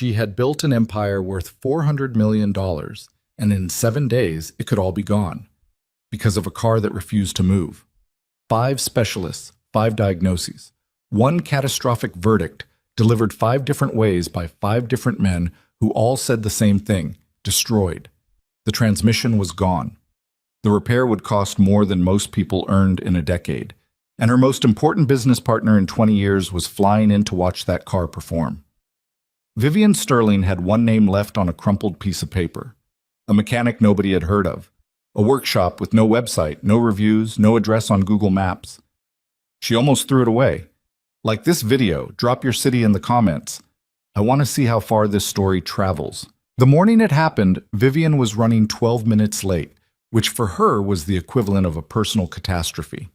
she had built an empire worth $400 million, and in 7 days it could all be gone because of a car that refused to move. 5 specialists, 5 diagnoses, 1 catastrophic verdict delivered 5 different ways by 5 different men who all said the same thing: destroyed. The transmission was gone. The repair would cost more than most people earned in a decade, and her most important business partner in 20 years was flying in to watch that car perform. Vivian Sterling had one name left on a crumpled piece of paper: a mechanic nobody had heard of, a workshop with no website, no reviews, no address on Google Maps. She almost threw it away. Like this video, drop your city in the comments. I want to see how far this story travels. The morning it happened, Vivian was running 12 minutes late, which for her was the equivalent of a personal catastrophe.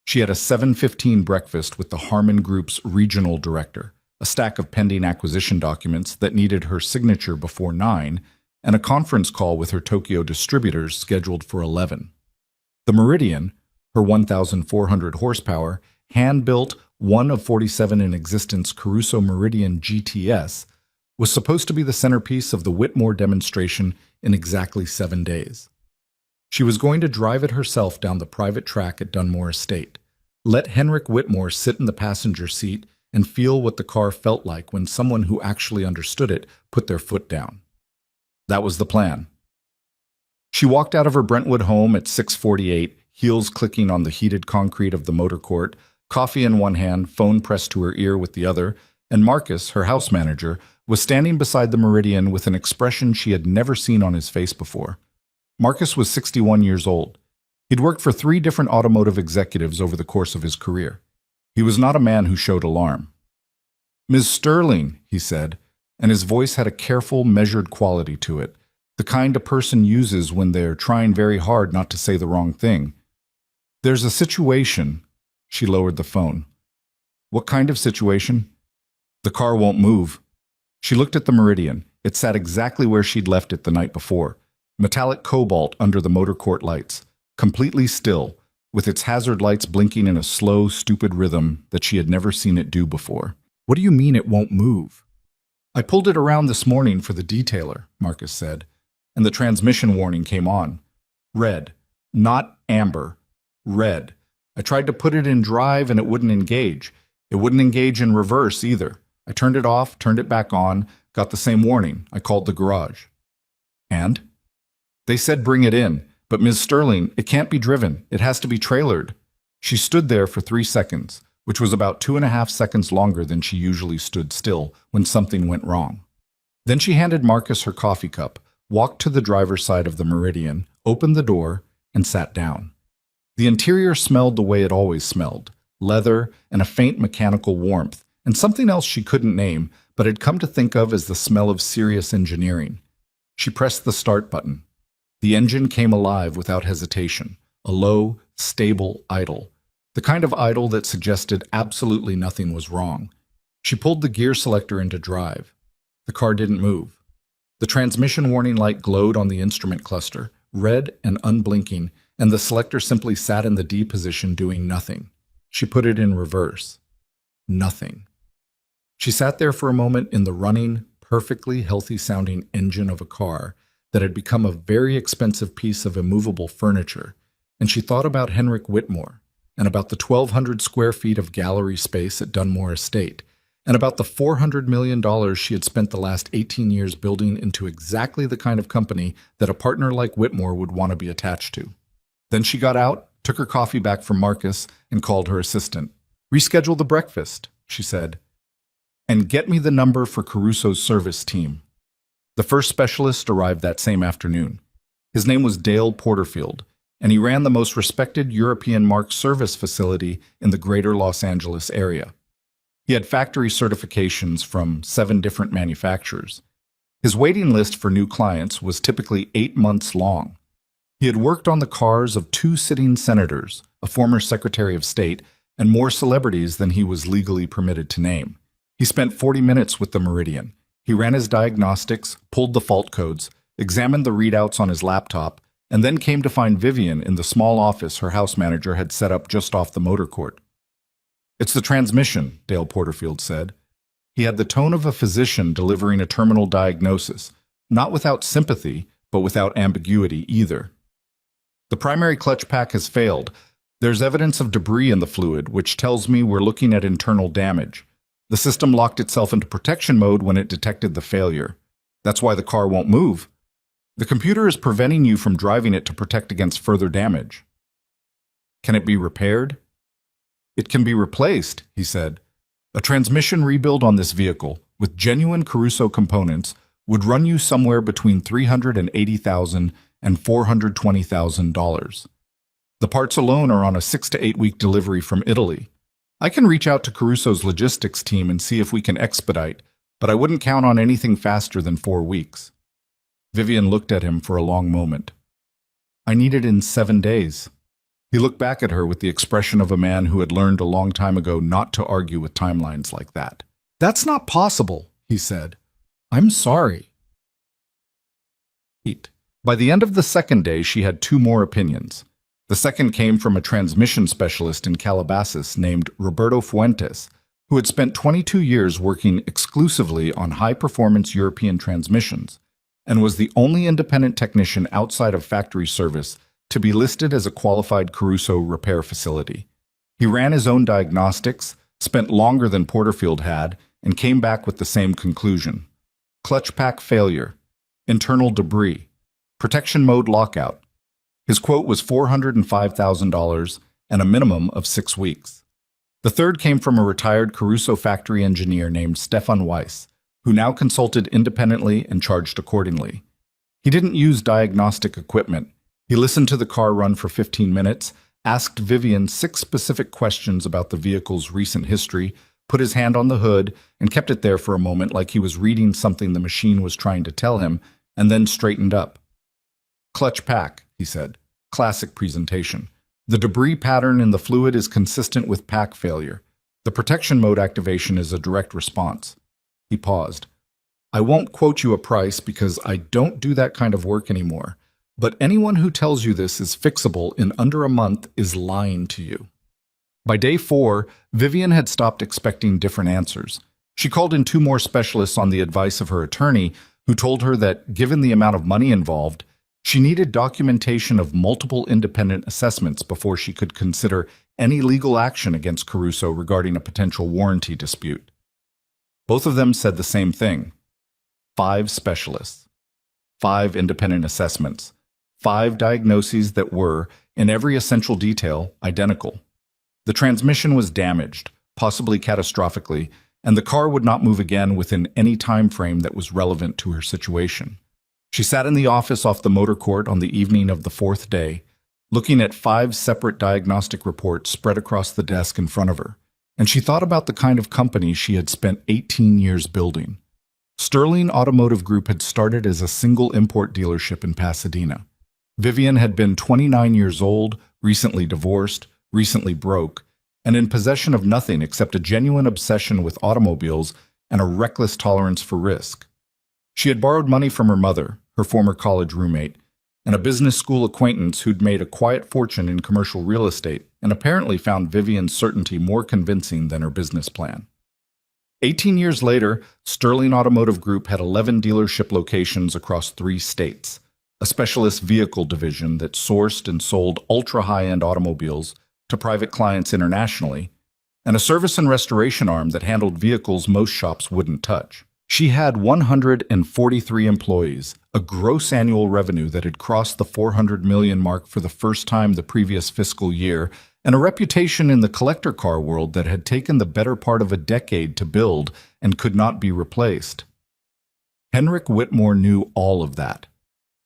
She had a 7:15 breakfast with the Harman Group's regional director, a stack of pending acquisition documents that needed her signature before 9, and a conference call with her Tokyo distributors scheduled for 11. The Meridian, her 1,400 horsepower, hand-built, one of 47 in existence Caruso Meridian GTS, was supposed to be the centerpiece of the Whitmore demonstration in exactly 7 days. She was going to drive it herself down the private track at Dunmore Estate, let Henrik Whitmore sit in the passenger seat and feel what the car felt like when someone who actually understood it put their foot down. That was the plan. She walked out of her Brentwood home at 6:48, heels clicking on the heated concrete of the motor court, coffee in one hand, phone pressed to her ear with the other, and Marcus, her house manager, was standing beside the Meridian with an expression she had never seen on his face before. Marcus was 61 years old. He'd worked for 3 different automotive executives over the course of his career. He was not a man who showed alarm. "Ms. Sterling," he said, and his voice had a careful, measured quality to it, the kind a person uses when they're trying very hard not to say the wrong thing. "There's a situation." She lowered the phone. "What kind of situation?" "The car won't move." She looked at the Meridian. It sat exactly where she'd left it the night before, metallic cobalt under the motor court lights, completely still, with its hazard lights blinking in a slow, stupid rhythm that she had never seen it do before. "What do you mean it won't move?" "I pulled it around this morning for the detailer," Marcus said, and the transmission warning came on. Red. Not amber. Red. I tried to put it in drive and it wouldn't engage. It wouldn't engage in reverse either. I turned it off, turned it back on, got the same warning. I called the garage. "And?" "They said bring it in, but Ms. Sterling, it can't be driven. It has to be trailered." She stood there for 3 seconds, which was about 2.5 seconds longer than she usually stood still when something went wrong. Then she handed Marcus her coffee cup, walked to the driver's side of the Meridian, opened the door, and sat down. The interior smelled the way it always smelled: leather and a faint mechanical warmth, and something else she couldn't name, but had come to think of as the smell of serious engineering. She pressed the start button. The engine came alive without hesitation, a low, stable idle, the kind of idle that suggested absolutely nothing was wrong. She pulled the gear selector into drive. The car didn't move. The transmission warning light glowed on the instrument cluster, red and unblinking, and the selector simply sat in the D position doing nothing. She put it in reverse. Nothing. She sat there for a moment in the running, perfectly healthy-sounding engine of a car that had become a very expensive piece of immovable furniture, and she thought about Henrik Whitmore, and about the 1,200 square feet of gallery space at Dunmore Estate, and about the $400 million she had spent the last 18 years building into exactly the kind of company that a partner like Whitmore would want to be attached to. Then she got out, took her coffee back from Marcus, and called her assistant. "Reschedule the breakfast," she said, "and get me the number for Caruso's service team." The first specialist arrived that same afternoon. His name was Dale Porterfield, and he ran the most respected European-marked service facility in the greater Los Angeles area. He had factory certifications from 7 different manufacturers. His waiting list for new clients was typically 8 months long. He had worked on the cars of 2 sitting senators, a former Secretary of State, and more celebrities than he was legally permitted to name. He spent 40 minutes with the Meridian. He ran his diagnostics, pulled the fault codes, examined the readouts on his laptop, and then came to find Vivian in the small office her house manager had set up just off the motor court. "It's the transmission," Dale Porterfield said. He had the tone of a physician delivering a terminal diagnosis, not without sympathy, but without ambiguity either. The primary clutch pack has failed. There's evidence of debris in the fluid, which tells me we're looking at internal damage. The system locked itself into protection mode when it detected the failure. That's why the car won't move. The computer is preventing you from driving it to protect against further damage. Can it be repaired? It can be replaced, he said. A transmission rebuild on this vehicle, with genuine Caruso components, would run you somewhere between $380,000 and $420,000. The parts alone are on a 6 to 8 week delivery from Italy. I can reach out to Caruso's logistics team and see if we can expedite, but I wouldn't count on anything faster than 4 weeks. Vivian looked at him for a long moment. I need it in 7 days. He looked back at her with the expression of a man who had learned a long time ago not to argue with timelines like that. That's not possible, he said. I'm sorry. By the end of the second day, she had 2 more opinions. The second came from a transmission specialist in Calabasas named Roberto Fuentes, who had spent 22 years working exclusively on high-performance European transmissions and was the only independent technician outside of factory service to be listed as a qualified Caruso repair facility. He ran his own diagnostics, spent longer than Porterfield had, and came back with the same conclusion. Clutch pack failure, internal debris, protection mode lockout. His quote was $405,000 and a minimum of 6 weeks. The third came from a retired Caruso factory engineer named Stefan Weiss, who now consulted independently and charged accordingly. He didn't use diagnostic equipment. He listened to the car run for 15 minutes, asked Vivian 6 specific questions about the vehicle's recent history, put his hand on the hood, and kept it there for a moment like he was reading something the machine was trying to tell him, and then straightened up. Clutch pack, he said. Classic presentation. The debris pattern in the fluid is consistent with pack failure. The protection mode activation is a direct response. He paused. I won't quote you a price because I don't do that kind of work anymore. But anyone who tells you this is fixable in under a month is lying to you. By day 4, Vivian had stopped expecting different answers. She called in 2 more specialists on the advice of her attorney, who told her that, given the amount of money involved, she needed documentation of multiple independent assessments before she could consider any legal action against Caruso regarding a potential warranty dispute. Both of them said the same thing. 5 specialists, 5 independent assessments, 5 diagnoses that were, in every essential detail, identical. The transmission was damaged, possibly catastrophically, and the car would not move again within any time frame that was relevant to her situation. She sat in the office off the motor court on the evening of the 4th day, looking at 5 separate diagnostic reports spread across the desk in front of her, and she thought about the kind of company she had spent 18 years building. Sterling Automotive Group had started as a single import dealership in Pasadena. Vivian had been 29 years old, recently divorced, recently broke, and in possession of nothing except a genuine obsession with automobiles and a reckless tolerance for risk. She had borrowed money from her mother, her former college roommate, and a business school acquaintance who'd made a quiet fortune in commercial real estate and apparently found Vivian's certainty more convincing than her business plan. 18 years later, Sterling Automotive Group had 11 dealership locations across 3 states, a specialist vehicle division that sourced and sold ultra-high-end automobiles to private clients internationally, and a service and restoration arm that handled vehicles most shops wouldn't touch. She had 143 employees, a gross annual revenue that had crossed the $400 million mark for the first time the previous fiscal year, and a reputation in the collector car world that had taken the better part of a decade to build and could not be replaced. Henrik Whitmore knew all of that.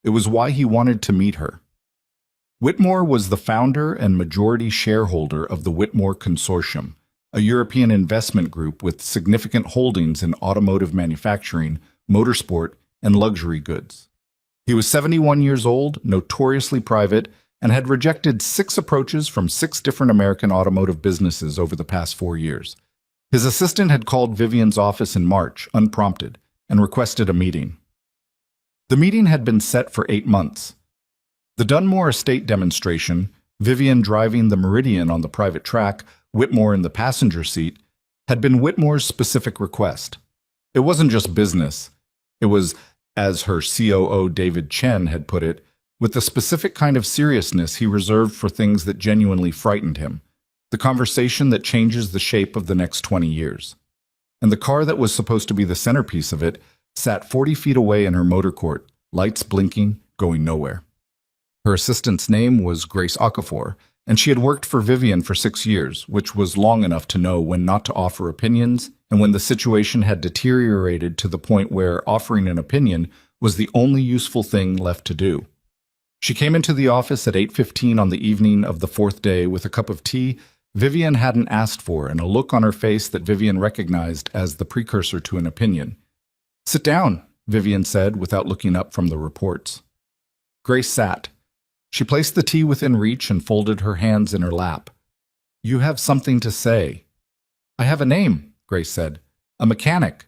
It was why he wanted to meet her. Whitmore was the founder and majority shareholder of the Whitmore Consortium, a European investment group with significant holdings in automotive manufacturing, motorsport, and luxury goods. He was 71 years old, notoriously private, and had rejected 6 approaches from 6 different American automotive businesses over the past 4 years. His assistant had called Vivian's office in March, unprompted, and requested a meeting. The meeting had been set for 8 months. The Dunmore Estate demonstration, Vivian driving the Meridian on the private track, Whitmore in the passenger seat, had been Whitmore's specific request. It wasn't just business. It was, as her COO David Chen had put it, with the specific kind of seriousness he reserved for things that genuinely frightened him, the conversation that changes the shape of the next 20 years. And the car that was supposed to be the centerpiece of it sat 40 feet away in her motor court, lights blinking, going nowhere. Her assistant's name was Grace Okafor, and she had worked for Vivian for 6 years, which was long enough to know when not to offer opinions and when the situation had deteriorated to the point where offering an opinion was the only useful thing left to do. She came into the office at 8:15 on the evening of the 4th day with a cup of tea Vivian hadn't asked for and a look on her face that Vivian recognized as the precursor to an opinion. "Sit down," Vivian said without looking up from the reports. Grace sat. She placed the tea within reach and folded her hands in her lap. "You have something to say." "I have a name," Grace said. "A mechanic.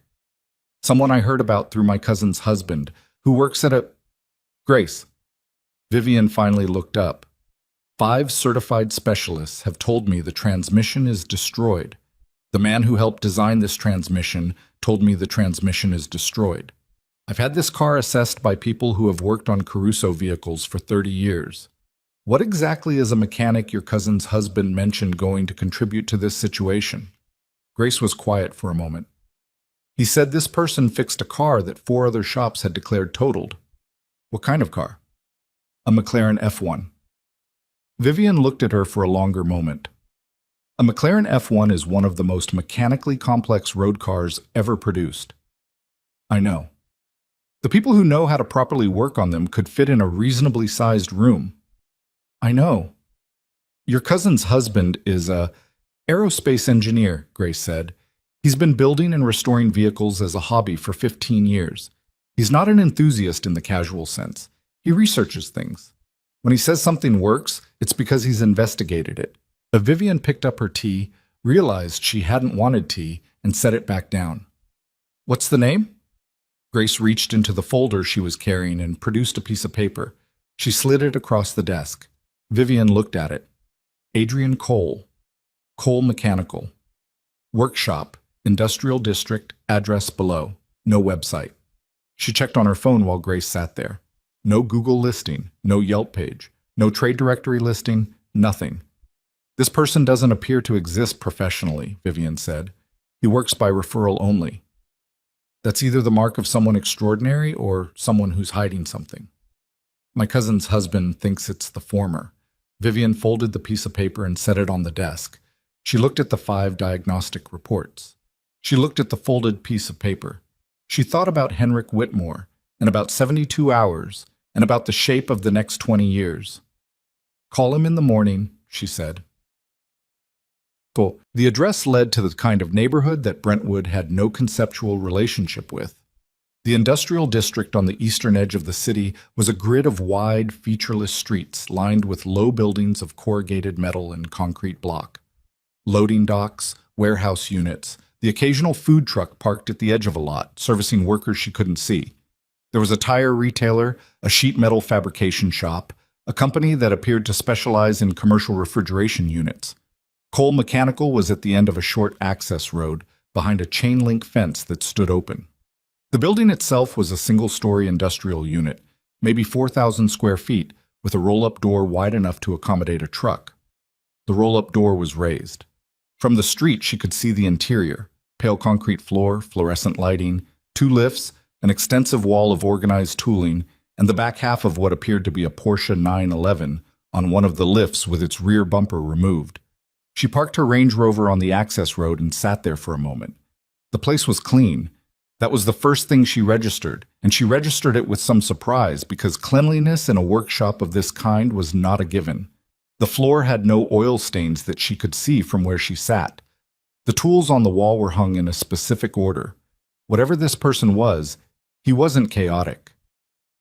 Someone I heard about through my cousin's husband, who works at a—" "Grace." Vivian finally looked up. "5 certified specialists have told me the transmission is destroyed. The man who helped design this transmission told me the transmission is destroyed. I've had this car assessed by people who have worked on Caruso vehicles for 30 years. What exactly is a mechanic your cousin's husband mentioned going to contribute to this situation?" Grace was quiet for a moment. "He said this person fixed a car that 4 other shops had declared totaled." "What kind of car?" "A McLaren F1. Vivian looked at her for a longer moment. A McLaren F1 is one of the most mechanically complex road cars ever produced. "I know. The people who know how to properly work on them could fit in a reasonably sized room." "I know. Your cousin's husband is a aerospace engineer," Grace said. "He's been building and restoring vehicles as a hobby for 15 years. He's not an enthusiast in the casual sense. He researches things. When he says something works, it's because he's investigated it." Vivian picked up her tea, realized she hadn't wanted tea, and set it back down. "What's the name?" Grace reached into the folder she was carrying and produced a piece of paper. She slid it across the desk. Vivian looked at it. "Adrian Cole. Cole Mechanical. Workshop, Industrial District, address below. No website." She checked on her phone while Grace sat there. No Google listing, no Yelp page, no trade directory listing, nothing. "This person doesn't appear to exist professionally," Vivian said. "He works by referral only. That's either the mark of someone extraordinary or someone who's hiding something. My cousin's husband thinks it's the former." Vivian folded the piece of paper and set it on the desk. She looked at the 5 diagnostic reports. She looked at the folded piece of paper. She thought about Henrik Whitmore, and about 72 hours, and about the shape of the next 20 years. "Call him in the morning," she said. The address led to the kind of neighborhood that Brentwood had no conceptual relationship with. The industrial district on the eastern edge of the city was a grid of wide, featureless streets lined with low buildings of corrugated metal and concrete block. Loading docks, warehouse units, the occasional food truck parked at the edge of a lot, servicing workers she couldn't see. There was a tire retailer, a sheet metal fabrication shop, a company that appeared to specialize in commercial refrigeration units. Cole Mechanical was at the end of a short access road behind a chain-link fence that stood open. The building itself was a single-story industrial unit, maybe 4,000 square feet, with a roll-up door wide enough to accommodate a truck. The roll-up door was raised. From the street, she could see the interior: pale concrete floor, fluorescent lighting, 2 lifts, an extensive wall of organized tooling, and the back half of what appeared to be a Porsche 911 on one of the lifts with its rear bumper removed. She parked her Range Rover on the access road and sat there for a moment. The place was clean. That was the first thing she registered, and she registered it with some surprise because cleanliness in a workshop of this kind was not a given. The floor had no oil stains that she could see from where she sat. The tools on the wall were hung in a specific order. Whatever this person was, he wasn't chaotic.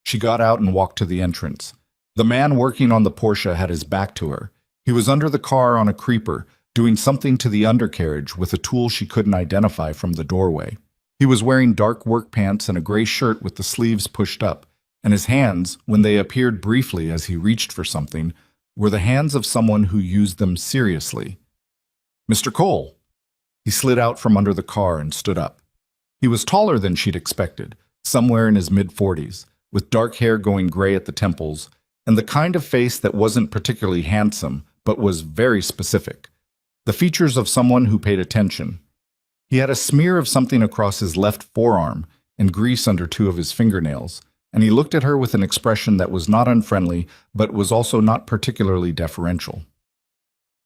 She got out and walked to the entrance. The man working on the Porsche had his back to her. He was under the car on a creeper, doing something to the undercarriage with a tool she couldn't identify from the doorway. He was wearing dark work pants and a gray shirt with the sleeves pushed up, and his hands, when they appeared briefly as he reached for something, were the hands of someone who used them seriously. "Mr. Cole." He slid out from under the car and stood up. He was taller than she'd expected, somewhere in his mid-40s, with dark hair going gray at the temples, and the kind of face that wasn't particularly handsome, but was very specific. The features of someone who paid attention. He had a smear of something across his left forearm and grease under two of his fingernails, and he looked at her with an expression that was not unfriendly, but was also not particularly deferential.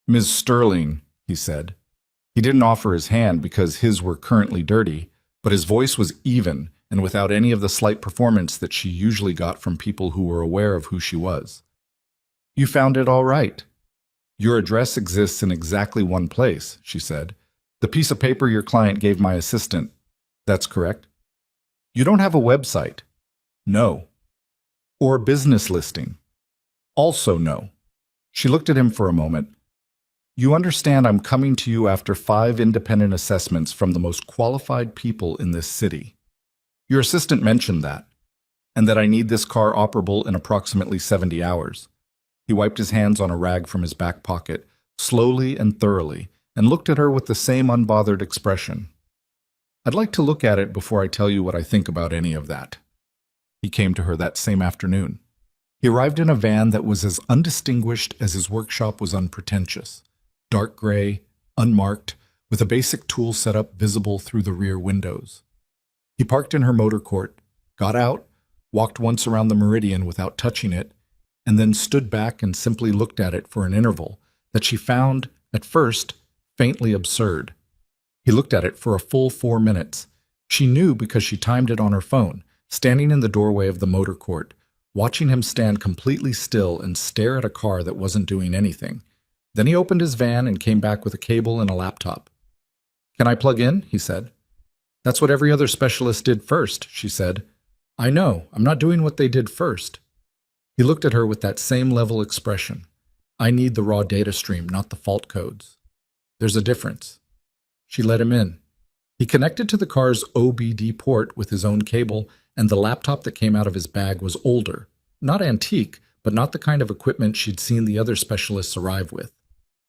"Ms. Sterling," he said. He didn't offer his hand because his were currently dirty, but his voice was even and without any of the slight performance that she usually got from people who were aware of who she was. "You found it all right. Your address exists in exactly one place," she said. "The piece of paper your client gave my assistant. That's correct. You don't have a website." "No." "Or business listing." "Also no." She looked at him for a moment. "You understand I'm coming to you after 5 independent assessments from the most qualified people in this city. Your assistant mentioned that, and that I need this car operable in approximately 70 hours. He wiped his hands on a rag from his back pocket, slowly and thoroughly, and looked at her with the same unbothered expression. "I'd like to look at it before I tell you what I think about any of that." He came to her that same afternoon. He arrived in a van that was as undistinguished as his workshop was unpretentious. Dark gray, unmarked, with a basic tool setup visible through the rear windows. He parked in her motor court, got out, walked once around the meridian without touching it, and then stood back and simply looked at it for an interval that she found, at first, faintly absurd. He looked at it for a full 4 minutes. She knew because she timed it on her phone, standing in the doorway of the motor court, watching him stand completely still and stare at a car that wasn't doing anything. Then he opened his van and came back with a cable and a laptop. "Can I plug in?" he said. "That's what every other specialist did first," she said. "I know, I'm not doing what they did first." He looked at her with that same level expression. "I need the raw data stream, not the fault codes. There's a difference." She let him in. He connected to the car's OBD port with his own cable, and the laptop that came out of his bag was older. Not antique, but not the kind of equipment she'd seen the other specialists arrive with.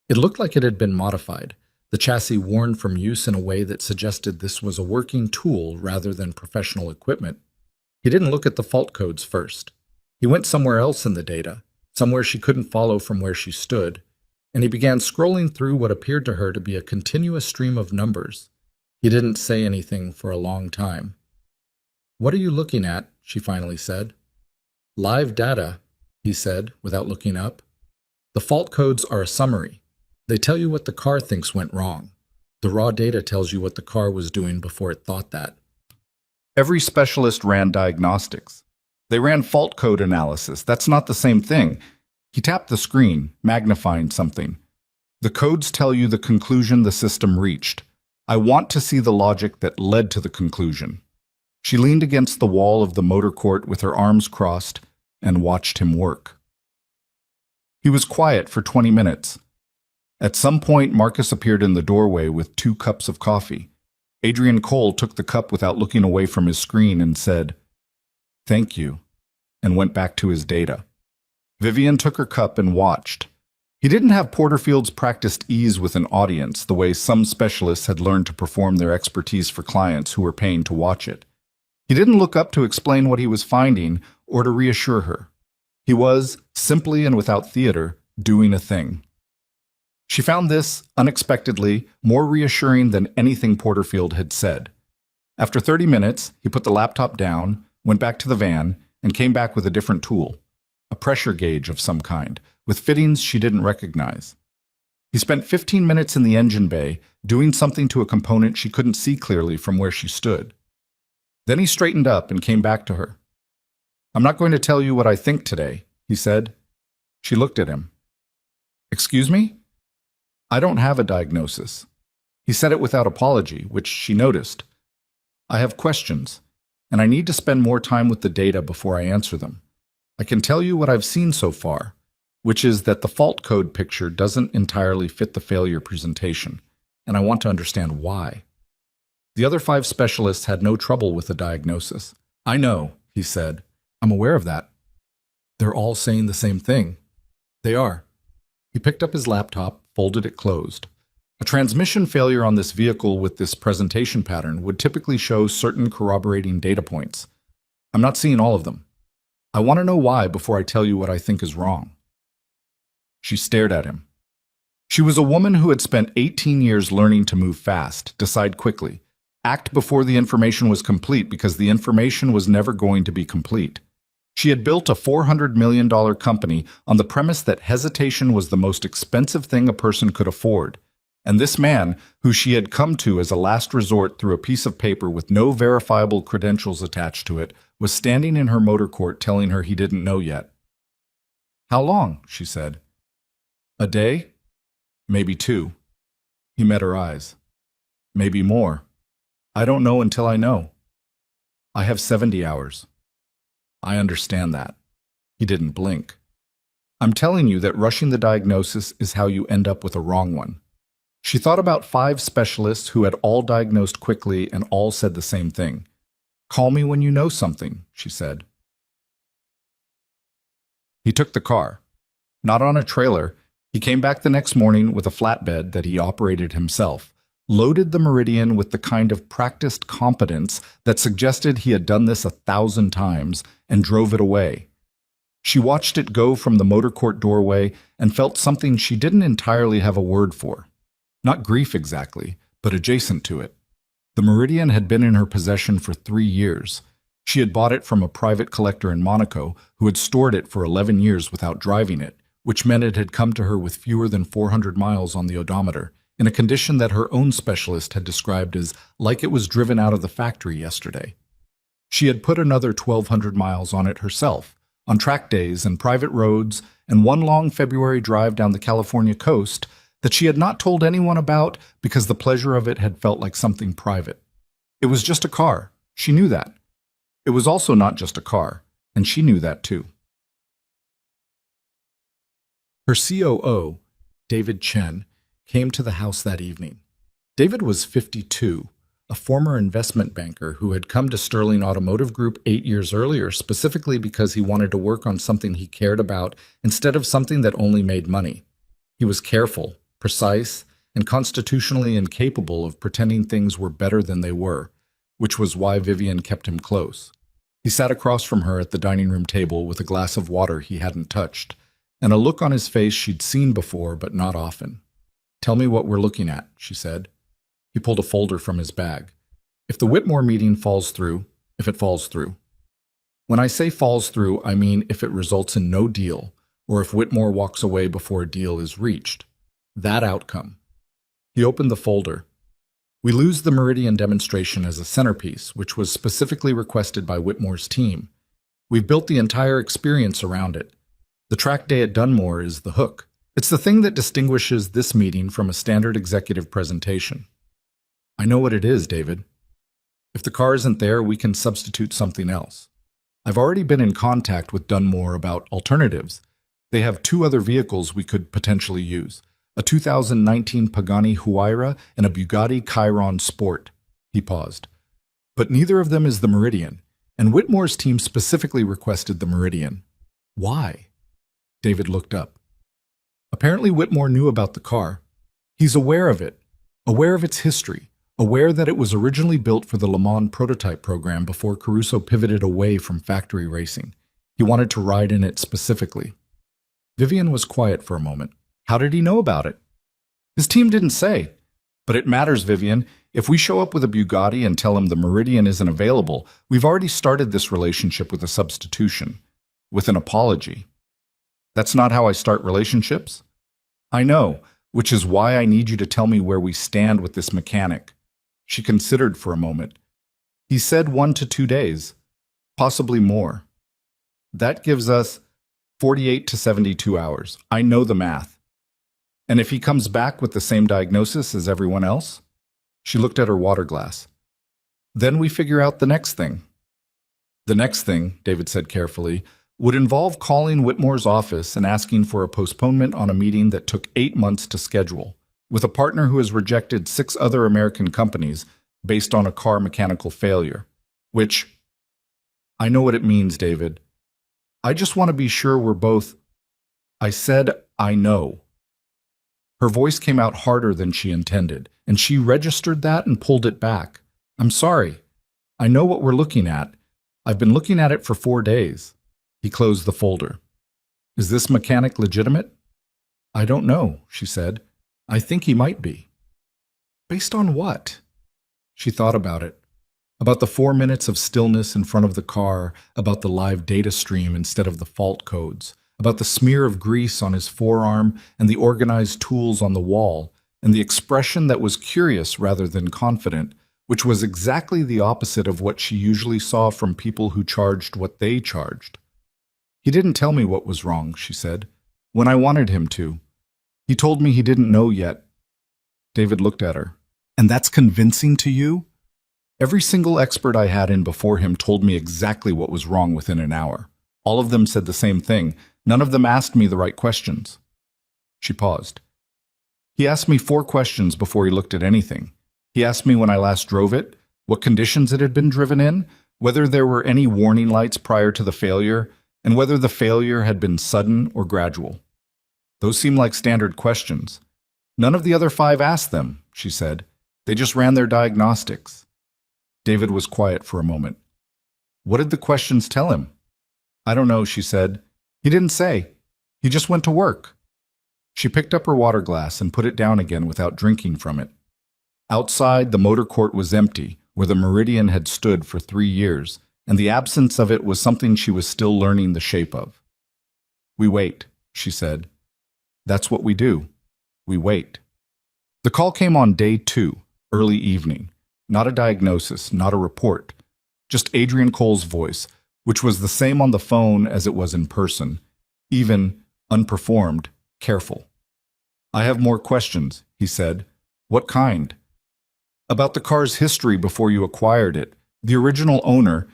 It looked like it had been modified, the chassis worn from use in a way that suggested this was a working tool rather than professional equipment. He didn't look at the fault codes first. He went somewhere else in the data, somewhere she couldn't follow from where she stood, and he began scrolling through what appeared to her to be a continuous stream of numbers. He didn't say anything for a long time. "What are you looking at?" she finally said. "Live data," he said, without looking up. "The fault codes are a summary. They tell you what the car thinks went wrong. The raw data tells you what the car was doing before it thought that." Every specialist ran diagnostics. They ran fault code analysis. That's not the same thing. He tapped the screen, magnifying something. "The codes tell you the conclusion the system reached. I want to see the logic that led to the conclusion." She leaned against the wall of the motor court with her arms crossed and watched him work. He was quiet for 20 minutes. At some point, Marcus appeared in the doorway with 2 cups of coffee. Adrian Cole took the cup without looking away from his screen and said, "Thank you," and went back to his data. Vivian took her cup and watched. He didn't have Porterfield's practiced ease with an audience the way some specialists had learned to perform their expertise for clients who were paying to watch it. He didn't look up to explain what he was finding or to reassure her. He was, simply and without theater, doing a thing. She found this, unexpectedly, more reassuring than anything Porterfield had said. After 30 minutes, he put the laptop down, went back to the van, and came back with a different tool, a pressure gauge of some kind, with fittings she didn't recognize. He spent 15 minutes in the engine bay, doing something to a component she couldn't see clearly from where she stood. Then he straightened up and came back to her. "I'm not going to tell you what I think today," he said. She looked at him. "Excuse me?" "I don't have a diagnosis." He said it without apology, which she noticed. "I have questions, and I need to spend more time with the data before I answer them. I can tell you what I've seen so far, which is that the fault code picture doesn't entirely fit the failure presentation, and I want to understand why." The other 5 specialists had no trouble with the diagnosis. "I know," he said. "I'm aware of that." "They're all saying the same thing." "They are." He picked up his laptop, folded it closed. A transmission failure on this vehicle with this presentation pattern would typically show certain corroborating data points. I'm not seeing all of them. I want to know why before I tell you what I think is wrong." She stared at him. She was a woman who had spent 18 years learning to move fast, decide quickly, act before the information was complete because the information was never going to be complete. She had built a $400 million company on the premise that hesitation was the most expensive thing a person could afford. And this man, who she had come to as a last resort through a piece of paper with no verifiable credentials attached to it, was standing in her motor court telling her he didn't know yet. "How long?" she said. "A day? Maybe 2. He met her eyes. "Maybe more. I don't know until I know. I have 70 hours. "I understand that." He didn't blink. "I'm telling you that rushing the diagnosis is how you end up with a wrong one." She thought about 5 specialists who had all diagnosed quickly and all said the same thing. "Call me when you know something," she said. He took the car. Not on a trailer. He came back the next morning with a flatbed that he operated himself, loaded the Meridian with the kind of practiced competence that suggested he had done this 1,000 times, and drove it away. She watched it go from the motor court doorway and felt something she didn't entirely have a word for. Not grief exactly, but adjacent to it. The Meridian had been in her possession for 3 years. She had bought it from a private collector in Monaco who had stored it for 11 years without driving it, which meant it had come to her with fewer than 400 miles on the odometer, in a condition that her own specialist had described as like it was driven out of the factory yesterday. She had put another 1,200 miles on it herself, on track days and private roads, and one long February drive down the California coast that she had not told anyone about because the pleasure of it had felt like something private. It was just a car. She knew that. It was also not just a car, and she knew that too. Her COO, David Chen, came to the house that evening. David was 52, a former investment banker who had come to Sterling Automotive Group 8 years earlier specifically because he wanted to work on something he cared about instead of something that only made money. He was careful, precise, and constitutionally incapable of pretending things were better than they were, which was why Vivian kept him close. He sat across from her at the dining room table with a glass of water he hadn't touched, and a look on his face she'd seen before but not often. "Tell me what we're looking at," she said. He pulled a folder from his bag. "If the Whitmore meeting falls through, if it falls through. When I say falls through, I mean if it results in no deal, or if Whitmore walks away before a deal is reached. That outcome." He opened the folder. "We lose the Meridian demonstration as a centerpiece, which was specifically requested by Whitmore's team. We've built the entire experience around it. The track day at Dunmore is the hook. It's the thing that distinguishes this meeting from a standard executive presentation." "I know what it is, David. If the car isn't there, we can substitute something else. I've already been in contact with Dunmore about alternatives. They have 2 other vehicles we could potentially use, a 2019 Pagani Huayra and a Bugatti Chiron Sport." He paused. "But neither of them is the Meridian, and Whitmore's team specifically requested the Meridian. Why?" David looked up. Apparently Whitmore knew about the car. He's aware of it, aware of its history, aware that it was originally built for the Le Mans prototype program before Caruso pivoted away from factory racing. He wanted to ride in it specifically. Vivian was quiet for a moment. How did he know about it? His team didn't say. But it matters, Vivian. If we show up with a Bugatti and tell him the Meridian isn't available, we've already started this relationship with a substitution, with an apology. That's not how I start relationships. I know, which is why I need you to tell me where we stand with this mechanic. She considered for a moment. He said 1 to 2 days, possibly more. That gives us 48 to 72 hours. I know the math. And if he comes back with the same diagnosis as everyone else? She looked at her water glass. Then we figure out the next thing. The next thing, David said carefully, would involve calling Whitmore's office and asking for a postponement on a meeting that took 8 months to schedule, with a partner who has rejected 6 other American companies based on a car mechanical failure. Which, I know what it means, David. I just want to be sure we're both. I said, I know. Her voice came out harder than she intended, and she registered that and pulled it back. I'm sorry. I know what we're looking at. I've been looking at it for 4 days. He closed the folder. Is this mechanic legitimate? I don't know, she said. I think he might be. Based on what? She thought about it. About the 4 minutes of stillness in front of the car, about the live data stream instead of the fault codes, about the smear of grease on his forearm and the organized tools on the wall, and the expression that was curious rather than confident, which was exactly the opposite of what she usually saw from people who charged what they charged. He didn't tell me what was wrong, she said, when I wanted him to. He told me he didn't know yet. David looked at her. And that's convincing to you? Every single expert I had in before him told me exactly what was wrong within an hour. All of them said the same thing. None of them asked me the right questions. She paused. He asked me 4 questions before he looked at anything. He asked me when I last drove it, what conditions it had been driven in, whether there were any warning lights prior to the failure, and whether the failure had been sudden or gradual. Those seem like standard questions. None of the other 5 asked them, she said. They just ran their diagnostics. David was quiet for a moment. What did the questions tell him? I don't know, she said. He didn't say. He just went to work. She picked up her water glass and put it down again without drinking from it. Outside, the motor court was empty, where the Meridian had stood for 3 years, and the absence of it was something she was still learning the shape of. We wait, she said. That's what we do. We wait. The call came on day 2, early evening. Not a diagnosis, not a report. Just Adrian Cole's voice, which was the same on the phone as it was in person. Even, unperformed, careful. I have more questions, he said. What kind? About the car's history before you acquired it. The original owner.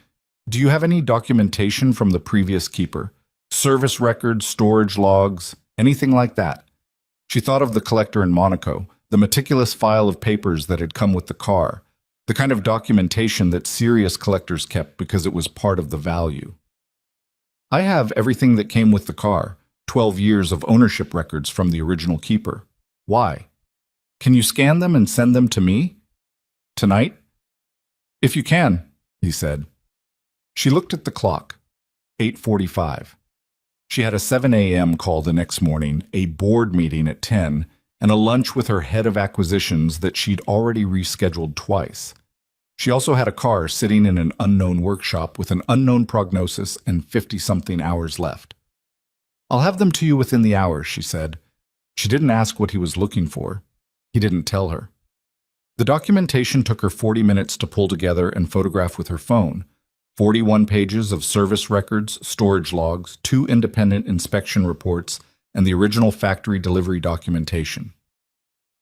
Do you have any documentation from the previous keeper? Service records, storage logs, anything like that? She thought of the collector in Monaco, the meticulous file of papers that had come with the car, the kind of documentation that serious collectors kept because it was part of the value. I have everything that came with the car, 12 years of ownership records from the original keeper. Why? Can you scan them and send them to me? Tonight? If you can, he said. She looked at the clock. 8:45. She had a 7 a.m. call the next morning, a board meeting at 10, and a lunch with her head of acquisitions that she'd already rescheduled twice. She also had a car sitting in an unknown workshop with an unknown prognosis and 50-something hours left. I'll have them to you within the hour, she said. She didn't ask what he was looking for. He didn't tell her. The documentation took her 40 minutes to pull together and photograph with her phone. 41 pages of service records, storage logs, 2 independent inspection reports, and the original factory delivery documentation.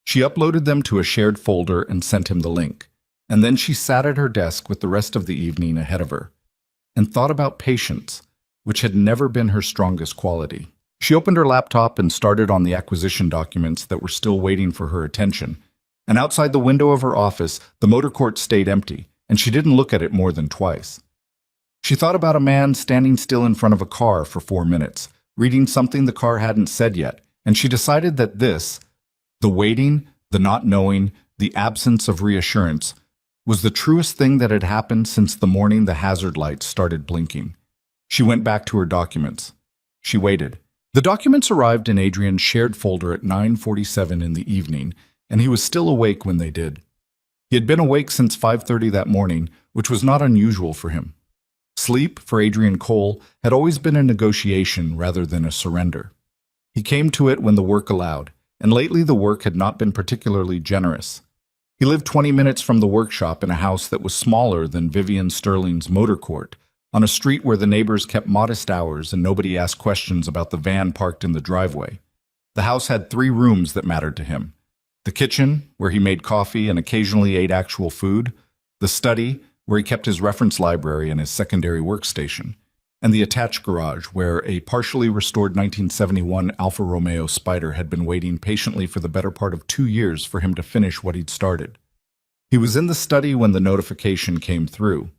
She uploaded them to a shared folder and sent him the link, and then she sat at her desk with the rest of the evening ahead of her, and thought about patience, which had never been her strongest quality. She opened her laptop and started on the acquisition documents that were still waiting for her attention, and outside the window of her office, the motor court stayed empty, and she didn't look at it more than twice. She thought about a man standing still in front of a car for 4 minutes, reading something the car hadn't said yet, and she decided that this, the waiting, the not knowing, the absence of reassurance, was the truest thing that had happened since the morning the hazard lights started blinking. She went back to her documents. She waited. The documents arrived in Adrian's shared folder at 9:47 in the evening, and he was still awake when they did. He had been awake since 5:30 that morning, which was not unusual for him. Sleep, for Adrian Cole, had always been a negotiation rather than a surrender. He came to it when the work allowed, and lately the work had not been particularly generous. He lived 20 minutes from the workshop in a house that was smaller than Vivian Sterling's motor court, on a street where the neighbors kept modest hours and nobody asked questions about the van parked in the driveway. The house had 3 rooms that mattered to him. The kitchen, where he made coffee and occasionally ate actual food, the study, where he kept his reference library and his secondary workstation, and the attached garage, where a partially restored 1971 Alfa Romeo Spider had been waiting patiently for the better part of 2 years for him to finish what he'd started. He was in the study when the notification came through.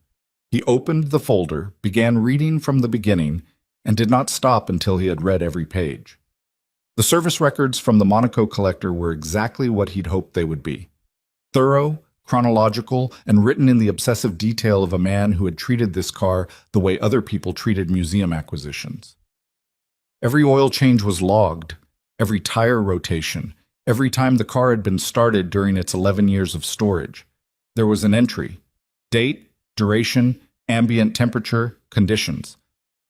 He opened the folder, began reading from the beginning, and did not stop until he had read every page. The service records from the Monaco collector were exactly what he'd hoped they would be. Thorough, chronological, and written in the obsessive detail of a man who had treated this car the way other people treated museum acquisitions. Every oil change was logged, every tire rotation, every time the car had been started during its 11 years of storage. There was an entry: date, duration, ambient temperature, conditions.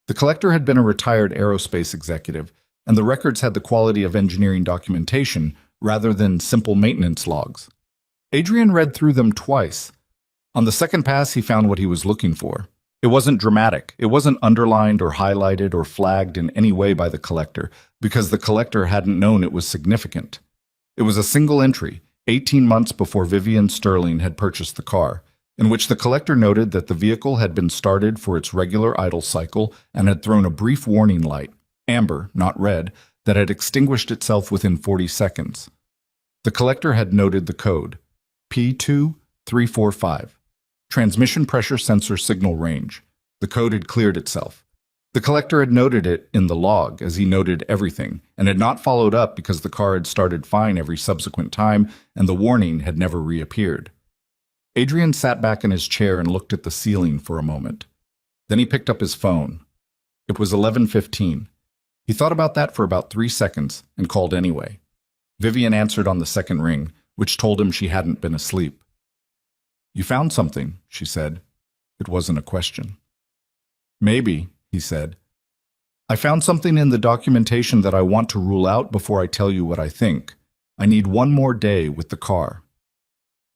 The collector had been a retired aerospace executive, and the records had the quality of engineering documentation rather than simple maintenance logs. Adrian read through them twice. On the second pass, he found what he was looking for. It wasn't dramatic. It wasn't underlined or highlighted or flagged in any way by the collector, because the collector hadn't known it was significant. It was a single entry, 18 months before Vivian Sterling had purchased the car, in which the collector noted that the vehicle had been started for its regular idle cycle and had thrown a brief warning light, amber, not red, that had extinguished itself within 40 seconds. The collector had noted the code, P2345, transmission pressure sensor signal range. The code had cleared itself. The collector had noted it in the log, as he noted everything, and had not followed up because the car had started fine every subsequent time and the warning had never reappeared. Adrian sat back in his chair and looked at the ceiling for a moment. Then he picked up his phone. It was 11:15. He thought about that for about 3 seconds and called anyway. Vivian answered on the second ring, which told him she hadn't been asleep. "You found something," she said. It wasn't a question. "Maybe," he said. "I found something in the documentation that I want to rule out before I tell you what I think. I need one more day with the car."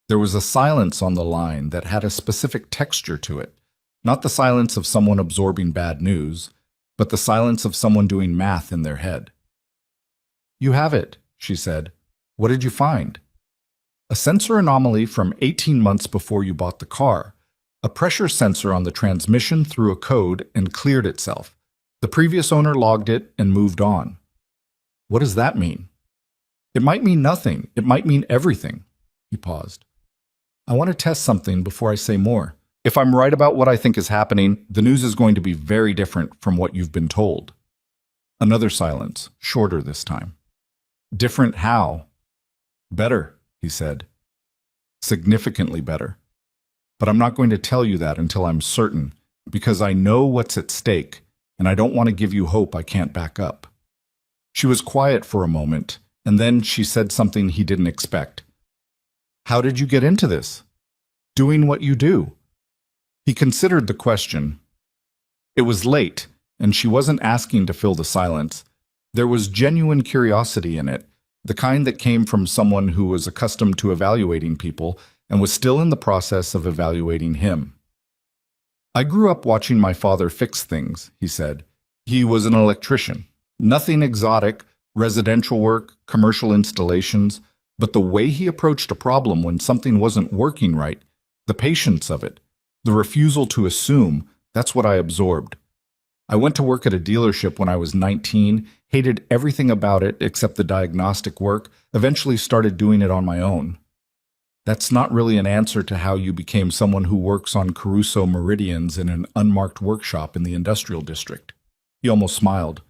There was a silence on the line that had a specific texture to it, not the silence of someone absorbing bad news, but the silence of someone doing math in their head. "You have it," she said. "What did you find?" "A sensor anomaly from 18 months before you bought the car. A pressure sensor on the transmission threw a code and cleared itself. The previous owner logged it and moved on." "What does that mean?" "It might mean nothing. It might mean everything." He paused. "I want to test something before I say more. If I'm right about what I think is happening, the news is going to be very different from what you've been told." Another silence, shorter this time. "Different how?" "Better," he said. "Significantly better. But I'm not going to tell you that until I'm certain, because I know what's at stake, and I don't want to give you hope I can't back up." She was quiet for a moment, and then she said something he didn't expect. "How did you get into this? Doing what you do?" He considered the question. It was late, and she wasn't asking to fill the silence. There was genuine curiosity in it, the kind that came from someone who was accustomed to evaluating people and was still in the process of evaluating him. "I grew up watching my father fix things," he said. "He was an electrician. Nothing exotic, residential work, commercial installations, but the way he approached a problem when something wasn't working right, the patience of it, the refusal to assume, that's what I absorbed. I went to work at a dealership when I was 19, hated everything about it except the diagnostic work, eventually started doing it on my own." That's not really an answer to how you became someone who works on Caruso meridians in an unmarked workshop in the industrial district. He almost smiled.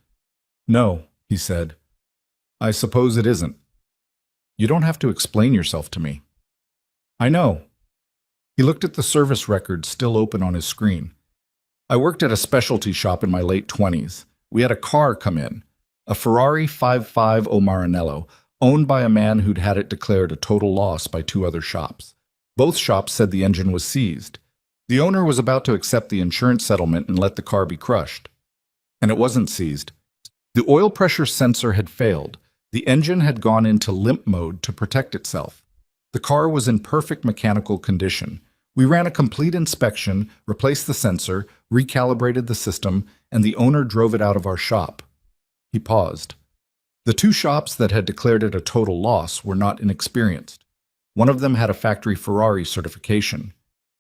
"No," he said. "I suppose it isn't. You don't have to explain yourself to me." "I know." He looked at the service record still open on his screen. "I worked at a specialty shop in my late 20s. We had a car come in, a Ferrari 55 Maranello, owned by a man who'd had it declared a total loss by 2 other shops. Both shops said the engine was seized. The owner was about to accept the insurance settlement and let the car be crushed. And it wasn't seized. The oil pressure sensor had failed. The engine had gone into limp mode to protect itself. The car was in perfect mechanical condition. We ran a complete inspection, replaced the sensor, recalibrated the system, and the owner drove it out of our shop." He paused. The 2 shops that had declared it a total loss were not inexperienced. One of them had a factory Ferrari certification.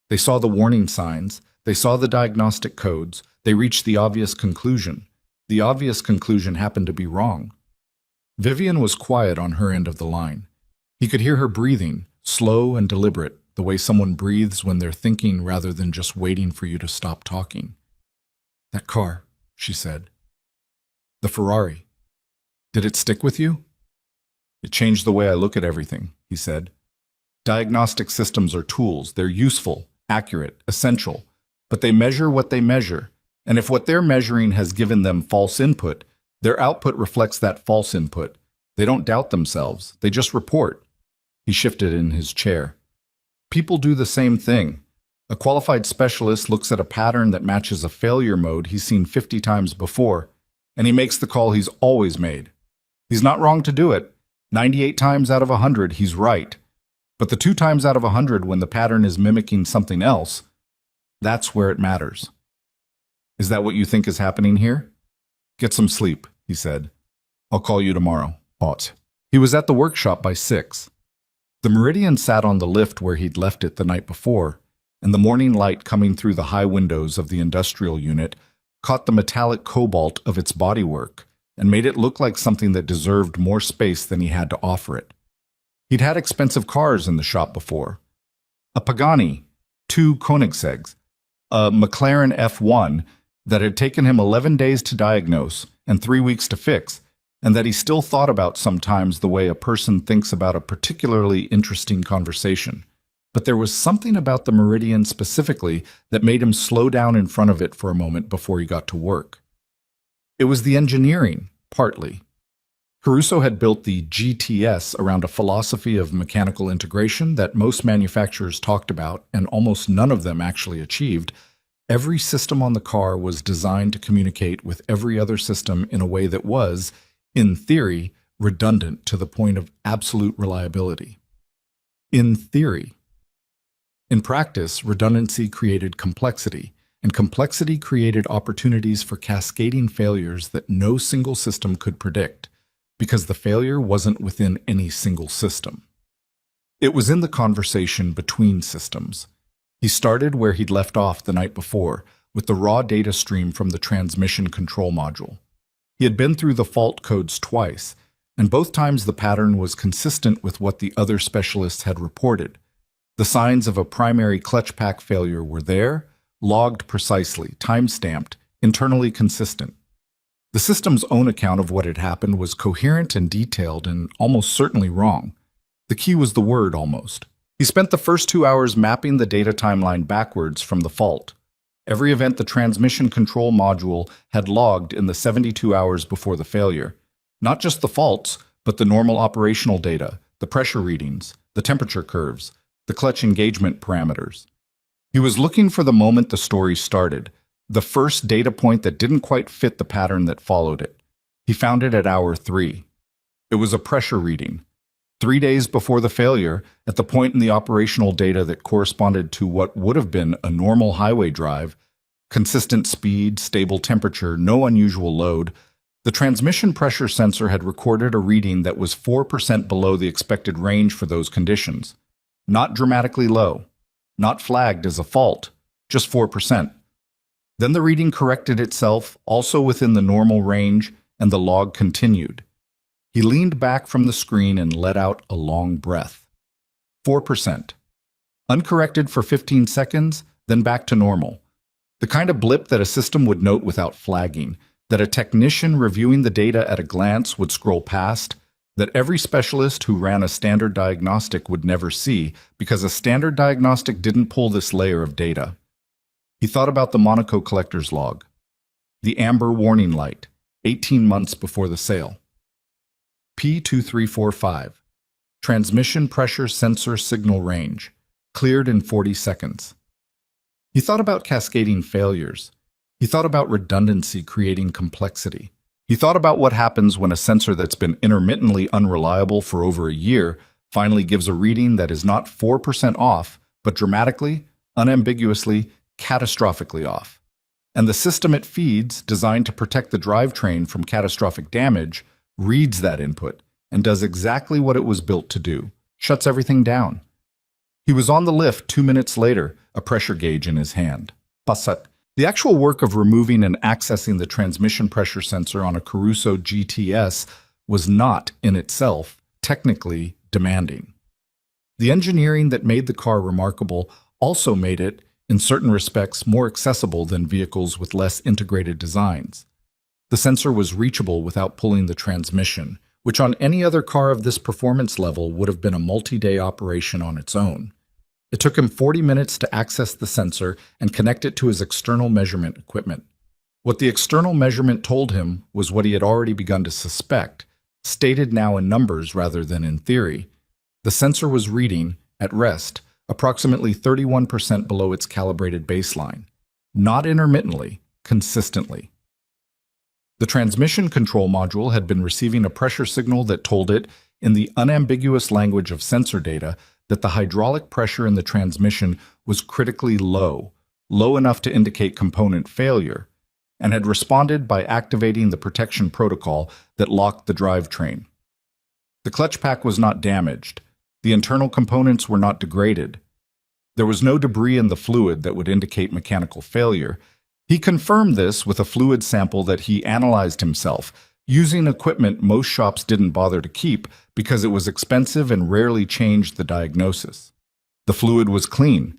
They saw the warning signs, they saw the diagnostic codes, they reached the obvious conclusion. The obvious conclusion happened to be wrong. Vivian was quiet on her end of the line. He could hear her breathing, slow and deliberate, the way someone breathes when they're thinking rather than just waiting for you to stop talking. "That car," she said. "The Ferrari." Did it stick with you? It changed the way I look at everything, he said. Diagnostic systems are tools. They're useful, accurate, essential, but they measure what they measure. And if what they're measuring has given them false input, their output reflects that false input. They don't doubt themselves. They just report. He shifted in his chair. People do the same thing. A qualified specialist looks at a pattern that matches a failure mode he's seen 50 times before, and he makes the call he's always made. He's not wrong to do it. 98 times out of 100, he's right. But the 2 times out of 100 when the pattern is mimicking something else, that's where it matters. Is that what you think is happening here? Get some sleep, he said. I'll call you tomorrow. Ought. He was at the workshop by 6. The Meridian sat on the lift where he'd left it the night before, and the morning light coming through the high windows of the industrial unit caught the metallic cobalt of its bodywork and made it look like something that deserved more space than he had to offer it. He'd had expensive cars in the shop before. A Pagani, 2 Koenigsegg's, a McLaren F1 that had taken him 11 days to diagnose and 3 weeks to fix, and that he still thought about sometimes the way a person thinks about a particularly interesting conversation. But there was something about the Meridian specifically that made him slow down in front of it for a moment before he got to work. It was the engineering, partly. Caruso had built the GTS around a philosophy of mechanical integration that most manufacturers talked about and almost none of them actually achieved. Every system on the car was designed to communicate with every other system in a way that was, in theory, redundant to the point of absolute reliability. In theory. In practice, redundancy created complexity, and complexity created opportunities for cascading failures that no single system could predict, because the failure wasn't within any single system. It was in the conversation between systems. He started where he'd left off the night before, with the raw data stream from the transmission control module. He had been through the fault codes twice, and both times the pattern was consistent with what the other specialists had reported. The signs of a primary clutch pack failure were there, logged precisely, time-stamped, internally consistent. The system's own account of what had happened was coherent and detailed and almost certainly wrong. The key was the word almost. He spent the first 2 hours mapping the data timeline backwards from the fault. Every event the transmission control module had logged in the 72 hours before the failure. Not just the faults, but the normal operational data, the pressure readings, the temperature curves, the clutch engagement parameters. He was looking for the moment the story started, the first data point that didn't quite fit the pattern that followed it. He found it at hour 3. It was a pressure reading. 3 days before the failure, at the point in the operational data that corresponded to what would have been a normal highway drive, consistent speed, stable temperature, no unusual load, the transmission pressure sensor had recorded a reading that was 4% below the expected range for those conditions. Not dramatically low, not flagged as a fault, just 4%. Then the reading corrected itself, also within the normal range, and the log continued. He leaned back from the screen and let out a long breath. 4%. Uncorrected for 15 seconds, then back to normal. The kind of blip that a system would note without flagging, that a technician reviewing the data at a glance would scroll past, that every specialist who ran a standard diagnostic would never see because a standard diagnostic didn't pull this layer of data. He thought about the Monaco collector's log, the amber warning light, 18 months before the sale. P2345, transmission pressure sensor signal range, cleared in 40 seconds. He thought about cascading failures. He thought about redundancy creating complexity. He thought about what happens when a sensor that's been intermittently unreliable for over a year finally gives a reading that is not 4% off, but dramatically, unambiguously, catastrophically off. And the system it feeds, designed to protect the drivetrain from catastrophic damage, reads that input and does exactly what it was built to do, shuts everything down. He was on the lift 2 minutes later, a pressure gauge in his hand. Passat. The actual work of removing and accessing the transmission pressure sensor on a Caruso GTS was not, in itself, technically demanding. The engineering that made the car remarkable also made it, in certain respects, more accessible than vehicles with less integrated designs. The sensor was reachable without pulling the transmission, which on any other car of this performance level would have been a multi-day operation on its own. It took him 40 minutes to access the sensor and connect it to his external measurement equipment. What the external measurement told him was what he had already begun to suspect, stated now in numbers rather than in theory. The sensor was reading, at rest, approximately 31% below its calibrated baseline. Not intermittently, consistently. The transmission control module had been receiving a pressure signal that told it, in the unambiguous language of sensor data, that the hydraulic pressure in the transmission was critically low, low enough to indicate component failure, and had responded by activating the protection protocol that locked the drivetrain. The clutch pack was not damaged. The internal components were not degraded. There was no debris in the fluid that would indicate mechanical failure. He confirmed this with a fluid sample that he analyzed himself, using equipment most shops didn't bother to keep because it was expensive and rarely changed the diagnosis. The fluid was clean.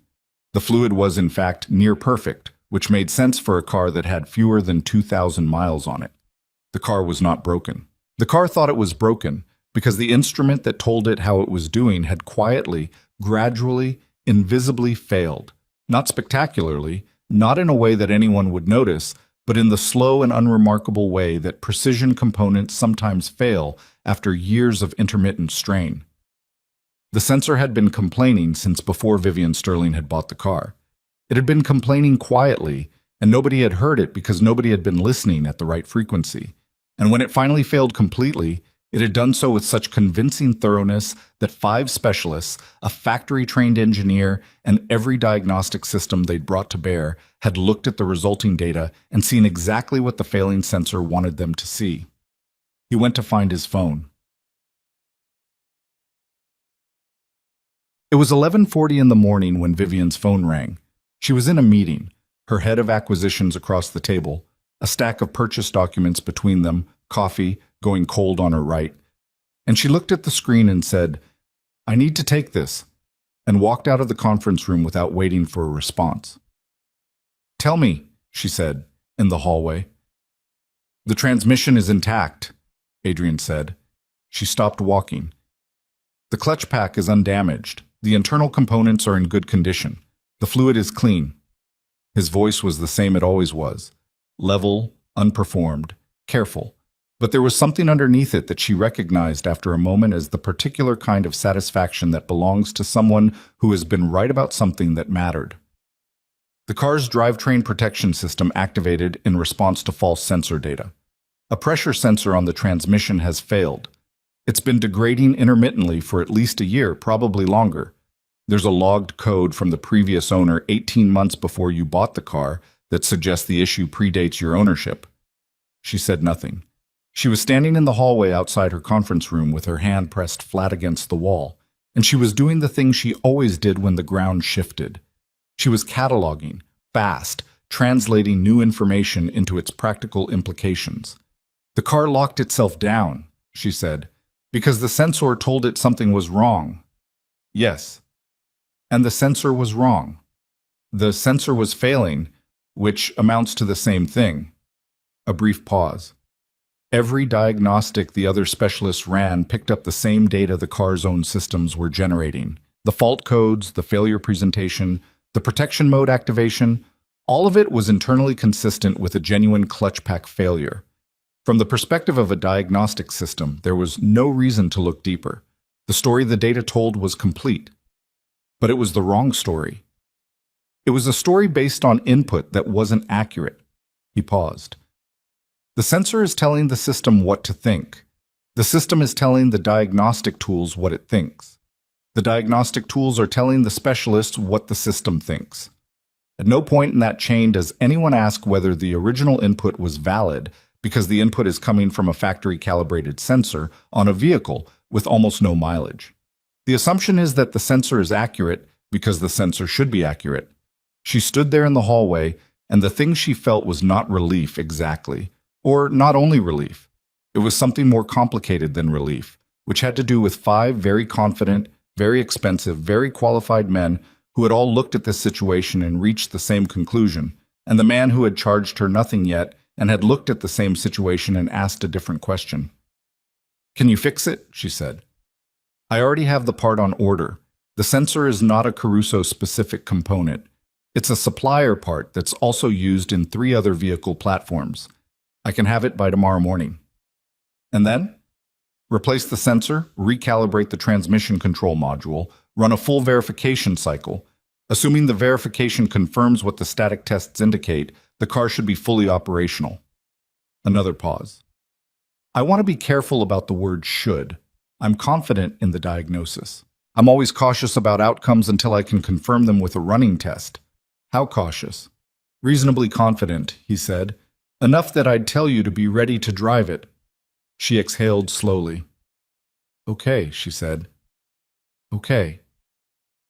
The fluid was, in fact, near perfect, which made sense for a car that had fewer than 2,000 miles on it. The car was not broken. The car thought it was broken because the instrument that told it how it was doing had quietly, gradually, invisibly failed. Not spectacularly, not in a way that anyone would notice, but in the slow and unremarkable way that precision components sometimes fail after years of intermittent strain. The sensor had been complaining since before Vivian Sterling had bought the car. It had been complaining quietly, and nobody had heard it because nobody had been listening at the right frequency. And when it finally failed completely, it had done so with such convincing thoroughness that 5 specialists, a factory-trained engineer, and every diagnostic system they'd brought to bear had looked at the resulting data and seen exactly what the failing sensor wanted them to see. He went to find his phone. It was 11:40 in the morning when Vivian's phone rang. She was in a meeting, her head of acquisitions across the table, a stack of purchase documents between them, coffee going cold on her right. And she looked at the screen and said, "I need to take this," and walked out of the conference room without waiting for a response. "Tell me," she said, in the hallway. "The transmission is intact," Adrian said. She stopped walking. "The clutch pack is undamaged. The internal components are in good condition. The fluid is clean." His voice was the same it always was, level, unperformed, careful. But there was something underneath it that she recognized after a moment as the particular kind of satisfaction that belongs to someone who has been right about something that mattered. The car's drivetrain protection system activated in response to false sensor data. A pressure sensor on the transmission has failed. It's been degrading intermittently for at least a year, probably longer. There's a logged code from the previous owner 18 months before you bought the car that suggests the issue predates your ownership. She said nothing. She was standing in the hallway outside her conference room with her hand pressed flat against the wall, and she was doing the thing she always did when the ground shifted. She was cataloging, fast, translating new information into its practical implications. "The car locked itself down," she said, "because the sensor told it something was wrong." "Yes." "And the sensor was wrong. The sensor was failing, which amounts to the same thing." A brief pause. Every diagnostic the other specialists ran picked up the same data the car's own systems were generating. The fault codes, the failure presentation, the protection mode activation, all of it was internally consistent with a genuine clutch pack failure. From the perspective of a diagnostic system, there was no reason to look deeper. The story the data told was complete. But it was the wrong story. It was a story based on input that wasn't accurate. He paused. The sensor is telling the system what to think. The system is telling the diagnostic tools what it thinks. The diagnostic tools are telling the specialists what the system thinks. At no point in that chain does anyone ask whether the original input was valid because the input is coming from a factory-calibrated sensor on a vehicle with almost no mileage. The assumption is that the sensor is accurate because the sensor should be accurate. She stood there in the hallway, and the thing she felt was not relief exactly. Or not only relief. It was something more complicated than relief, which had to do with 5 very confident, very expensive, very qualified men who had all looked at this situation and reached the same conclusion, and the man who had charged her nothing yet and had looked at the same situation and asked a different question. "Can you fix it?" she said. "I already have the part on order. The sensor is not a Caruso-specific component. It's a supplier part that's also used in 3 other vehicle platforms. I can have it by tomorrow morning." "And then?" "Replace the sensor, recalibrate the transmission control module, run a full verification cycle. Assuming the verification confirms what the static tests indicate, the car should be fully operational." Another pause. "I want to be careful about the word should. I'm confident in the diagnosis. I'm always cautious about outcomes until I can confirm them with a running test." "How cautious?" "Reasonably confident," he said. "Enough that I'd tell you to be ready to drive it." She exhaled slowly. "Okay," she said. "Okay."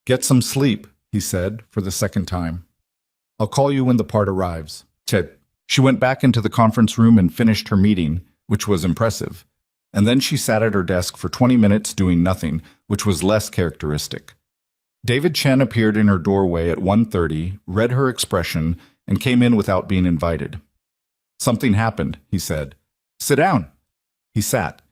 "Get some sleep," he said for the second time. "I'll call you when the part arrives." She went back into the conference room and finished her meeting, which was impressive. And then she sat at her desk for 20 minutes doing nothing, which was less characteristic. David Chen appeared in her doorway at 1:30, read her expression, and came in without being invited. "Something happened," he said. "Sit down." He sat.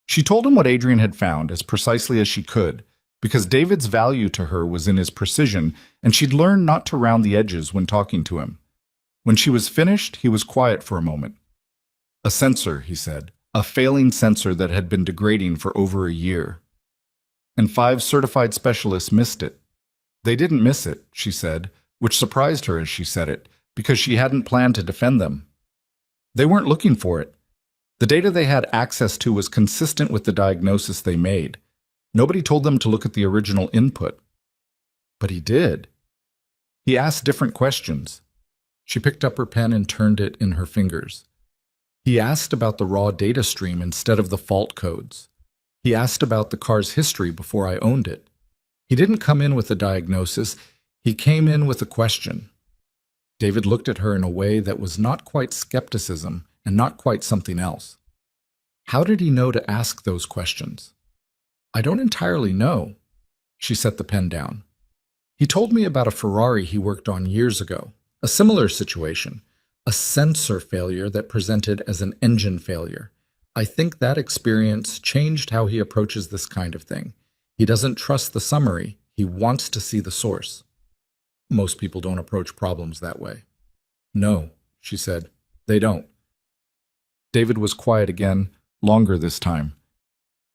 She told him what Adrian had found as precisely as she could, because David's value to her was in his precision, and she'd learned not to round the edges when talking to him. When she was finished, he was quiet for a moment. "A sensor," he said. "A failing sensor that had been degrading for over a year. And 5 certified specialists missed it." "They didn't miss it," she said, which surprised her as she said it, because she hadn't planned to defend them. "They weren't looking for it. The data they had access to was consistent with the diagnosis they made. Nobody told them to look at the original input." "But he did." "He asked different questions." She picked up her pen and turned it in her fingers. "He asked about the raw data stream instead of the fault codes. He asked about the car's history before I owned it. He didn't come in with a diagnosis, he came in with a question." David looked at her in a way that was not quite skepticism and not quite something else. How did he know to ask those questions? "I don't entirely know." She set the pen down. "He told me about a Ferrari he worked on years ago. A similar situation. A sensor failure that presented as an engine failure. I think that experience changed how he approaches this kind of thing. He doesn't trust the summary. He wants to see the source." "Most people don't approach problems that way." "No," she said. "They don't." David was quiet again, longer this time.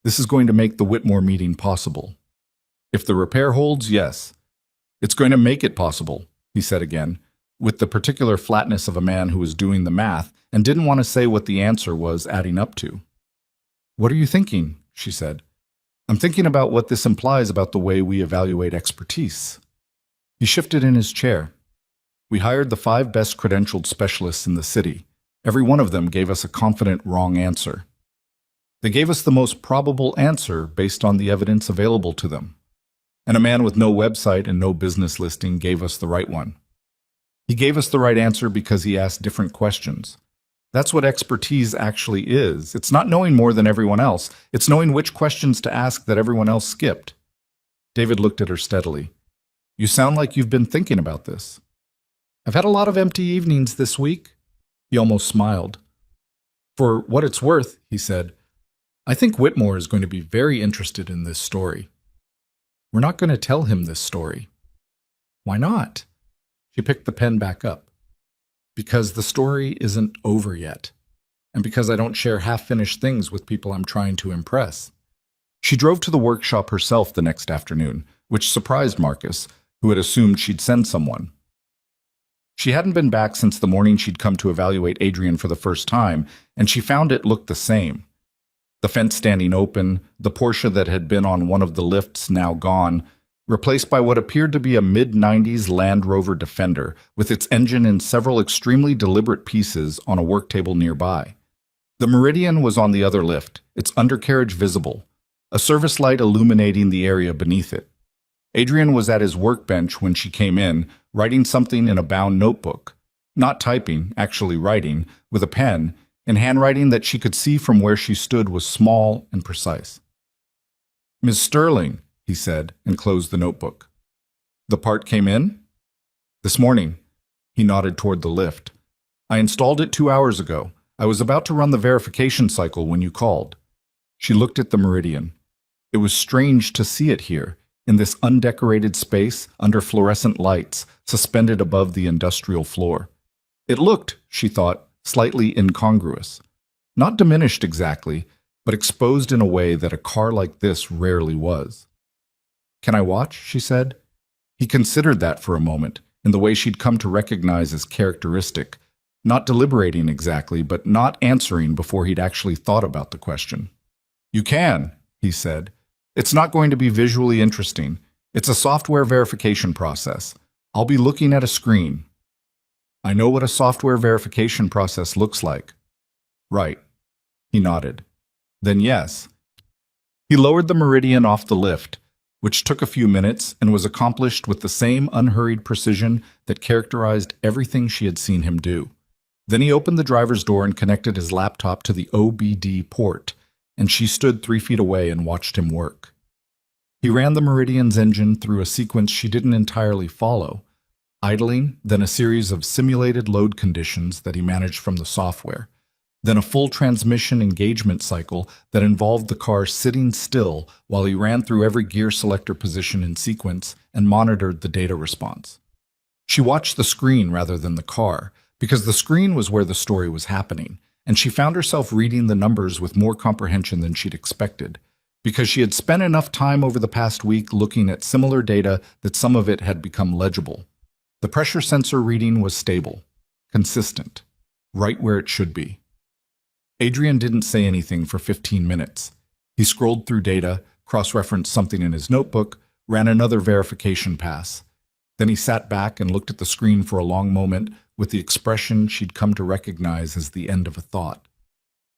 "This is going to make the Whitmore meeting possible." "If the repair holds, yes. It's going to make it possible," he said again, with the particular flatness of a man who was doing the math and didn't want to say what the answer was adding up to. "What are you thinking?" she said. "I'm thinking about what this implies about the way we evaluate expertise." He shifted in his chair. "We hired the 5 best credentialed specialists in the city. Every one of them gave us a confident wrong answer. They gave us the most probable answer based on the evidence available to them. And a man with no website and no business listing gave us the right one. He gave us the right answer because he asked different questions. That's what expertise actually is. It's not knowing more than everyone else. It's knowing which questions to ask that everyone else skipped." David looked at her steadily. "You sound like you've been thinking about this." "I've had a lot of empty evenings this week." He almost smiled. "For what it's worth," he said, "I think Whitmore is going to be very interested in this story." "We're not going to tell him this story." "Why not?" She picked the pen back up. "Because the story isn't over yet, and because I don't share half-finished things with people I'm trying to impress." She drove to the workshop herself the next afternoon, which surprised Marcus, who had assumed she'd send someone. She hadn't been back since the morning she'd come to evaluate Adrian for the first time, and she found it looked the same. The fence standing open, the Porsche that had been on one of the lifts now gone, replaced by what appeared to be a mid-90s Land Rover Defender, with its engine in several extremely deliberate pieces on a work table nearby. The Meridian was on the other lift, its undercarriage visible, a service light illuminating the area beneath it. Adrian was at his workbench when she came in, writing something in a bound notebook. Not typing, actually writing, with a pen, in handwriting that she could see from where she stood was small and precise. "Miss Sterling," he said, and closed the notebook. "The part came in?" "This morning." He nodded toward the lift. I installed it 2 hours ago. I was about to run the verification cycle when you called. She looked at the Meridian. It was strange to see it here, in this undecorated space under fluorescent lights suspended above the industrial floor. It looked, she thought, slightly incongruous. Not diminished exactly, but exposed in a way that a car like this rarely was. "Can I watch?" she said. He considered that for a moment, in the way she'd come to recognize as characteristic, not deliberating exactly, but not answering before he'd actually thought about the question. "You can," he said. "It's not going to be visually interesting. It's a software verification process. I'll be looking at a screen." "I know what a software verification process looks like." "Right." He nodded. "Then yes." He lowered the Meridian off the lift, which took a few minutes and was accomplished with the same unhurried precision that characterized everything she had seen him do. Then he opened the driver's door and connected his laptop to the OBD port, and she stood 3 feet away and watched him work. He ran the Meridian's engine through a sequence she didn't entirely follow, idling, then a series of simulated load conditions that he managed from the software, then a full transmission engagement cycle that involved the car sitting still while he ran through every gear selector position in sequence and monitored the data response. She watched the screen rather than the car, because the screen was where the story was happening, and she found herself reading the numbers with more comprehension than she'd expected, because she had spent enough time over the past week looking at similar data that some of it had become legible. The pressure sensor reading was stable, consistent, right where it should be. Adrian didn't say anything for 15 minutes. He scrolled through data, cross-referenced something in his notebook, ran another verification pass. Then he sat back and looked at the screen for a long moment with the expression she'd come to recognize as the end of a thought.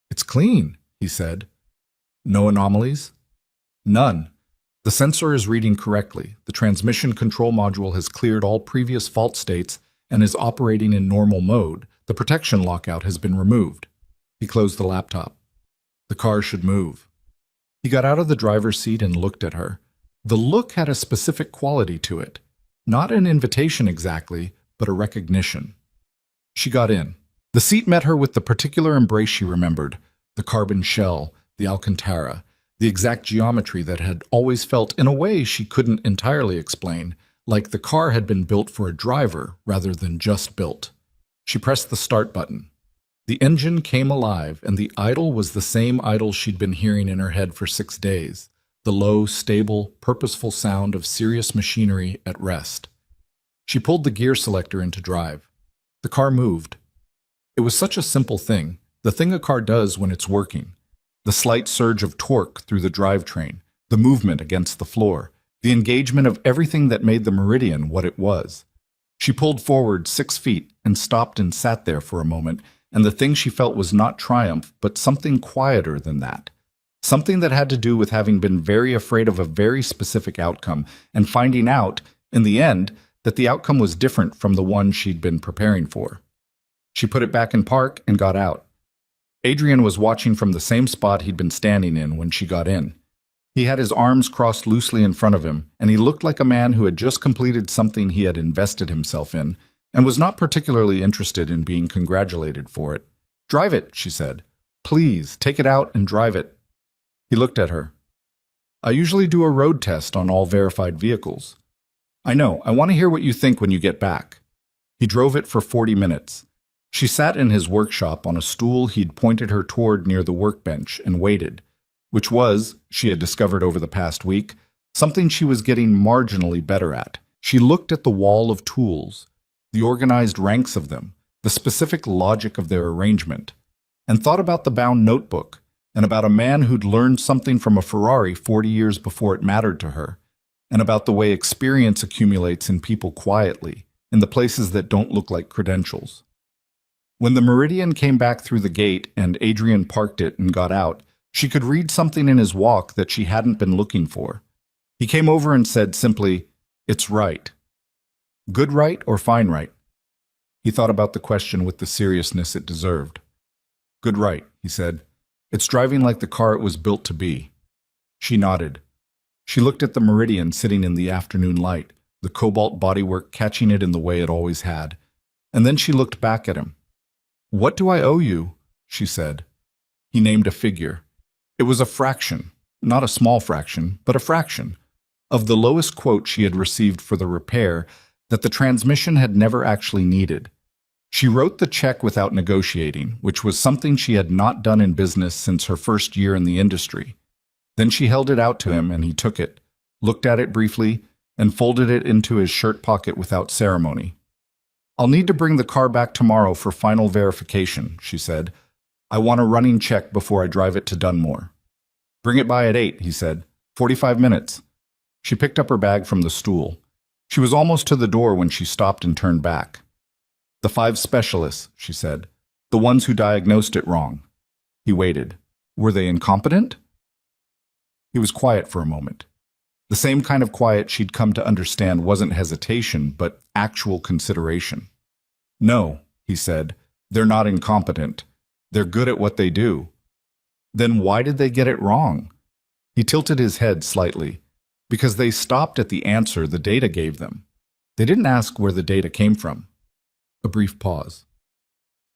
"It's clean," he said. "No anomalies?" "None. The sensor is reading correctly. The transmission control module has cleared all previous fault states and is operating in normal mode. The protection lockout has been removed." He closed the laptop. "The car should move." He got out of the driver's seat and looked at her. The look had a specific quality to it. Not an invitation exactly, but a recognition. She got in. The seat met her with the particular embrace she remembered, the carbon shell, the Alcantara, the exact geometry that had always felt, in a way she couldn't entirely explain, like the car had been built for a driver rather than just built. She pressed the start button. The engine came alive, and the idle was the same idle she'd been hearing in her head for 6 days, the low, stable, purposeful sound of serious machinery at rest. She pulled the gear selector into drive. The car moved. It was such a simple thing, the thing a car does when it's working. The slight surge of torque through the drivetrain, the movement against the floor, the engagement of everything that made the Meridian what it was. She pulled forward 6 feet and stopped and sat there for a moment, and the thing she felt was not triumph, but something quieter than that. Something that had to do with having been very afraid of a very specific outcome and finding out, in the end, that the outcome was different from the one she'd been preparing for. She put it back in park and got out. Adrian was watching from the same spot he'd been standing in when she got in. He had his arms crossed loosely in front of him, and he looked like a man who had just completed something he had invested himself in, and was not particularly interested in being congratulated for it. "Drive it," she said. "Please, take it out and drive it." He looked at her. "I usually do a road test on all verified vehicles." "I know. I want to hear what you think when you get back." He drove it for 40 minutes. She sat in his workshop on a stool he'd pointed her toward near the workbench and waited, which was, she had discovered over the past week, something she was getting marginally better at. She looked at the wall of tools, the organized ranks of them, the specific logic of their arrangement, and thought about the bound notebook, and about a man who'd learned something from a Ferrari 40 years before it mattered to her, and about the way experience accumulates in people quietly, in the places that don't look like credentials. When the Meridian came back through the gate and Adrian parked it and got out, she could read something in his walk that she hadn't been looking for. He came over and said simply, "It's right." Good right or fine right? He thought about the question with the seriousness it deserved. "Good right," he said. "It's driving like the car it was built to be." She nodded. She looked at the Meridian sitting in the afternoon light, the cobalt bodywork catching it in the way it always had. And then she looked back at him. "What do I owe you?" she said. He named a figure. It was a fraction, not a small fraction, but a fraction, of the lowest quote she had received for the repair that the transmission had never actually needed. She wrote the check without negotiating, which was something she had not done in business since her first year in the industry. Then she held it out to him and he took it, looked at it briefly, and folded it into his shirt pocket without ceremony. "I'll need to bring the car back tomorrow for final verification," she said. "I want a running check before I drive it to Dunmore." "Bring it by at 8, he said. 45 minutes. She picked up her bag from the stool. She was almost to the door when she stopped and turned back. "The 5 specialists," she said. "The ones who diagnosed it wrong." He waited. "Were they incompetent?" He was quiet for a moment. The same kind of quiet she'd come to understand wasn't hesitation, but actual consideration. "No," he said. "They're not incompetent. They're good at what they do." "Then why did they get it wrong?" He tilted his head slightly. "Because they stopped at the answer the data gave them. They didn't ask where the data came from." A brief pause.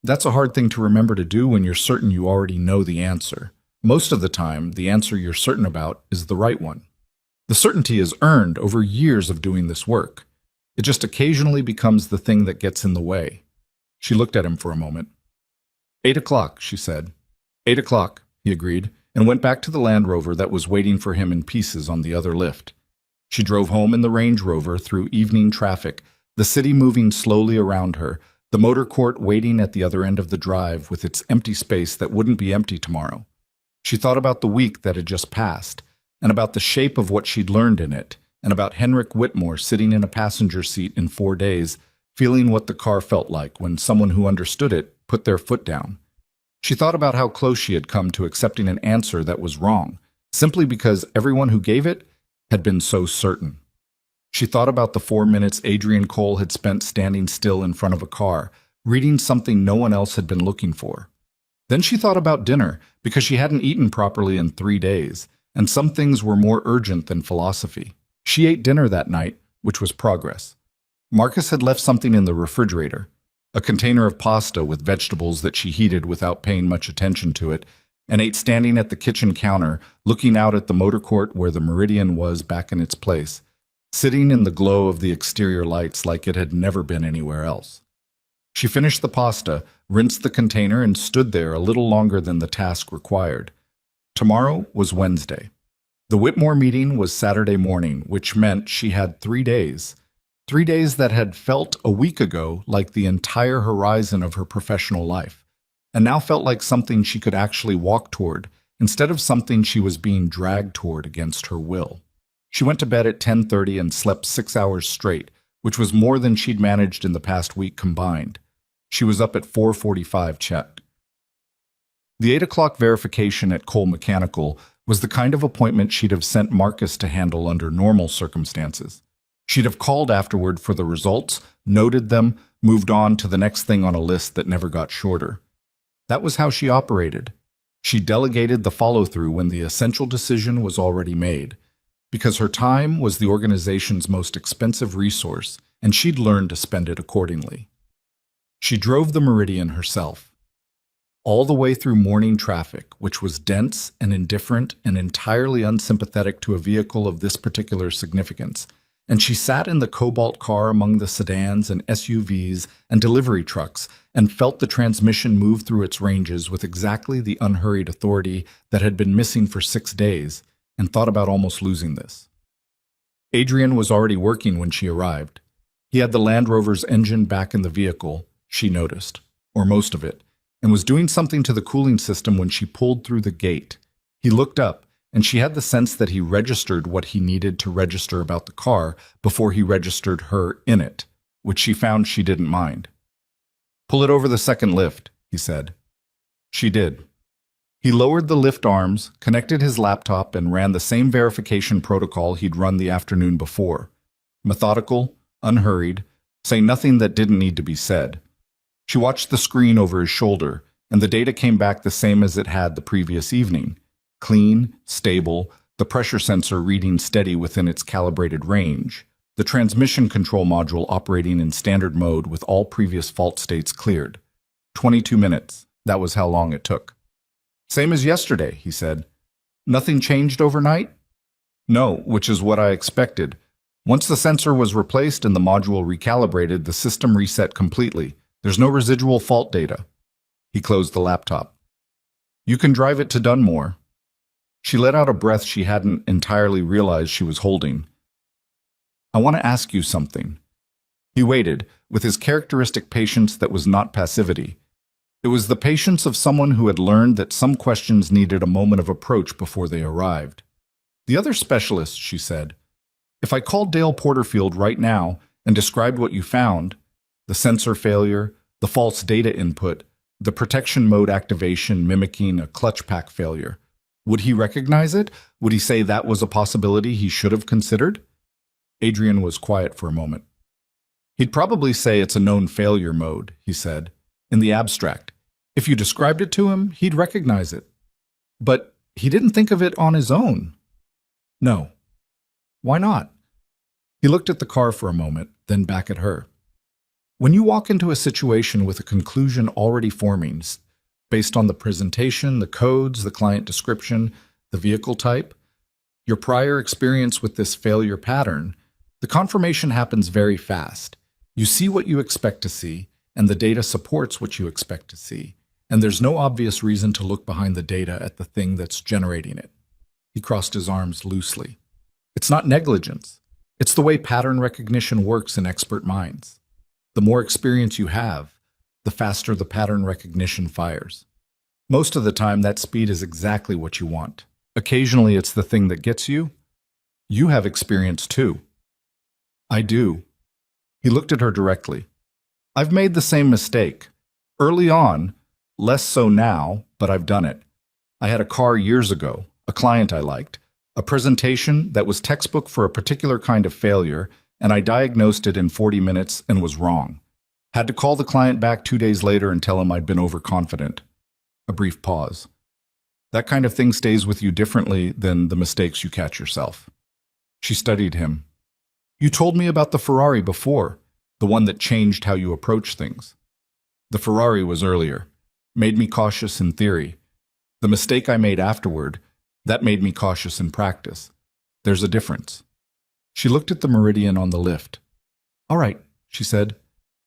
"That's a hard thing to remember to do when you're certain you already know the answer. Most of the time, the answer you're certain about is the right one. The certainty is earned over years of doing this work. It just occasionally becomes the thing that gets in the way." She looked at him for a moment. 8 o'clock, she said. 8 o'clock, he agreed, and went back to the Land Rover that was waiting for him in pieces on the other lift. She drove home in the Range Rover through evening traffic, the city moving slowly around her, the motor court waiting at the other end of the drive with its empty space that wouldn't be empty tomorrow. She thought about the week that had just passed, and about the shape of what she'd learned in it, and about Henrik Whitmore sitting in a passenger seat in 4 days, feeling what the car felt like when someone who understood it put their foot down. She thought about how close she had come to accepting an answer that was wrong, simply because everyone who gave it had been so certain. She thought about the 4 minutes Adrian Cole had spent standing still in front of a car, reading something no one else had been looking for. Then she thought about dinner, because she hadn't eaten properly in 3 days, and some things were more urgent than philosophy. She ate dinner that night, which was progress. Marcus had left something in the refrigerator, a container of pasta with vegetables that she heated without paying much attention to it, and ate standing at the kitchen counter, looking out at the motor court where the Meridian was back in its place, sitting in the glow of the exterior lights like it had never been anywhere else. She finished the pasta, rinsed the container, and stood there a little longer than the task required. Tomorrow was Wednesday. The Whitmore meeting was Saturday morning, which meant she had 3 days. 3 days that had felt a week ago like the entire horizon of her professional life, and now felt like something she could actually walk toward, instead of something she was being dragged toward against her will. She went to bed at 10:30 and slept 6 hours straight, which was more than she'd managed in the past week combined. She was up at 4:45 checked. The 8 o'clock verification at Cole Mechanical was the kind of appointment she'd have sent Marcus to handle under normal circumstances. She'd have called afterward for the results, noted them, moved on to the next thing on a list that never got shorter. That was how she operated. She delegated the follow-through when the essential decision was already made, because her time was the organization's most expensive resource, and she'd learned to spend it accordingly. She drove the Meridian herself, all the way through morning traffic, which was dense and indifferent and entirely unsympathetic to a vehicle of this particular significance, and she sat in the Cobalt car among the sedans and SUVs and delivery trucks and felt the transmission move through its ranges with exactly the unhurried authority that had been missing for 6 days, and thought about almost losing this. Adrian was already working when she arrived. He had the Land Rover's engine back in the vehicle, she noticed, or most of it, and was doing something to the cooling system when she pulled through the gate. He looked up, and she had the sense that he registered what he needed to register about the car before he registered her in it, which she found she didn't mind. "Pull it over the second lift," he said. She did. He lowered the lift arms, connected his laptop, and ran the same verification protocol he'd run the afternoon before. Methodical, unhurried, saying nothing that didn't need to be said. She watched the screen over his shoulder, and the data came back the same as it had the previous evening. Clean, stable, the pressure sensor reading steady within its calibrated range, the transmission control module operating in standard mode with all previous fault states cleared. 22 minutes. That was how long it took. Same as yesterday, he said. Nothing changed overnight? No, which is what I expected. Once the sensor was replaced and the module recalibrated, the system reset completely. There's no residual fault data. He closed the laptop. You can drive it to Dunmore. She let out a breath she hadn't entirely realized she was holding. I want to ask you something. He waited, with his characteristic patience that was not passivity. It was the patience of someone who had learned that some questions needed a moment of approach before they arrived. The other specialist, she said, if I called Dale Porterfield right now and described what you found, the sensor failure, the false data input, the protection mode activation mimicking a clutch pack failure, would he recognize it? Would he say that was a possibility he should have considered? Adrian was quiet for a moment. He'd probably say it's a known failure mode, he said, in the abstract. If you described it to him, he'd recognize it. But he didn't think of it on his own. No. Why not? He looked at the car for a moment, then back at her. When you walk into a situation with a conclusion already forming, based on the presentation, the codes, the client description, the vehicle type, your prior experience with this failure pattern, the confirmation happens very fast. You see what you expect to see, and the data supports what you expect to see, and there's no obvious reason to look behind the data at the thing that's generating it. He crossed his arms loosely. It's not negligence. It's the way pattern recognition works in expert minds. The more experience you have, the faster the pattern recognition fires. Most of the time, that speed is exactly what you want. Occasionally, it's the thing that gets you. You have experience too. I do. He looked at her directly. I've made the same mistake. Early on, less so now, but I've done it. I had a car years ago, a client I liked, a presentation that was textbook for a particular kind of failure, and I diagnosed it in 40 minutes and was wrong. Had to call the client back 2 days later and tell him I'd been overconfident. A brief pause. That kind of thing stays with you differently than the mistakes you catch yourself. She studied him. You told me about the Ferrari before, the one that changed how you approach things. The Ferrari was earlier, made me cautious in theory. The mistake I made afterward, that made me cautious in practice. There's a difference. She looked at the Meridian on the lift. All right, she said.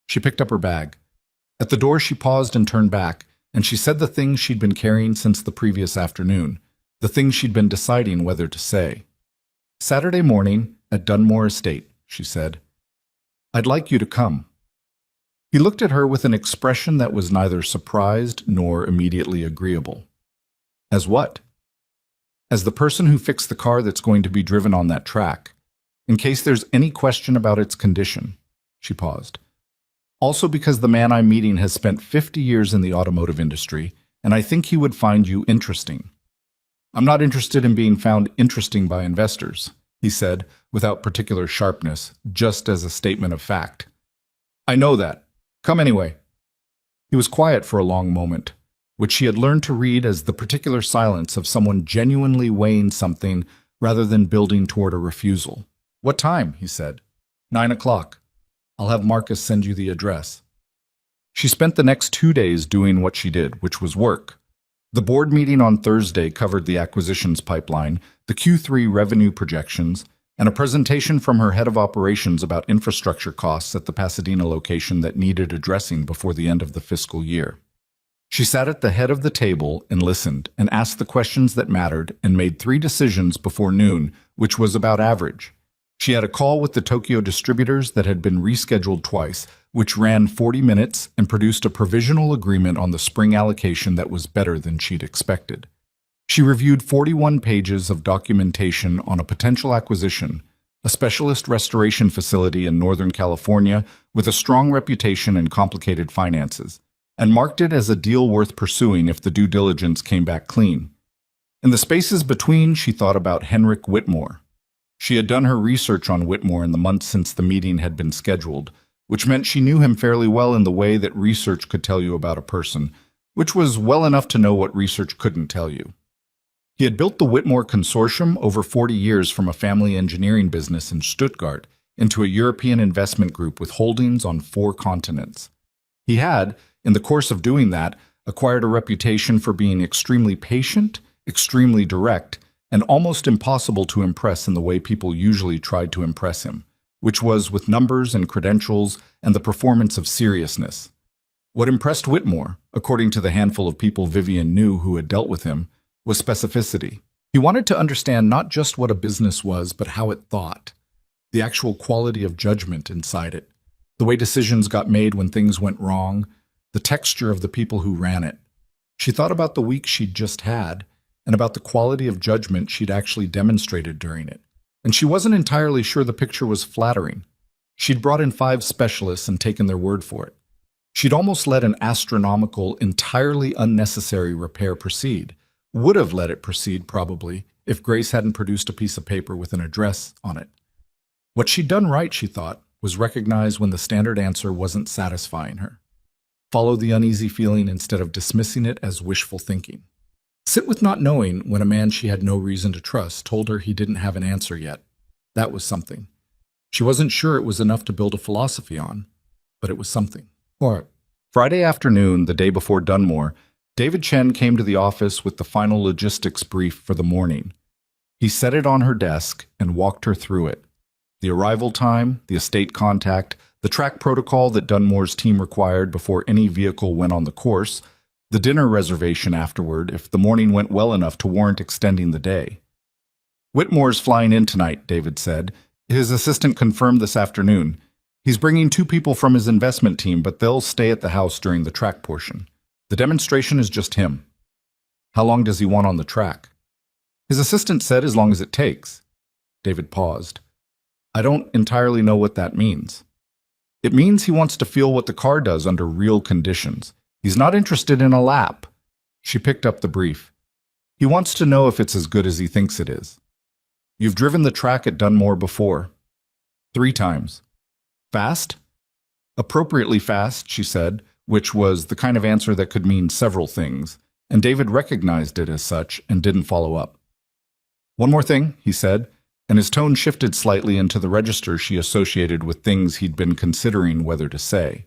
She picked up her bag. At the door, she paused and turned back, and she said the things she'd been carrying since the previous afternoon, the things she'd been deciding whether to say. Saturday morning at Dunmore Estate, she said. I'd like you to come. He looked at her with an expression that was neither surprised nor immediately agreeable. As what? As the person who fixed the car that's going to be driven on that track, in case there's any question about its condition. She paused. Also because the man I'm meeting has spent 50 years in the automotive industry, and I think he would find you interesting. I'm not interested in being found interesting by investors, he said, without particular sharpness, just as a statement of fact. I know that. Come anyway. He was quiet for a long moment, which she had learned to read as the particular silence of someone genuinely weighing something rather than building toward a refusal. What time? He said. 9 o'clock. I'll have Marcus send you the address. She spent the next 2 days doing what she did, which was work. The board meeting on Thursday covered the acquisitions pipeline, the Q3 revenue projections, and a presentation from her head of operations about infrastructure costs at the Pasadena location that needed addressing before the end of the fiscal year. She sat at the head of the table and listened and asked the questions that mattered and made 3 decisions before noon, which was about average. She had a call with the Tokyo distributors that had been rescheduled twice, which ran 40 minutes and produced a provisional agreement on the spring allocation that was better than she'd expected. She reviewed 41 pages of documentation on a potential acquisition, a specialist restoration facility in Northern California with a strong reputation and complicated finances, and marked it as a deal worth pursuing if the due diligence came back clean. In the spaces between, she thought about Henrik Whitmore. She had done her research on Whitmore in the months since the meeting had been scheduled, which meant she knew him fairly well in the way that research could tell you about a person, which was well enough to know what research couldn't tell you. He had built the Whitmore Consortium over 40 years from a family engineering business in Stuttgart into a European investment group with holdings on 4 continents. He had, In the course of doing that, acquired a reputation for being extremely patient, extremely direct, and almost impossible to impress in the way people usually tried to impress him, which was with numbers and credentials and the performance of seriousness. What impressed Whitmore, according to the handful of people Vivian knew who had dealt with him, was specificity. He wanted to understand not just what a business was, but how it thought, the actual quality of judgment inside it, the way decisions got made when things went wrong, the texture of the people who ran it. She thought about the week she'd just had, and about the quality of judgment she'd actually demonstrated during it. And she wasn't entirely sure the picture was flattering. She'd brought in 5 specialists and taken their word for it. She'd almost let an astronomical, entirely unnecessary repair proceed. Would have let it proceed, probably, if Grace hadn't produced a piece of paper with an address on it. What she'd done right, she thought, was recognize when the standard answer wasn't satisfying her. Follow the uneasy feeling instead of dismissing it as wishful thinking. Sit with not knowing when a man she had no reason to trust told her he didn't have an answer yet. That was something. She wasn't sure it was enough to build a philosophy on, but it was something. Friday afternoon, the day before Dunmore, David Chen came to the office with the final logistics brief for the morning. He set it on her desk and walked her through it. The arrival time, the estate contact, the track protocol that Dunmore's team required before any vehicle went on the course, the dinner reservation afterward if the morning went well enough to warrant extending the day. "Whitmore's flying in tonight," David said. "His assistant confirmed this afternoon. He's bringing 2 people from his investment team, but they'll stay at the house during the track portion. The demonstration is just him." "How long does he want on the track?" "His assistant said as long as it takes." David paused. "I don't entirely know what that means." "It means he wants to feel what the car does under real conditions. He's not interested in a lap." She picked up the brief. "He wants to know if it's as good as he thinks it is." "You've driven the track at Dunmore before." 3 times. "Fast?" "Appropriately fast," she said, which was the kind of answer that could mean several things, and David recognized it as such and didn't follow up. "One more thing," he said, and his tone shifted slightly into the register she associated with things he'd been considering whether to say.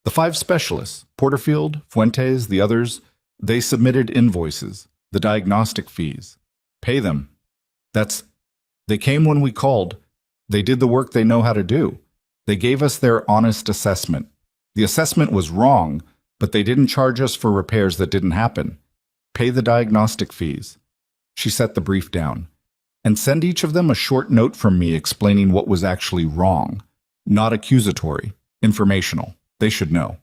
"The 5 specialists, Porterfield, Fuentes, the others, they submitted invoices, the diagnostic fees. Pay them. They came when we called. They did the work they know how to do. They gave us their honest assessment. The assessment was wrong, but they didn't charge us for repairs that didn't happen. Pay the diagnostic fees." She set the brief down. "And send each of them a short note from me explaining what was actually wrong. Not accusatory, informational. They should know."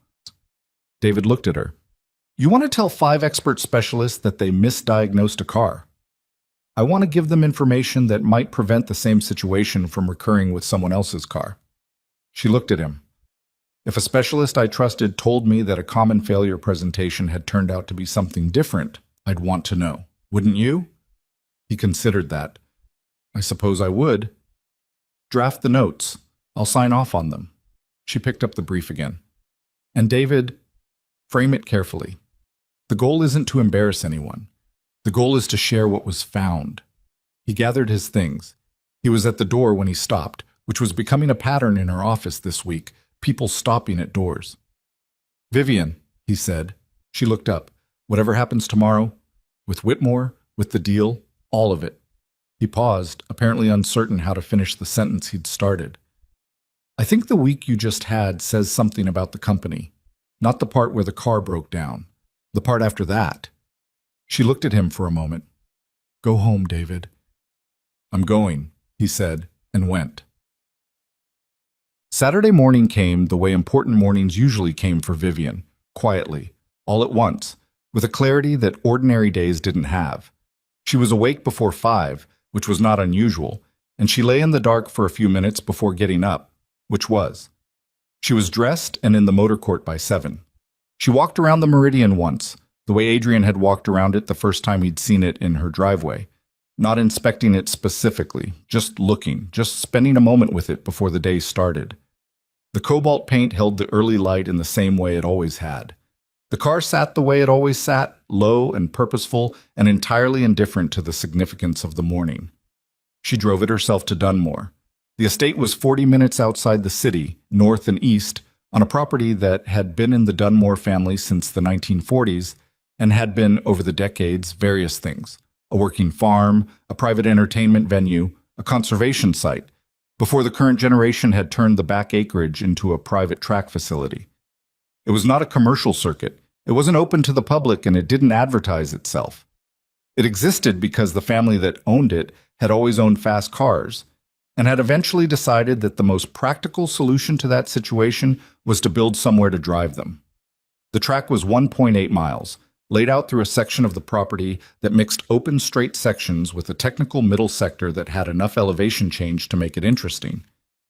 David looked at her. "You want to tell 5 expert specialists that they misdiagnosed a car?" "I want to give them information that might prevent the same situation from recurring with someone else's car." She looked at him. "If a specialist I trusted told me that a common failure presentation had turned out to be something different, I'd want to know. Wouldn't you?" He considered that. "I suppose I would." "Draft the notes. I'll sign off on them." She picked up the brief again. "And David, frame it carefully. The goal isn't to embarrass anyone. The goal is to share what was found." He gathered his things. He was at the door when he stopped, which was becoming a pattern in her office this week, people stopping at doors. "Vivian," he said. She looked up. "Whatever happens tomorrow, with Whitmore, with the deal, all of it." He paused, apparently uncertain how to finish the sentence he'd started. "I think the week you just had says something about the company. Not the part where the car broke down. The part after that." She looked at him for a moment. "Go home, David." "I'm going," he said, and went. Saturday morning came the way important mornings usually came for Vivian, quietly, all at once, with a clarity that ordinary days didn't have. She was awake before 5, which was not unusual, and she lay in the dark for a few minutes before getting up, which was. She was dressed and in the motor court by 7. She walked around the Meridian once, the way Adrian had walked around it the first time he'd seen it in her driveway, not inspecting it specifically, just looking, just spending a moment with it before the day started. The cobalt paint held the early light in the same way it always had. The car sat the way it always sat, low and purposeful and entirely indifferent to the significance of the morning. She drove it herself to Dunmore. The estate was 40 minutes outside the city, north and east, on a property that had been in the Dunmore family since the 1940s and had been, over the decades, various things: a working farm, a private entertainment venue, a conservation site, before the current generation had turned the back acreage into a private track facility. It was not a commercial circuit. It wasn't open to the public, and it didn't advertise itself. It existed because the family that owned it had always owned fast cars and had eventually decided that the most practical solution to that situation was to build somewhere to drive them. The track was 1.8 miles, laid out through a section of the property that mixed open straight sections with a technical middle sector that had enough elevation change to make it interesting.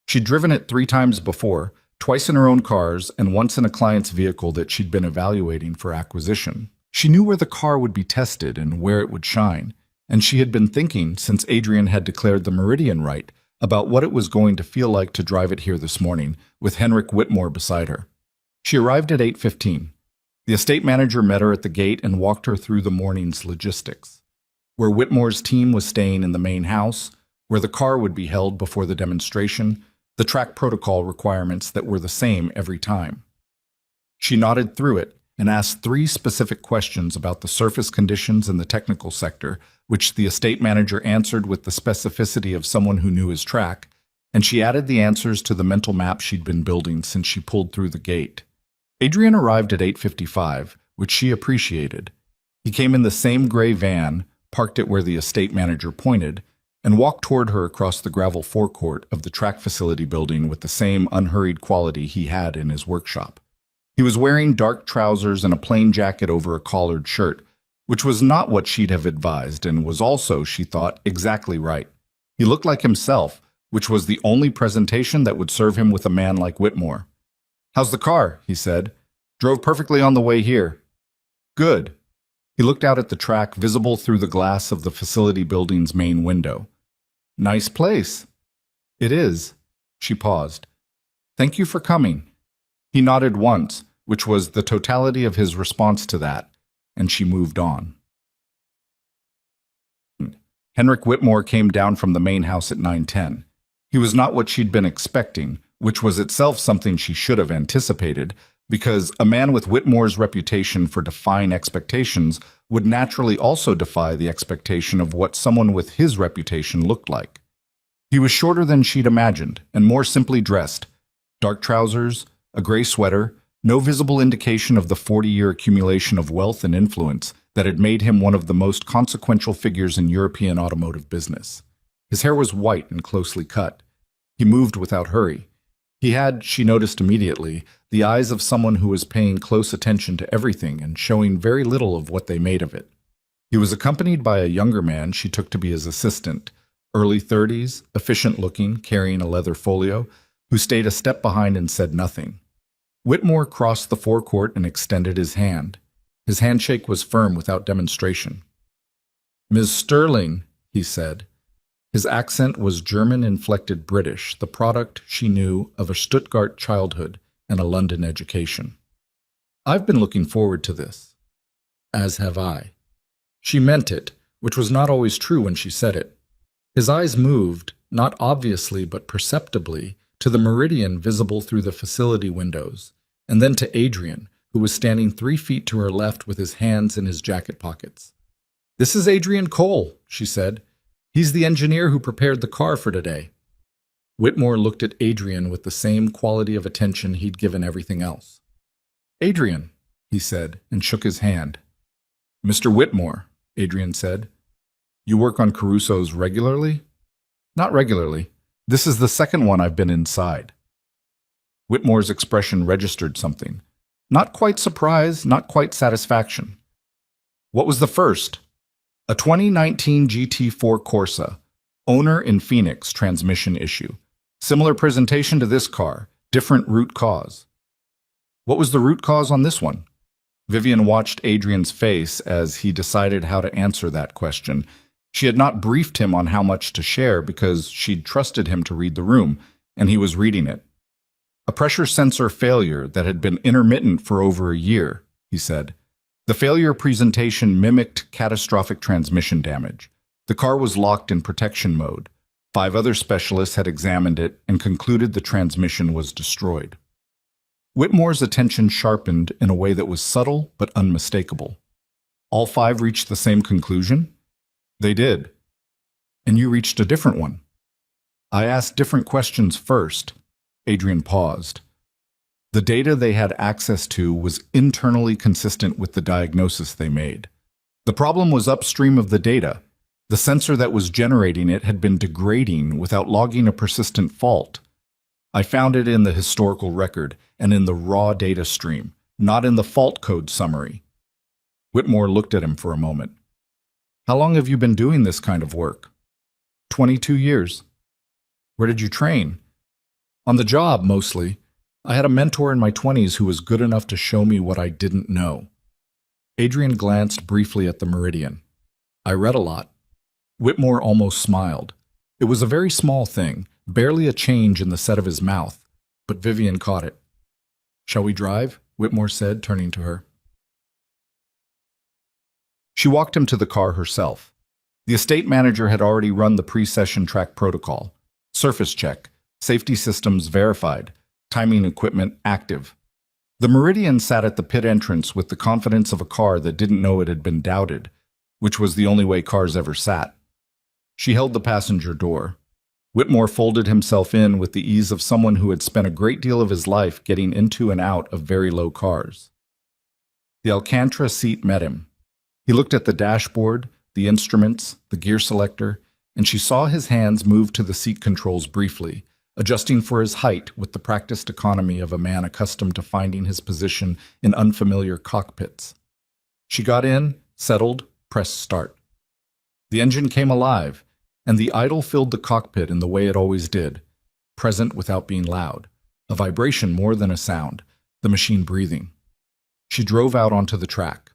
She'd driven it 3 times before, twice in her own cars and once in a client's vehicle that she'd been evaluating for acquisition. She knew where the car would be tested and where it would shine, and she had been thinking, since Adrian had declared the Meridian right, about what it was going to feel like to drive it here this morning, with Henrik Whitmore beside her. She arrived at 8:15. The estate manager met her at the gate and walked her through the morning's logistics: where Whitmore's team was staying in the main house, where the car would be held before the demonstration, the track protocol requirements that were the same every time. She nodded through it and asked 3 specific questions about the surface conditions in the technical sector, which the estate manager answered with the specificity of someone who knew his track, and she added the answers to the mental map she'd been building since she pulled through the gate. Adrian arrived at 8:55, which she appreciated. He came in the same gray van, parked it where the estate manager pointed, and walked toward her across the gravel forecourt of the track facility building with the same unhurried quality he had in his workshop. He was wearing dark trousers and a plain jacket over a collared shirt, which was not what she'd have advised and was also, she thought, exactly right. He looked like himself, which was the only presentation that would serve him with a man like Whitmore. "How's the car?" he said. "Drove perfectly on the way here." "Good." He looked out at the track, visible through the glass of the facility building's main window. "Nice place." "It is." She paused. "Thank you for coming." He nodded once, which was the totality of his response to that, and she moved on. Henrik Whitmore came down from the main house at 9:10. He was not what she'd been expecting, which was itself something she should have anticipated, because a man with Whitmore's reputation for defying expectations would naturally also defy the expectation of what someone with his reputation looked like. He was shorter than she'd imagined, and more simply dressed: dark trousers, a gray sweater, no visible indication of the 40-year accumulation of wealth and influence that had made him one of the most consequential figures in European automotive business. His hair was white and closely cut. He moved without hurry. He had, she noticed immediately, the eyes of someone who was paying close attention to everything and showing very little of what they made of it. He was accompanied by a younger man she took to be his assistant, early 30s, efficient-looking, carrying a leather folio, who stayed a step behind and said nothing. Whitmore crossed the forecourt and extended his hand. His handshake was firm without demonstration. "Ms. Sterling," he said. His accent was German-inflected British, the product, she knew, of a Stuttgart childhood and a London education. "I've been looking forward to this." "As have I." She meant it, which was not always true when she said it. His eyes moved, not obviously but perceptibly, to the Meridian visible through the facility windows, and then to Adrian, who was standing 3 feet to her left with his hands in his jacket pockets. "This is Adrian Cole," she said. "He's the engineer who prepared the car for today." Whitmore looked at Adrian with the same quality of attention he'd given everything else. "Adrian," he said, and shook his hand. "Mr. Whitmore," Adrian said. "You work on Caruso's regularly?" "Not regularly. This is the second one I've been inside." Whitmore's expression registered something. Not quite surprise, not quite satisfaction. "What was the first?" "A 2019 GT4 Corsa, owner in Phoenix, transmission issue. Similar presentation to this car, different root cause." "What was the root cause on this one?" Vivian watched Adrian's face as he decided how to answer that question. She had not briefed him on how much to share because she'd trusted him to read the room, and he was reading it. "A pressure sensor failure that had been intermittent for over a year," he said. The failure presentation mimicked catastrophic transmission damage. The car was locked in protection mode. 5 other specialists had examined it and concluded the transmission was destroyed. Whitmore's attention sharpened in a way that was subtle but unmistakable. All five reached the same conclusion? They did. And you reached a different one. I asked different questions first. Adrian paused. The data they had access to was internally consistent with the diagnosis they made. The problem was upstream of the data. The sensor that was generating it had been degrading without logging a persistent fault. I found it in the historical record and in the raw data stream, not in the fault code summary. Whitmore looked at him for a moment. How long have you been doing this kind of work? 22 years. Where did you train? On the job, mostly. I had a mentor in my 20s who was good enough to show me what I didn't know. Adrian glanced briefly at the Meridian. I read a lot. Whitmore almost smiled. It was a very small thing, barely a change in the set of his mouth, but Vivian caught it. Shall we drive? Whitmore said, turning to her. She walked him to the car herself. The estate manager had already run the pre-session track protocol. Surface check, safety systems verified, timing equipment active. The Meridian sat at the pit entrance with the confidence of a car that didn't know it had been doubted, which was the only way cars ever sat. She held the passenger door. Whitmore folded himself in with the ease of someone who had spent a great deal of his life getting into and out of very low cars. The Alcantara seat met him. He looked at the dashboard, the instruments, the gear selector, and she saw his hands move to the seat controls briefly, adjusting for his height with the practiced economy of a man accustomed to finding his position in unfamiliar cockpits. She got in, settled, pressed start. The engine came alive, and the idle filled the cockpit in the way it always did, present without being loud, a vibration more than a sound, the machine breathing. She drove out onto the track.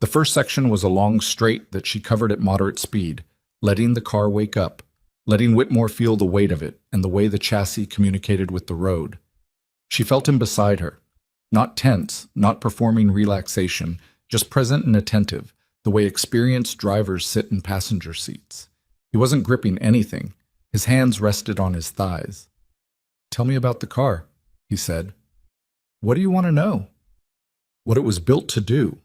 The first section was a long straight that she covered at moderate speed, letting the car wake up, letting Whitmore feel the weight of it and the way the chassis communicated with the road. She felt him beside her, not tense, not performing relaxation, just present and attentive, the way experienced drivers sit in passenger seats. He wasn't gripping anything. His hands rested on his thighs. Tell me about the car, he said. What do you want to know? What it was built to do.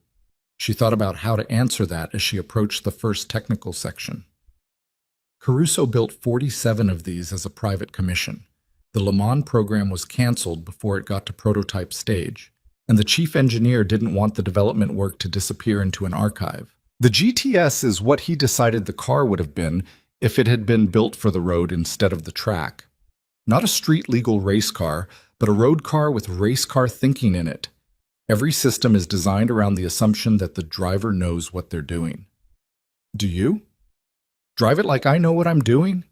She thought about how to answer that as she approached the first technical section. Caruso built 47 of these as a private commission. The Le Mans program was canceled before it got to prototype stage, and the chief engineer didn't want the development work to disappear into an archive. The GTS is what he decided the car would have been if it had been built for the road instead of the track. Not a street-legal race car, but a road car with race car thinking in it. Every system is designed around the assumption that the driver knows what they're doing. Do you? Drive it like I know what I'm doing?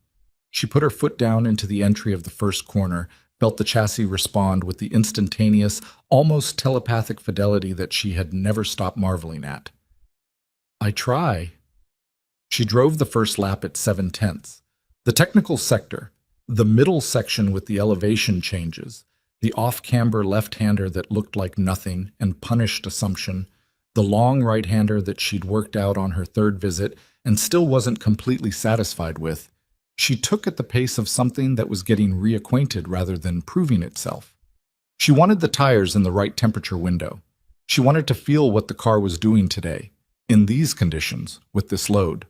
She put her foot down into the entry of the first corner, felt the chassis respond with the instantaneous, almost telepathic fidelity that she had never stopped marveling at. I try. She drove the first lap at 7/10. The technical sector, the middle section with the elevation changes, the off-camber left-hander that looked like nothing and punished assumption, the long right-hander that she'd worked out on her third visit and still wasn't completely satisfied with, she took at the pace of something that was getting reacquainted rather than proving itself. She wanted the tires in the right temperature window. She wanted to feel what the car was doing today, in these conditions, with this load.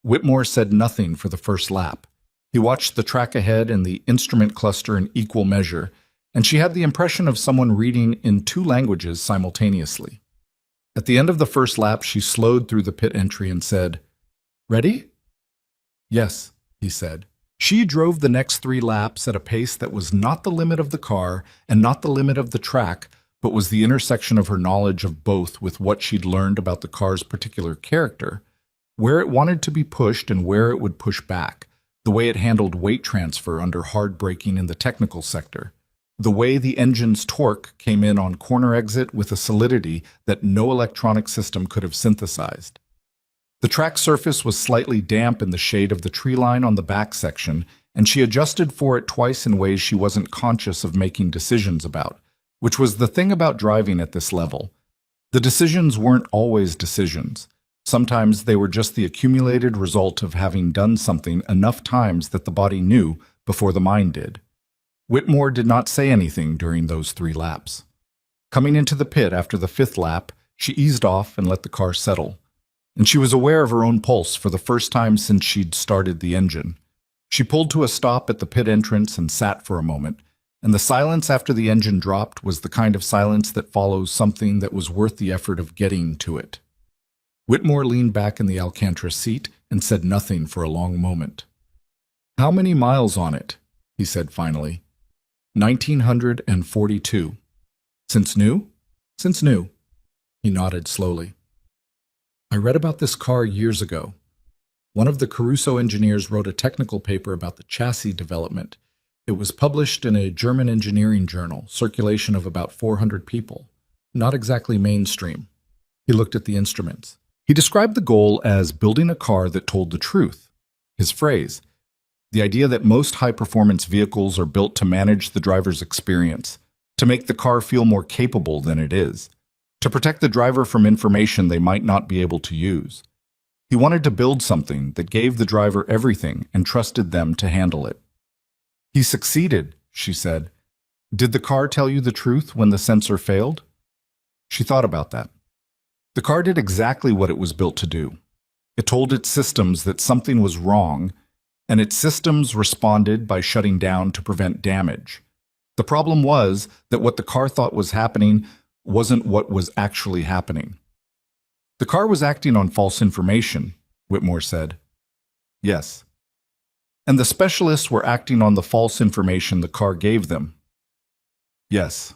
Whitmore said nothing for the first lap. He watched the track ahead and the instrument cluster in equal measure, and she had the impression of someone reading in two languages simultaneously. At the end of the first lap, she slowed through the pit entry and said, "Ready?" "Yes," he said. She drove the next 3 laps at a pace that was not the limit of the car and not the limit of the track, but was the intersection of her knowledge of both with what she'd learned about the car's particular character, where it wanted to be pushed and where it would push back, the way it handled weight transfer under hard braking in the technical sector, the way the engine's torque came in on corner exit with a solidity that no electronic system could have synthesized. The track surface was slightly damp in the shade of the tree line on the back section, and she adjusted for it twice in ways she wasn't conscious of making decisions about, which was the thing about driving at this level. The decisions weren't always decisions. Sometimes they were just the accumulated result of having done something enough times that the body knew before the mind did. Whitmore did not say anything during those 3 laps. Coming into the pit after the 5th lap, she eased off and let the car settle, and she was aware of her own pulse for the first time since she'd started the engine. She pulled to a stop at the pit entrance and sat for a moment, and the silence after the engine dropped was the kind of silence that follows something that was worth the effort of getting to it. Whitmore leaned back in the Alcantara seat and said nothing for a long moment. "How many miles on it?" he said finally. 1,942. Since new? Since new. He nodded slowly. I read about this car years ago. One of the Caruso engineers wrote a technical paper about the chassis development. It was published in a German engineering journal, circulation of about 400 people. Not exactly mainstream. He looked at the instruments. He described the goal as building a car that told the truth. His phrase, the idea that most high-performance vehicles are built to manage the driver's experience, to make the car feel more capable than it is, to protect the driver from information they might not be able to use. He wanted to build something that gave the driver everything and trusted them to handle it. He succeeded, she said. Did the car tell you the truth when the sensor failed? She thought about that. The car did exactly what it was built to do. It told its systems that something was wrong, and its systems responded by shutting down to prevent damage. The problem was that what the car thought was happening wasn't what was actually happening. The car was acting on false information, Whitmore said. Yes. And the specialists were acting on the false information the car gave them. Yes.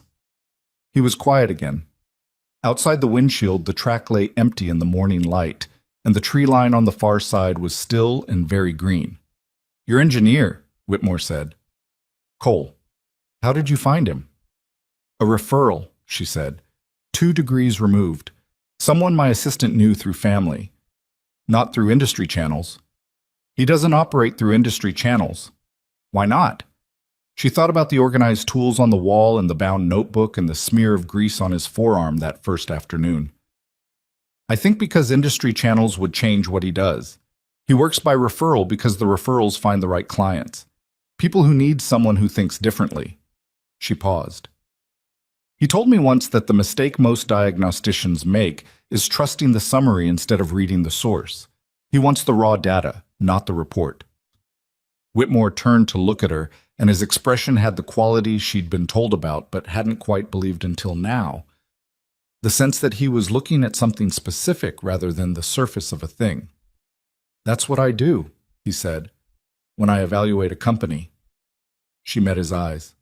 He was quiet again. Outside the windshield, the track lay empty in the morning light, and the tree line on the far side was still and very green. Your engineer, Whitmore said. Cole. How did you find him? A referral, she said. 2 degrees removed. Someone my assistant knew through family. Not through industry channels. He doesn't operate through industry channels. Why not? She thought about the organized tools on the wall and the bound notebook and the smear of grease on his forearm that first afternoon. I think because industry channels would change what he does. He works by referral because the referrals find the right clients. People who need someone who thinks differently. She paused. He told me once that the mistake most diagnosticians make is trusting the summary instead of reading the source. He wants the raw data, not the report. Whitmore turned to look at her, and his expression had the quality she'd been told about but hadn't quite believed until now. The sense that he was looking at something specific rather than the surface of a thing. That's what I do, he said, when I evaluate a company. She met his eyes.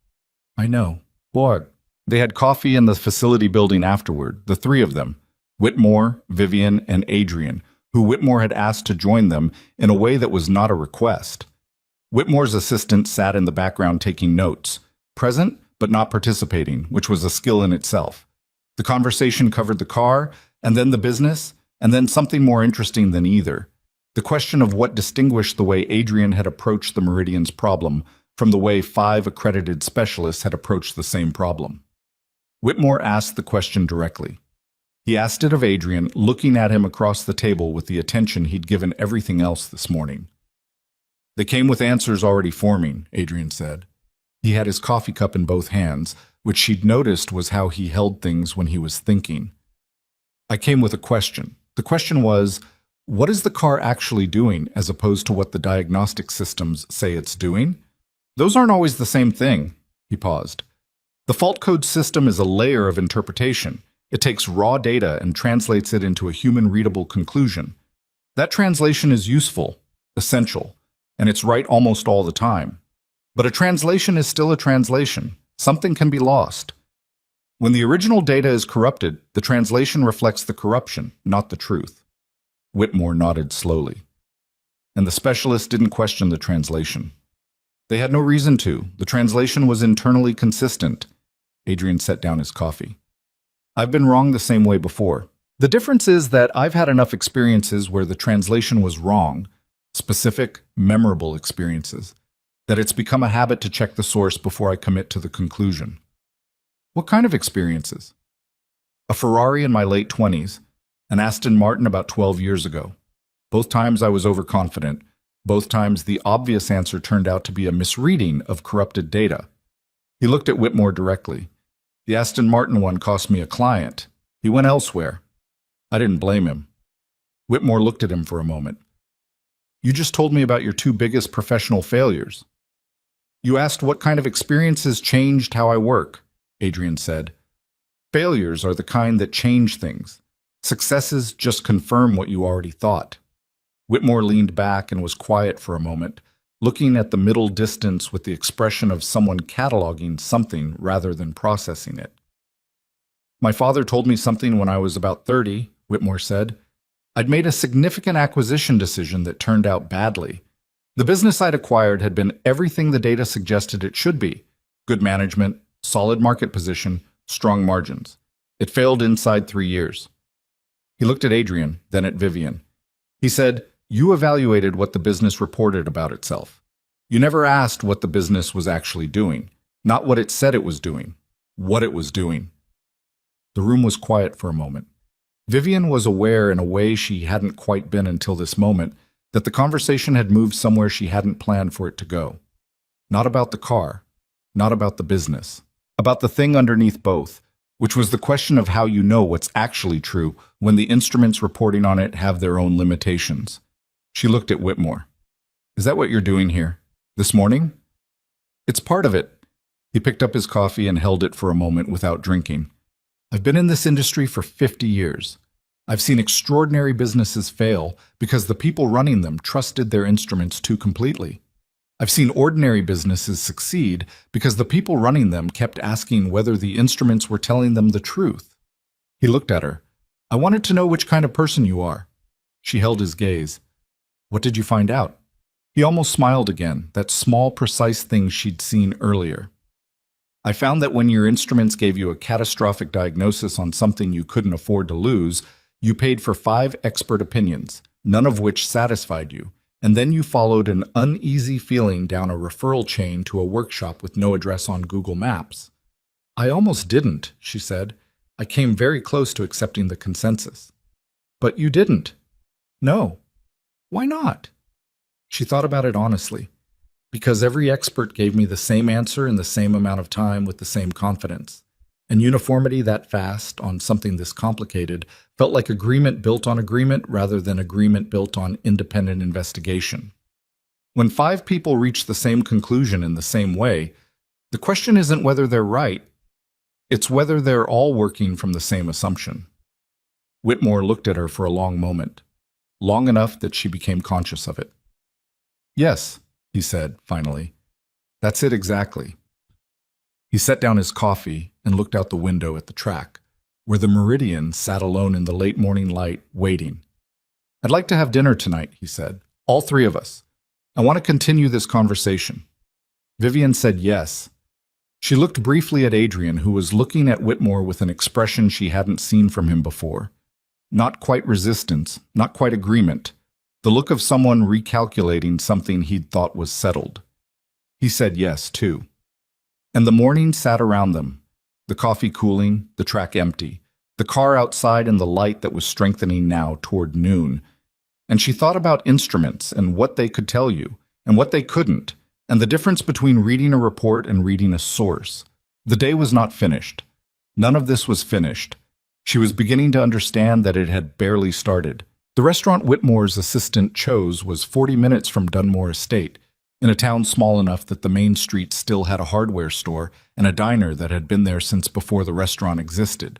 I know. What? They had coffee in the facility building afterward, the 3 of them, Whitmore, Vivian, and Adrian, who Whitmore had asked to join them in a way that was not a request. Whitmore's assistant sat in the background taking notes, present but not participating, which was a skill in itself. The conversation covered the car, and then the business, and then something more interesting than either. The question of what distinguished the way Adrian had approached the Meridian's problem from the way 5 accredited specialists had approached the same problem. Whitmore asked the question directly. He asked it of Adrian, looking at him across the table with the attention he'd given everything else this morning. They came with answers already forming, Adrian said. He had his coffee cup in both hands, which she'd noticed was how he held things when he was thinking. I came with a question. The question was, what is the car actually doing as opposed to what the diagnostic systems say it's doing? Those aren't always the same thing, he paused. The fault code system is a layer of interpretation. It takes raw data and translates it into a human-readable conclusion. That translation is useful, essential, and it's right almost all the time. But a translation is still a translation. Something can be lost. When the original data is corrupted, the translation reflects the corruption, not the truth. Whitmore nodded slowly. And the specialist didn't question the translation. They had no reason to. The translation was internally consistent. Adrian set down his coffee. I've been wrong the same way before. The difference is that I've had enough experiences where the translation was wrong, specific, memorable experiences, that it's become a habit to check the source before I commit to the conclusion. What kind of experiences? A Ferrari in my late 20s, an Aston Martin about 12 years ago. Both times I was overconfident. Both times the obvious answer turned out to be a misreading of corrupted data. He looked at Whitmore directly. The Aston Martin one cost me a client. He went elsewhere. I didn't blame him. Whitmore looked at him for a moment. You just told me about your two biggest professional failures. You asked what kind of experiences changed how I work, Adrian said. Failures are the kind that change things. Successes just confirm what you already thought. Whitmore leaned back and was quiet for a moment, looking at the middle distance with the expression of someone cataloging something rather than processing it. My father told me something when I was about 30, Whitmore said. I'd made a significant acquisition decision that turned out badly. The business I'd acquired had been everything the data suggested it should be. Good management, solid market position, strong margins. It failed inside 3 years. He looked at Adrian, then at Vivian. He said, You evaluated what the business reported about itself. You never asked what the business was actually doing, not what it said it was doing, what it was doing. The room was quiet for a moment. Vivian was aware in a way she hadn't quite been until this moment that the conversation had moved somewhere she hadn't planned for it to go. Not about the car, not about the business, about the thing underneath both, which was the question of how you know what's actually true when the instruments reporting on it have their own limitations. She looked at Whitmore. Is that what you're doing here? This morning? It's part of it. He picked up his coffee and held it for a moment without drinking. I've been in this industry for 50 years. I've seen extraordinary businesses fail because the people running them trusted their instruments too completely. I've seen ordinary businesses succeed because the people running them kept asking whether the instruments were telling them the truth. He looked at her. I wanted to know which kind of person you are. She held his gaze. What did you find out? He almost smiled again, that small, precise thing she'd seen earlier. I found that when your instruments gave you a catastrophic diagnosis on something you couldn't afford to lose, you paid for 5 expert opinions, none of which satisfied you, and then you followed an uneasy feeling down a referral chain to a workshop with no address on Google Maps. I almost didn't, she said. I came very close to accepting the consensus. But you didn't. No. Why not? She thought about it honestly. Because every expert gave me the same answer in the same amount of time with the same confidence. And uniformity that fast on something this complicated felt like agreement built on agreement rather than agreement built on independent investigation. When 5 people reach the same conclusion in the same way, the question isn't whether they're right, it's whether they're all working from the same assumption. Whitmore looked at her for a long moment, long enough that she became conscious of it. Yes, he said, finally. That's it exactly. He set down his coffee and looked out the window at the track, where the Meridian sat alone in the late morning light, waiting. I'd like to have dinner tonight, he said. All 3 of us. I want to continue this conversation. Vivian said yes. She looked briefly at Adrian, who was looking at Whitmore with an expression she hadn't seen from him before. Not quite resistance, not quite agreement. The look of someone recalculating something he'd thought was settled. He said yes, too. And the morning sat around them, the coffee cooling, the track empty, the car outside in the light that was strengthening now toward noon. And she thought about instruments and what they could tell you, and what they couldn't, and the difference between reading a report and reading a source. The day was not finished. None of this was finished. She was beginning to understand that it had barely started. The restaurant Whitmore's assistant chose was 40 minutes from Dunmore Estate, in a town small enough that the main street still had a hardware store and a diner that had been there since before the restaurant existed.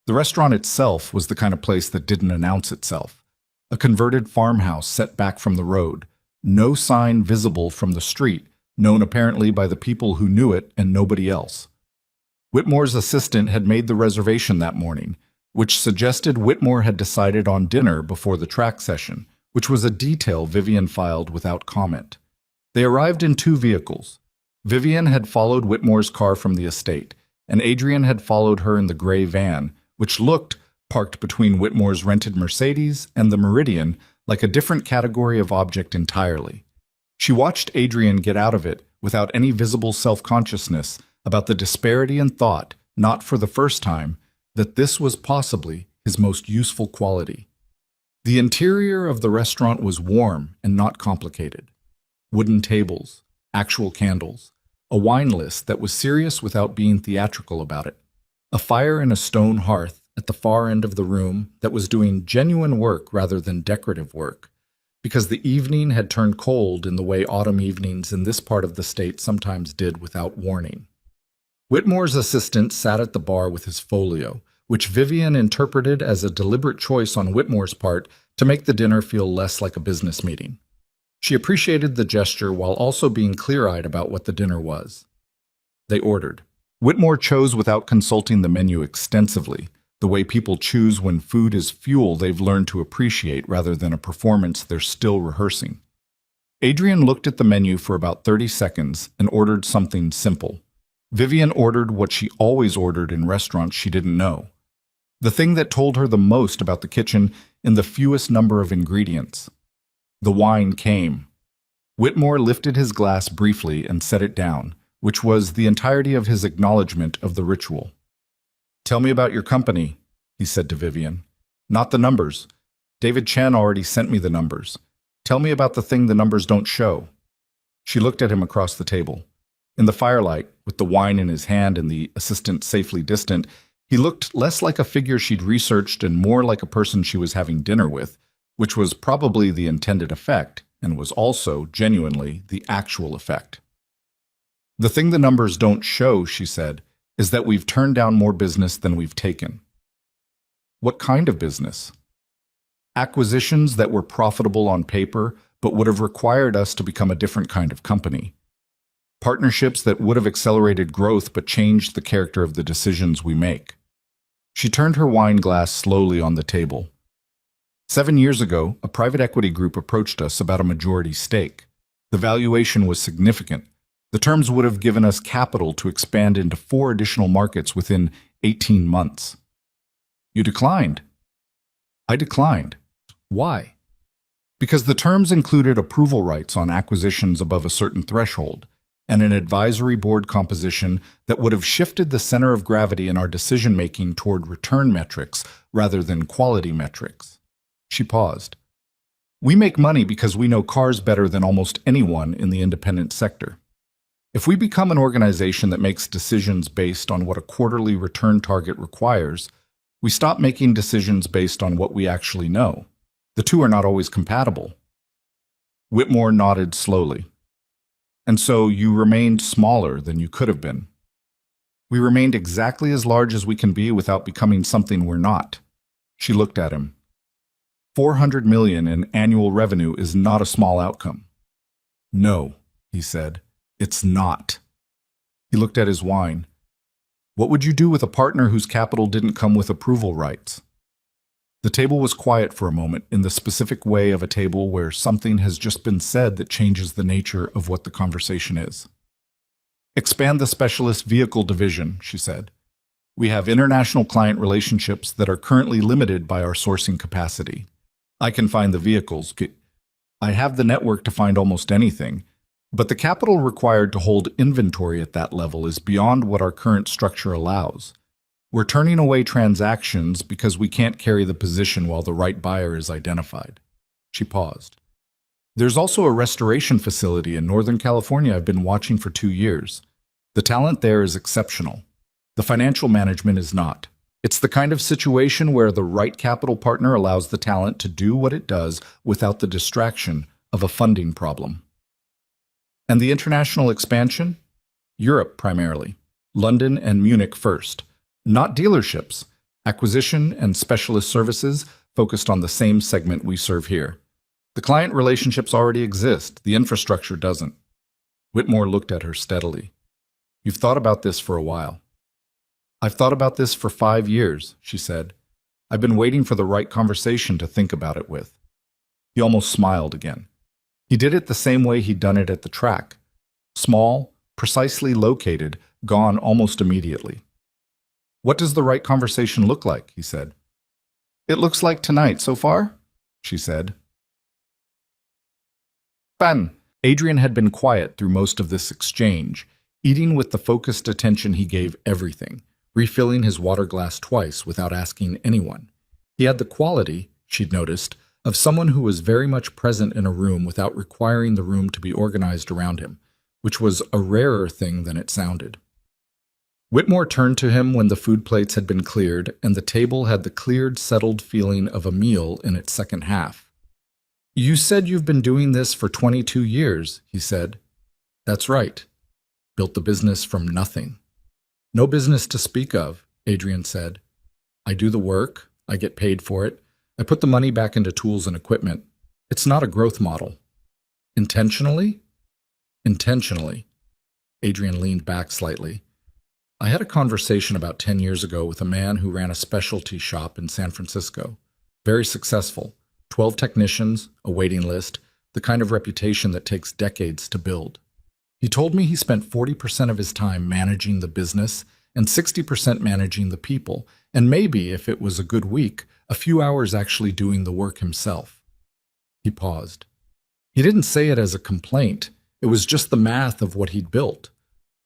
The restaurant itself was the kind of place that didn't announce itself. A converted farmhouse set back from the road, no sign visible from the street, known apparently by the people who knew it and nobody else. Whitmore's assistant had made the reservation that morning, which suggested Whitmore had decided on dinner before the track session, which was a detail Vivian filed without comment. They arrived in 2 vehicles. Vivian had followed Whitmore's car from the estate, and Adrian had followed her in the gray van, which looked, parked between Whitmore's rented Mercedes and the Meridian, like a different category of object entirely. She watched Adrian get out of it without any visible self-consciousness about the disparity in thought, not for the first time, that this was possibly his most useful quality. The interior of the restaurant was warm and not complicated. Wooden tables, actual candles, a wine list that was serious without being theatrical about it, a fire in a stone hearth at the far end of the room that was doing genuine work rather than decorative work, because the evening had turned cold in the way autumn evenings in this part of the state sometimes did without warning. Whitmore's assistant sat at the bar with his folio, which Vivian interpreted as a deliberate choice on Whitmore's part to make the dinner feel less like a business meeting. She appreciated the gesture while also being clear-eyed about what the dinner was. They ordered. Whitmore chose without consulting the menu extensively, the way people choose when food is fuel they've learned to appreciate rather than a performance they're still rehearsing. Adrian looked at the menu for about 30 seconds and ordered something simple. Vivian ordered what she always ordered in restaurants she didn't know. The thing that told her the most about the kitchen in the fewest number of ingredients. The wine came. Whitmore lifted his glass briefly and set it down, which was the entirety of his acknowledgement of the ritual. "Tell me about your company," he said to Vivian. "Not the numbers. David Chen already sent me the numbers. Tell me about the thing the numbers don't show." She looked at him across the table. In the firelight, with the wine in his hand and the assistant safely distant, he looked less like a figure she'd researched and more like a person she was having dinner with, which was probably the intended effect, and was also, genuinely, the actual effect. "The thing the numbers don't show," she said, "is that we've turned down more business than we've taken." "What kind of business?" "Acquisitions that were profitable on paper, but would have required us to become a different kind of company. Partnerships that would have accelerated growth but changed the character of the decisions we make." She turned her wine glass slowly on the table. 7 years ago, a private equity group approached us about a majority stake. The valuation was significant. The terms would have given us capital to expand into 4 additional markets within 18 months. "You declined?" "I declined." "Why?" "Because the terms included approval rights on acquisitions above a certain threshold, and an advisory board composition that would have shifted the center of gravity in our decision-making toward return metrics rather than quality metrics." She paused. "We make money because we know cars better than almost anyone in the independent sector. If we become an organization that makes decisions based on what a quarterly return target requires, we stop making decisions based on what we actually know. The two are not always compatible." Whitmore nodded slowly. "And so you remained smaller than you could have been." "We remained exactly as large as we can be without becoming something we're not." She looked at him. $400 million in annual revenue is not a small outcome." "No," he said, "it's not." He looked at his wine. "What would you do with a partner whose capital didn't come with approval rights?" The table was quiet for a moment, in the specific way of a table where something has just been said that changes the nature of what the conversation is. "Expand the specialist vehicle division," she said. "We have international client relationships that are currently limited by our sourcing capacity. I can find the vehicles. I have the network to find almost anything, but the capital required to hold inventory at that level is beyond what our current structure allows. We're turning away transactions because we can't carry the position while the right buyer is identified." She paused. "There's also a restoration facility in Northern California I've been watching for 2 years. The talent there is exceptional. The financial management is not. It's the kind of situation where the right capital partner allows the talent to do what it does without the distraction of a funding problem." "And the international expansion?" "Europe primarily. London and Munich first. Not dealerships. Acquisition and specialist services focused on the same segment we serve here. The client relationships already exist. The infrastructure doesn't." Whitmore looked at her steadily. "You've thought about this for a while." "I've thought about this for 5 years," she said. "I've been waiting for the right conversation to think about it with." He almost smiled again. He did it the same way he'd done it at the track. Small, precisely located, gone almost immediately. "What does the right conversation look like?" he said. "It looks like tonight so far," she said. Fun. Adrian had been quiet through most of this exchange, eating with the focused attention he gave everything, refilling his water glass twice without asking anyone. He had the quality, she'd noticed, of someone who was very much present in a room without requiring the room to be organized around him, which was a rarer thing than it sounded. Whitmore turned to him when the food plates had been cleared and the table had the cleared, settled feeling of a meal in its second half. "You said you've been doing this for 22 years, he said. "That's right. Built the business from nothing." "No business to speak of," Adrian said. "I do the work, I get paid for it, I put the money back into tools and equipment. It's not a growth model." "Intentionally?" "Intentionally." Adrian leaned back slightly. "I had a conversation about 10 years ago with a man who ran a specialty shop in San Francisco. Very successful. 12 technicians, a waiting list, the kind of reputation that takes decades to build. He told me he spent 40% of his time managing the business and 60% managing the people, and maybe, if it was a good week, a few hours actually doing the work himself." He paused. He didn't say it as a complaint. It was just the math of what he'd built.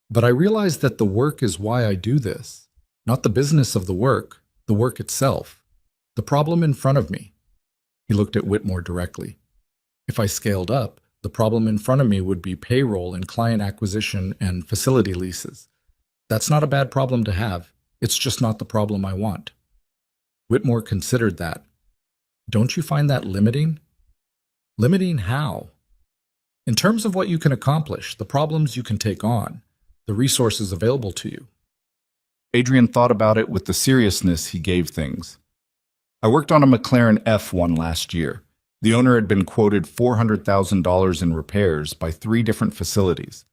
"But I realized that the work is why I do this. Not the business of the work itself. The problem in front of me." He looked at Whitmore directly. "If I scaled up, the problem in front of me would be payroll and client acquisition and facility leases. That's not a bad problem to have. It's just not the problem I want." Whitmore considered that. "Don't you find that limiting?" "Limiting how?" "In terms of what you can accomplish, the problems you can take on, the resources available to you." Adrian thought about it with the seriousness he gave things. "I worked on a McLaren F1 last year. The owner had been quoted $400,000 in repairs by 3 different facilities.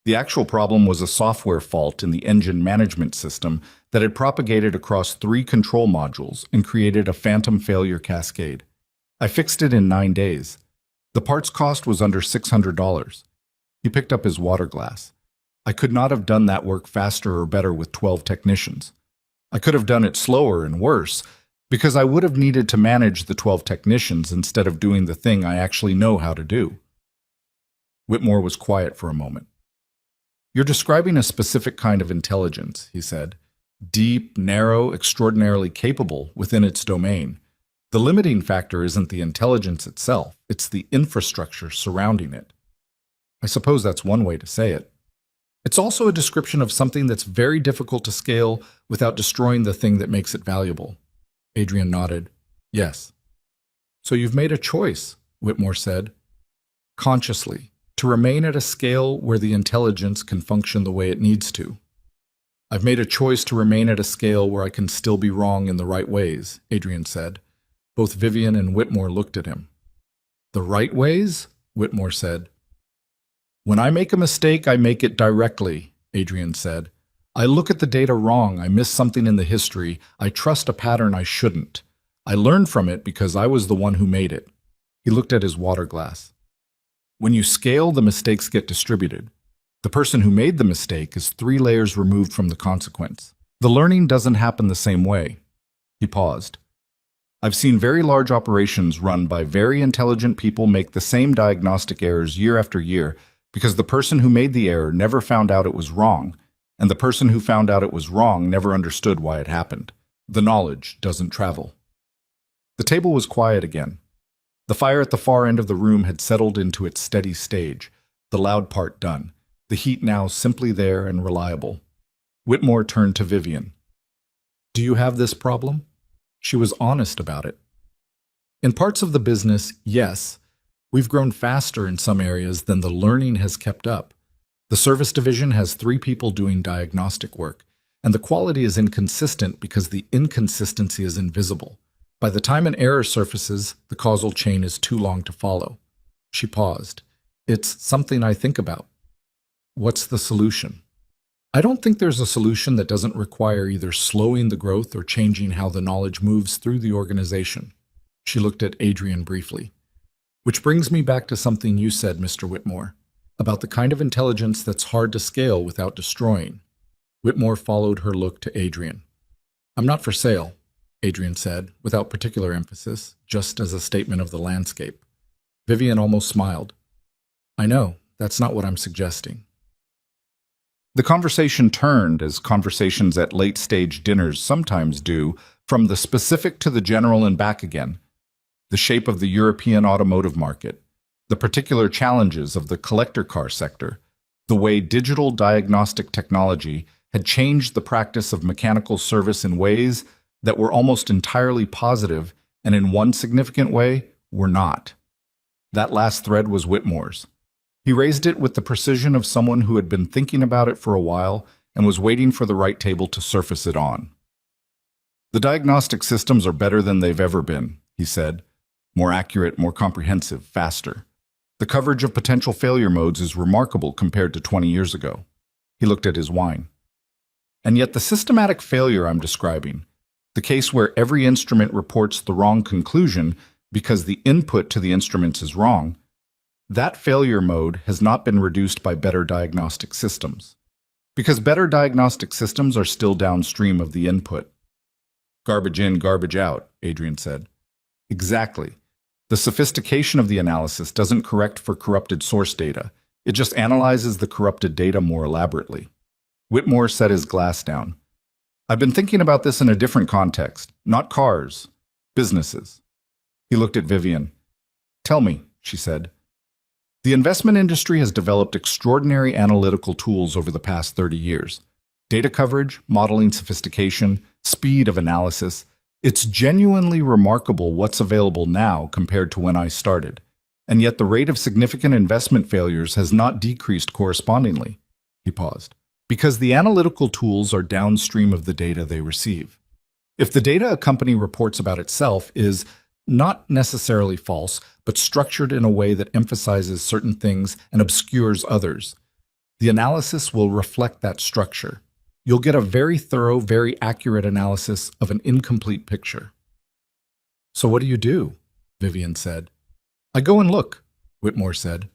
The actual problem was a software fault in the engine management system that had propagated across 3 control modules and created a phantom failure cascade. I fixed it in 9 days. The parts cost was under $600. He picked up his water glass. "I could not have done that work faster or better with 12 technicians. I could have done it slower and worse, because I would have needed to manage the 12 technicians instead of doing the thing I actually know how to do." Whitmore was quiet for a moment. "You're describing a specific kind of intelligence," he said. "Deep, narrow, extraordinarily capable within its domain. The limiting factor isn't the intelligence itself, it's the infrastructure surrounding it." "I suppose that's one way to say it." "It's also a description of something that's very difficult to scale without destroying the thing that makes it valuable." Adrian nodded. "Yes." "So you've made a choice," Whitmore said. "Consciously, to remain at a scale where the intelligence can function the way it needs to." "I've made a choice to remain at a scale where I can still be wrong in the right ways," Adrian said. Both Vivian and Whitmore looked at him. "The right ways?" Whitmore said. "When I make a mistake, I make it directly," Adrian said. "I look at the data wrong, I miss something in the history, I trust a pattern I shouldn't. I learn from it because I was the one who made it." He looked at his water glass. "When you scale, the mistakes get distributed. The person who made the mistake is 3 layers removed from the consequence. The learning doesn't happen the same way." He paused. "I've seen very large operations run by very intelligent people make the same diagnostic errors year after year because the person who made the error never found out it was wrong, and the person who found out it was wrong never understood why it happened. The knowledge doesn't travel." The table was quiet again. The fire at the far end of the room had settled into its steady stage, the loud part done, the heat now simply there and reliable. Whitmore turned to Vivian. "Do you have this problem?" She was honest about it. "In parts of the business, yes. We've grown faster in some areas than the learning has kept up. The service division has 3 people doing diagnostic work, and the quality is inconsistent because the inconsistency is invisible. By the time an error surfaces, the causal chain is too long to follow." She paused. "It's something I think about." "What's the solution?" "I don't think there's a solution that doesn't require either slowing the growth or changing how the knowledge moves through the organization." She looked at Adrian briefly. "Which brings me back to something you said, Mr. Whitmore, about the kind of intelligence that's hard to scale without destroying." Whitmore followed her look to Adrian. "I'm not for sale," Adrian said, without particular emphasis, just as a statement of the landscape. Vivian almost smiled. "I know, that's not what I'm suggesting." The conversation turned, as conversations at late-stage dinners sometimes do, from the specific to the general and back again. The shape of the European automotive market, the particular challenges of the collector car sector, the way digital diagnostic technology had changed the practice of mechanical service in ways that were almost entirely positive and in one significant way were not. That last thread was Whitmore's. He raised it with the precision of someone who had been thinking about it for a while and was waiting for the right table to surface it on. The diagnostic systems are better than they've ever been, he said. More accurate, more comprehensive, faster. The coverage of potential failure modes is remarkable compared to 20 years ago. He looked at his wine. And yet the systematic failure I'm describing, the case where every instrument reports the wrong conclusion because the input to the instruments is wrong, that failure mode has not been reduced by better diagnostic systems. Because better diagnostic systems are still downstream of the input. Garbage in, garbage out, Adrian said. Exactly. The sophistication of the analysis doesn't correct for corrupted source data. It just analyzes the corrupted data more elaborately. Whitmore set his glass down. I've been thinking about this in a different context. Not cars. Businesses. He looked at Vivian. Tell me, she said. The investment industry has developed extraordinary analytical tools over the past 30 years. Data coverage, modeling sophistication, speed of analysis. It's genuinely remarkable what's available now compared to when I started. And yet the rate of significant investment failures has not decreased correspondingly. He paused. Because the analytical tools are downstream of the data they receive. If the data a company reports about itself is not necessarily false, but structured in a way that emphasizes certain things and obscures others, the analysis will reflect that structure. You'll get a very thorough, very accurate analysis of an incomplete picture. So what do? Vivian said. I go and look, Whitmore said.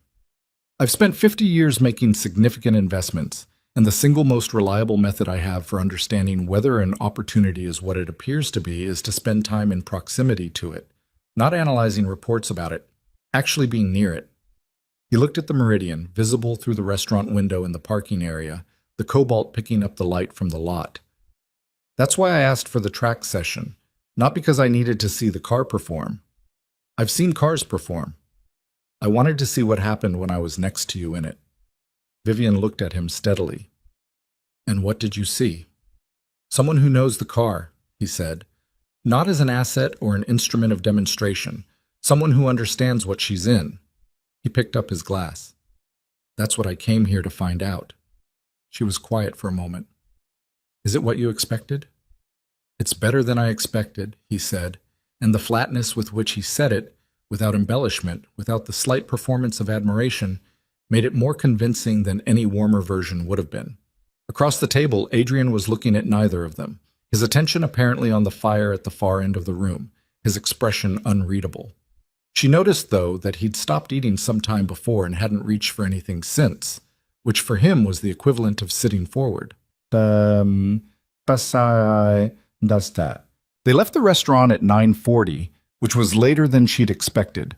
I've spent 50 years making significant investments, and the single most reliable method I have for understanding whether an opportunity is what it appears to be is to spend time in proximity to it, not analyzing reports about it, actually being near it. He looked at the meridian, visible through the restaurant window in the parking area, the cobalt picking up the light from the lot. That's why I asked for the track session, not because I needed to see the car perform. I've seen cars perform. I wanted to see what happened when I was next to you in it. Vivian looked at him steadily. And what did you see? Someone who knows the car, he said, not as an asset or an instrument of demonstration, someone who understands what she's in. He picked up his glass. That's what I came here to find out. She was quiet for a moment. Is it what you expected? It's better than I expected, he said, and the flatness with which he said it, without embellishment, without the slight performance of admiration, made it more convincing than any warmer version would have been. Across the table, Adrian was looking at neither of them, his attention apparently on the fire at the far end of the room, his expression unreadable. She noticed, though, that he'd stopped eating some time before and hadn't reached for anything since, which for him was the equivalent of sitting forward. They left the restaurant at 9:40, which was later than she'd expected.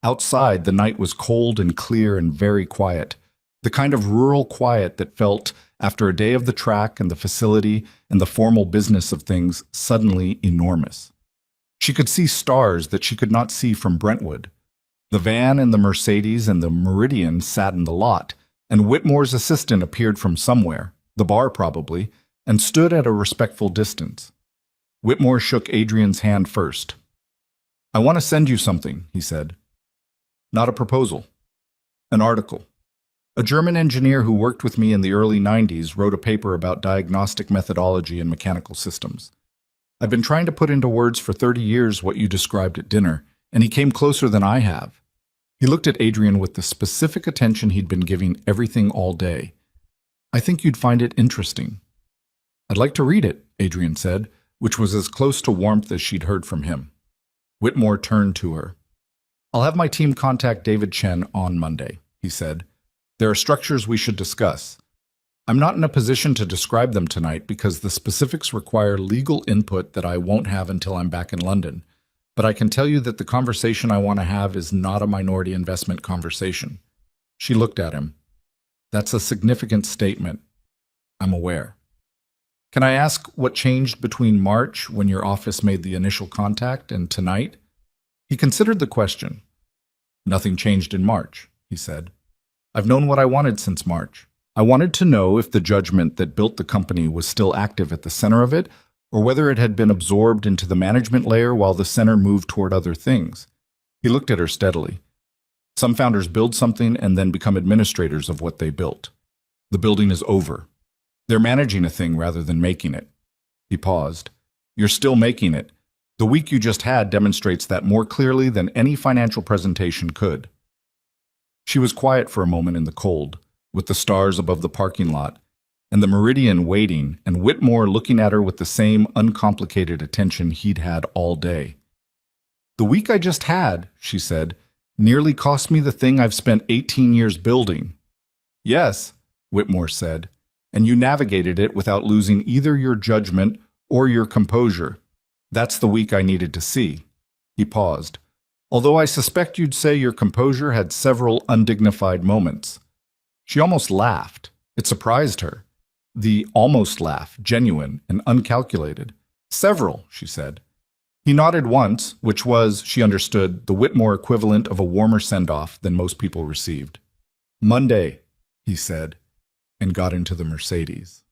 Outside, the night was cold and clear and very quiet, the kind of rural quiet that felt, after a day of the track and the facility and the formal business of things, suddenly enormous. She could see stars that she could not see from Brentwood. The van and the Mercedes and the Meridian sat in the lot, and Whitmore's assistant appeared from somewhere, the bar probably, and stood at a respectful distance. Whitmore shook Adrian's hand first. I want to send you something, he said. Not a proposal. An article. A German engineer who worked with me in the early 90s wrote a paper about diagnostic methodology in mechanical systems. I've been trying to put into words for 30 years what you described at dinner, and he came closer than I have. He looked at Adrian with the specific attention he'd been giving everything all day. I think you'd find it interesting. I'd like to read it, Adrian said, which was as close to warmth as she'd heard from him. Whitmore turned to her. I'll have my team contact David Chen on Monday, he said. There are structures we should discuss. I'm not in a position to describe them tonight because the specifics require legal input that I won't have until I'm back in London. But I can tell you that the conversation I want to have is not a minority investment conversation. She looked at him. That's a significant statement. I'm aware. Can I ask what changed between March, when your office made the initial contact, and tonight? He considered the question. Nothing changed in March, he said. I've known what I wanted since March. I wanted to know if the judgment that built the company was still active at the center of it, or whether it had been absorbed into the management layer while the center moved toward other things. He looked at her steadily. Some founders build something and then become administrators of what they built. The building is over. They're managing a thing rather than making it. He paused. You're still making it. The week you just had demonstrates that more clearly than any financial presentation could. She was quiet for a moment in the cold, with the stars above the parking lot, and the Meridian waiting, and Whitmore looking at her with the same uncomplicated attention he'd had all day. The week I just had, she said, nearly cost me the thing I've spent 18 years building. Yes, Whitmore said, and you navigated it without losing either your judgment or your composure. That's the week I needed to see. He paused. Although I suspect you'd say your composure had several undignified moments. She almost laughed. It surprised her. The almost laugh, genuine and uncalculated. Several, she said. He nodded once, which was, she understood, the Whitmore equivalent of a warmer send-off than most people received. Monday, he said, and got into the Mercedes.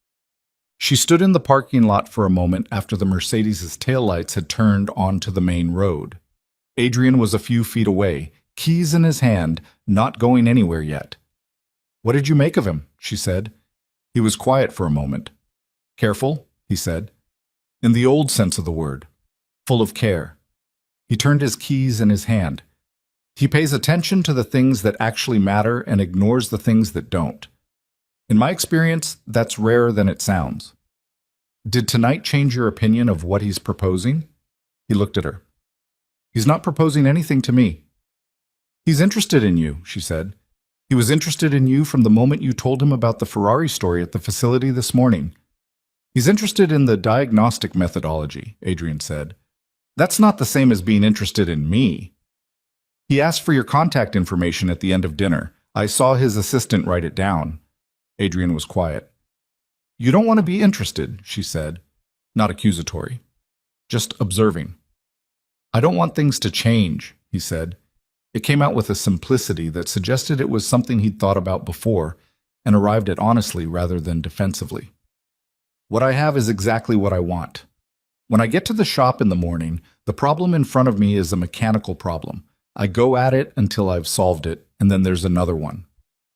She stood in the parking lot for a moment after the Mercedes's taillights had turned onto the main road. Adrian was a few feet away, keys in his hand, not going anywhere yet. What did you make of him? She said. He was quiet for a moment. Careful, he said. In the old sense of the word. Full of care. He turned his keys in his hand. He pays attention to the things that actually matter and ignores the things that don't. In my experience, that's rarer than it sounds. Did tonight change your opinion of what he's proposing? He looked at her. He's not proposing anything to me. He's interested in you, she said. He was interested in you from the moment you told him about the Ferrari story at the facility this morning. He's interested in the diagnostic methodology, Adrian said. That's not the same as being interested in me. He asked for your contact information at the end of dinner. I saw his assistant write it down. Adrian was quiet. You don't want to be interested, she said. Not accusatory. Just observing. I don't want things to change, he said. It came out with a simplicity that suggested it was something he'd thought about before and arrived at honestly rather than defensively. What I have is exactly what I want. When I get to the shop in the morning, the problem in front of me is a mechanical problem. I go at it until I've solved it, and then there's another one.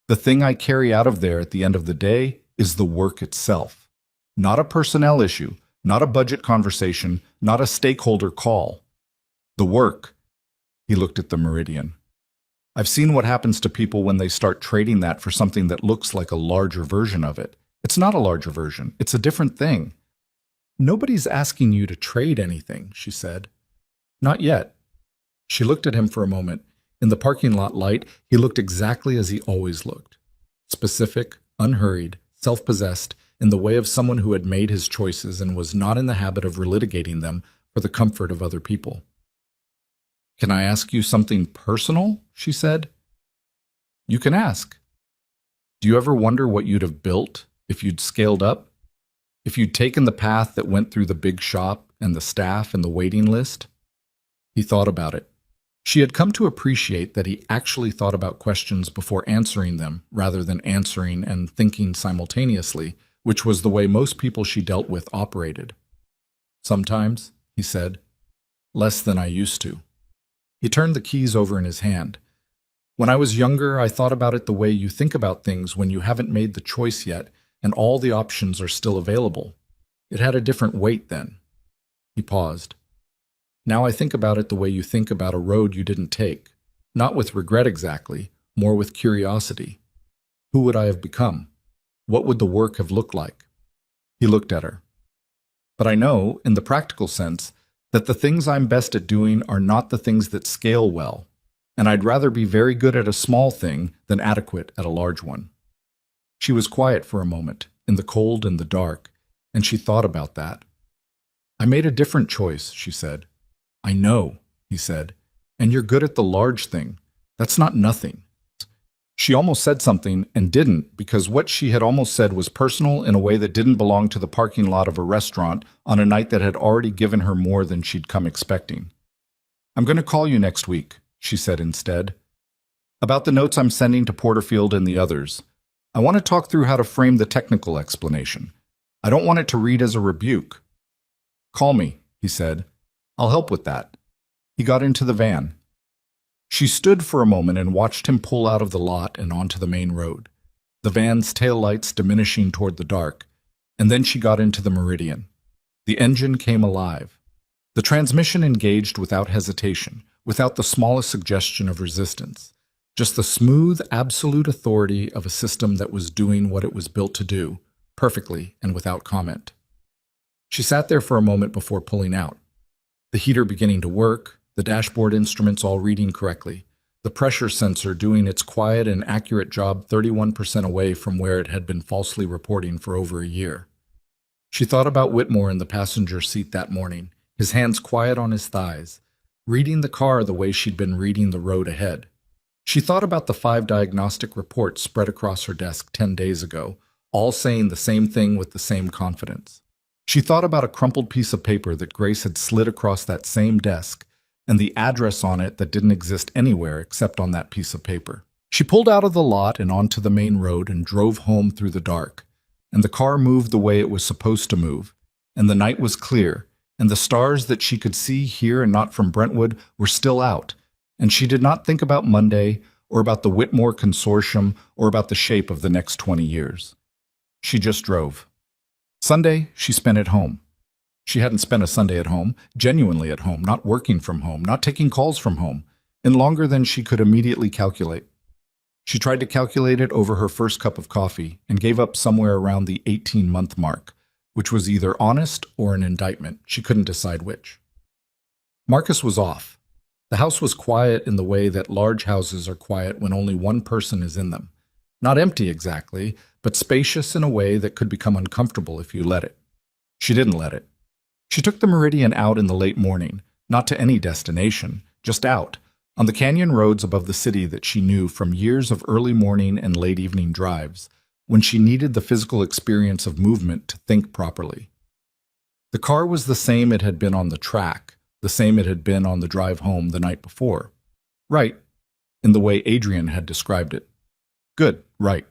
The thing I carry out of there at the end of the day is the work itself. Not a personnel issue, not a budget conversation, not a stakeholder call. The work. He looked at the Meridian. I've seen what happens to people when they start trading that for something that looks like a larger version of it. It's not a larger version. It's a different thing. Nobody's asking you to trade anything, she said. Not yet. She looked at him for a moment. In the parking lot light, he looked exactly as he always looked. Specific, unhurried, self-possessed, in the way of someone who had made his choices and was not in the habit of relitigating them for the comfort of other people. Can I ask you something personal? She said. You can ask. Do you ever wonder what you'd have built if you'd scaled up? If you'd taken the path that went through the big shop and the staff and the waiting list? He thought about it. She had come to appreciate that he actually thought about questions before answering them rather than answering and thinking simultaneously, which was the way most people she dealt with operated. Sometimes, he said, less than I used to. He turned the keys over in his hand. When I was younger, I thought about it the way you think about things when you haven't made the choice yet and all the options are still available. It had a different weight then. He paused. Now I think about it the way you think about a road you didn't take, not with regret exactly, more with curiosity. Who would I have become? What would the work have looked like? He looked at her. But I know, in the practical sense, that the things I'm best at doing are not the things that scale well, and I'd rather be very good at a small thing than adequate at a large one. She was quiet for a moment, in the cold and the dark, and she thought about that. I made a different choice, she said. I know, he said, and you're good at the large thing. That's not nothing. She almost said something and didn't because what she had almost said was personal in a way that didn't belong to the parking lot of a restaurant on a night that had already given her more than she'd come expecting. I'm going to call you next week, she said instead. About the notes I'm sending to Porterfield and the others. I want to talk through how to frame the technical explanation. I don't want it to read as a rebuke. Call me, he said. I'll help with that. He got into the van. She stood for a moment and watched him pull out of the lot and onto the main road, the van's taillights diminishing toward the dark, and then she got into the Meridian. The engine came alive. The transmission engaged without hesitation, without the smallest suggestion of resistance, just the smooth, absolute authority of a system that was doing what it was built to do, perfectly and without comment. She sat there for a moment before pulling out, the heater beginning to work, the dashboard instruments all reading correctly, the pressure sensor doing its quiet and accurate job 31% away from where it had been falsely reporting for over a year. She thought about Whitmore in the passenger seat that morning, his hands quiet on his thighs, reading the car the way she'd been reading the road ahead. She thought about the 5 diagnostic reports spread across her desk 10 days ago, all saying the same thing with the same confidence. She thought about a crumpled piece of paper that Grace had slid across that same desk, and the address on it that didn't exist anywhere except on that piece of paper. She pulled out of the lot and onto the main road and drove home through the dark, and the car moved the way it was supposed to move, and the night was clear, and the stars that she could see here and not from Brentwood were still out, and she did not think about Monday or about the Whitmore Consortium or about the shape of the next 20 years. She just drove. Sunday, she spent at home. She hadn't spent a Sunday at home, genuinely at home, not working from home, not taking calls from home, in longer than she could immediately calculate. She tried to calculate it over her first cup of coffee and gave up somewhere around the 18-month mark, which was either honest or an indictment. She couldn't decide which. Marcus was off. The house was quiet in the way that large houses are quiet when only one person is in them. Not empty exactly, but spacious in a way that could become uncomfortable if you let it. She didn't let it. She took the Meridian out in the late morning, not to any destination, just out, on the canyon roads above the city that she knew from years of early morning and late evening drives, when she needed the physical experience of movement to think properly. The car was the same it had been on the track, the same it had been on the drive home the night before. Right, in the way Adrian had described it. Good, right.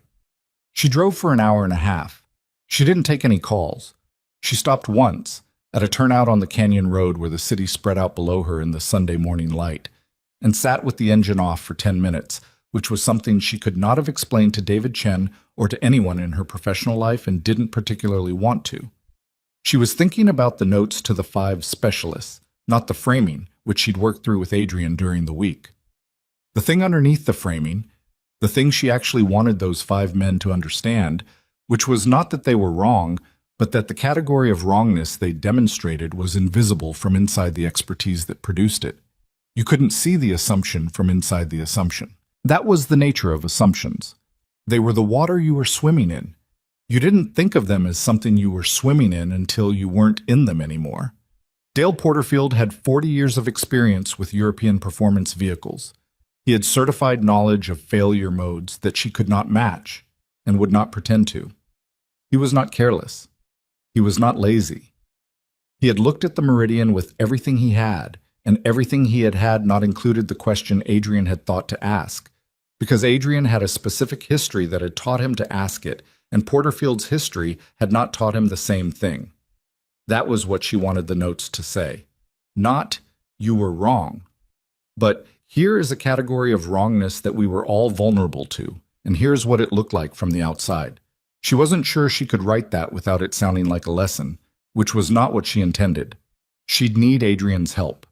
She drove for an hour and a half. She didn't take any calls. She stopped once, at a turnout on the canyon road where the city spread out below her in the Sunday morning light, and sat with the engine off for 10 minutes, which was something she could not have explained to David Chen or to anyone in her professional life and didn't particularly want to. She was thinking about the notes to the 5 specialists, not the framing, which she'd worked through with Adrian during the week. The thing underneath the framing, the thing she actually wanted those 5 men to understand, which was not that they were wrong, but that the category of wrongness they demonstrated was invisible from inside the expertise that produced it. You couldn't see the assumption from inside the assumption. That was the nature of assumptions. They were the water you were swimming in. You didn't think of them as something you were swimming in until you weren't in them anymore. Dale Porterfield had 40 years of experience with European performance vehicles. He had certified knowledge of failure modes that she could not match and would not pretend to. He was not careless. He was not lazy. He had looked at the Meridian with everything he had, and everything he had had not included the question Adrian had thought to ask, because Adrian had a specific history that had taught him to ask it, and Porterfield's history had not taught him the same thing. That was what she wanted the notes to say. Not, you were wrong, but here is a category of wrongness that we were all vulnerable to, and here's what it looked like from the outside. She wasn't sure she could write that without it sounding like a lesson, which was not what she intended. She'd need Adrian's help.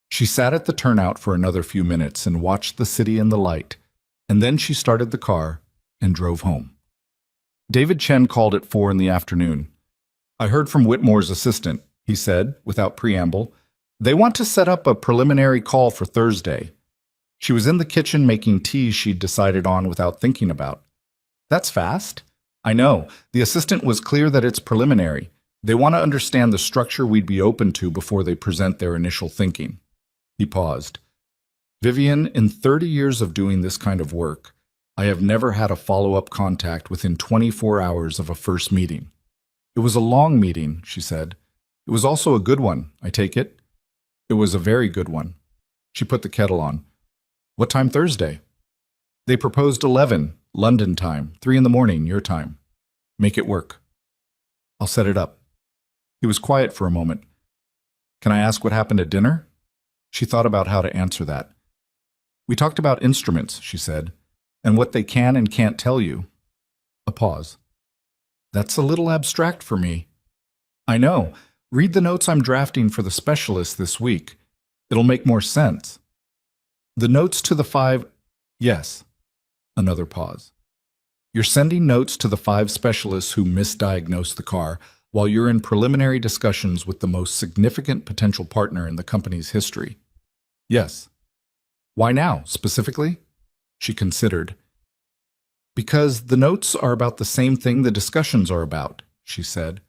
She sat at the turnout for another few minutes and watched the city in the light, and then she started the car and drove home. David Chen called at 4 in the afternoon. I heard from Whitmore's assistant, he said, without preamble. They want to set up a preliminary call for Thursday. She was in the kitchen making tea she'd decided on without thinking about. That's fast. I know. The assistant was clear that it's preliminary. They want to understand the structure we'd be open to before they present their initial thinking. He paused. Vivian, in 30 years of doing this kind of work, I have never had a follow-up contact within 24 hours of a first meeting. It was a long meeting, she said. It was also a good one, I take it. It was a very good one. She put the kettle on. What time Thursday? They proposed 11. London time, 3 in the morning, your time. Make it work. I'll set it up. He was quiet for a moment. Can I ask what happened at dinner? She thought about how to answer that. We talked about instruments, she said, and what they can and can't tell you. A pause. That's a little abstract for me. I know. Read the notes I'm drafting for the specialist this week. It'll make more sense. The notes to the 5... Yes. Another pause. You're sending notes to the 5 specialists who misdiagnosed the car while you're in preliminary discussions with the most significant potential partner in the company's history. Yes. Why now, specifically? She considered. Because the notes are about the same thing the discussions are about, she said,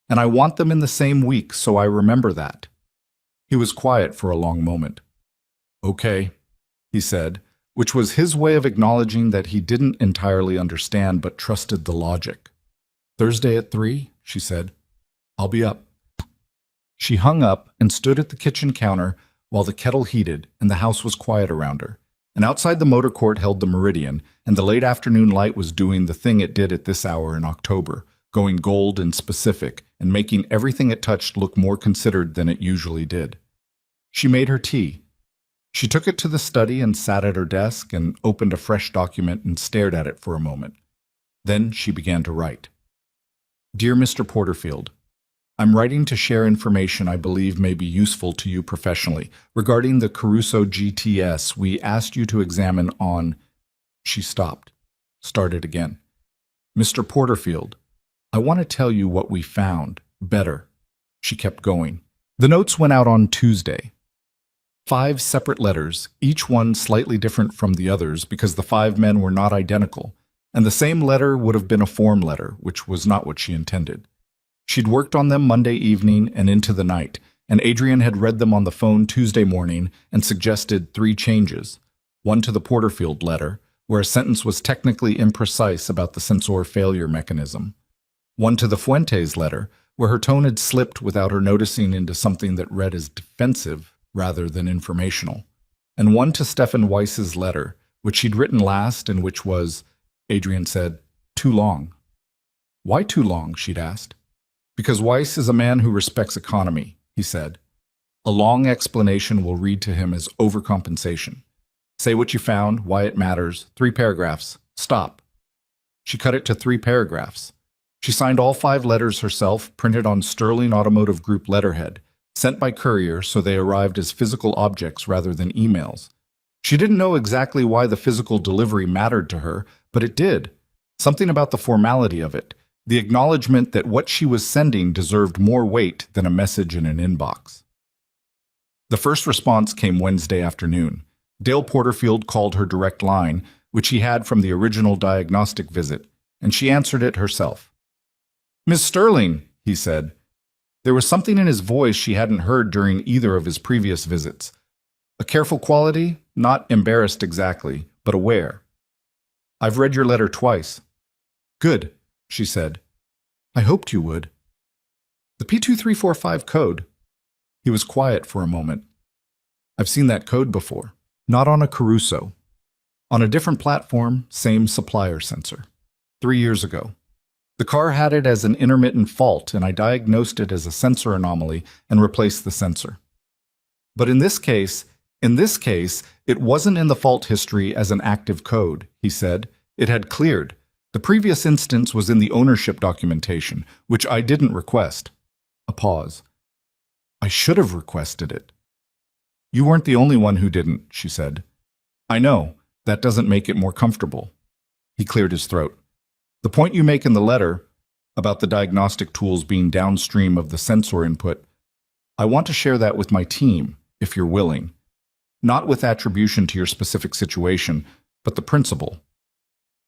and I want them in the same week so I remember that. He was quiet for a long moment. Okay, he said, which was his way of acknowledging that he didn't entirely understand but trusted the logic. Thursday at 3, she said. I'll be up. She hung up and stood at the kitchen counter while the kettle heated and the house was quiet around her. And outside the motor court held the meridian, and the late afternoon light was doing the thing it did at this hour in October, going gold and specific and making everything it touched look more considered than it usually did. She made her tea. She took it to the study and sat at her desk and opened a fresh document and stared at it for a moment. Then she began to write. Dear Mr. Porterfield, I'm writing to share information I believe may be useful to you professionally regarding the Caruso GTS we asked you to examine on... She stopped, started again. Mr. Porterfield, I want to tell you what we found. Better. She kept going. The notes went out on Tuesday. 5 separate letters, each one slightly different from the others because the 5 men were not identical, and the same letter would have been a form letter, which was not what she intended. She'd worked on them Monday evening and into the night, and Adrian had read them on the phone Tuesday morning and suggested 3 changes. One to the Porterfield letter, where a sentence was technically imprecise about the sensor failure mechanism. One to the Fuentes letter, where her tone had slipped without her noticing into something that read as defensive rather than informational. And one to Stefan Weiss's letter, which she'd written last and which was, Adrian said, too long. Why too long, she'd asked. Because Weiss is a man who respects economy, he said. A long explanation will read to him as overcompensation. Say what you found, why it matters, 3 paragraphs. Stop. She cut it to 3 paragraphs. She signed all 5 letters herself, printed on Sterling Automotive Group letterhead, sent by courier so they arrived as physical objects rather than emails. She didn't know exactly why the physical delivery mattered to her, but it did. Something about the formality of it, the acknowledgement that what she was sending deserved more weight than a message in an inbox. The first response came Wednesday afternoon. Dale Porterfield called her direct line, which he had from the original diagnostic visit, and she answered it herself. Miss Sterling, he said. There was something in his voice she hadn't heard during either of his previous visits. A careful quality, not embarrassed exactly, but aware. I've read your letter twice. Good, she said. I hoped you would. The P2345 code. He was quiet for a moment. I've seen that code before. Not on a Caruso. On a different platform, same supplier sensor. 3 years ago. The car had it as an intermittent fault, and I diagnosed it as a sensor anomaly and replaced the sensor. But in this case, it wasn't in the fault history as an active code, he said. It had cleared. The previous instance was in the ownership documentation, which I didn't request. A pause. I should have requested it. You weren't the only one who didn't, she said. I know. That doesn't make it more comfortable. He cleared his throat. The point you make in the letter, about the diagnostic tools being downstream of the sensor input, I want to share that with my team, if you're willing. Not with attribution to your specific situation, but the principle.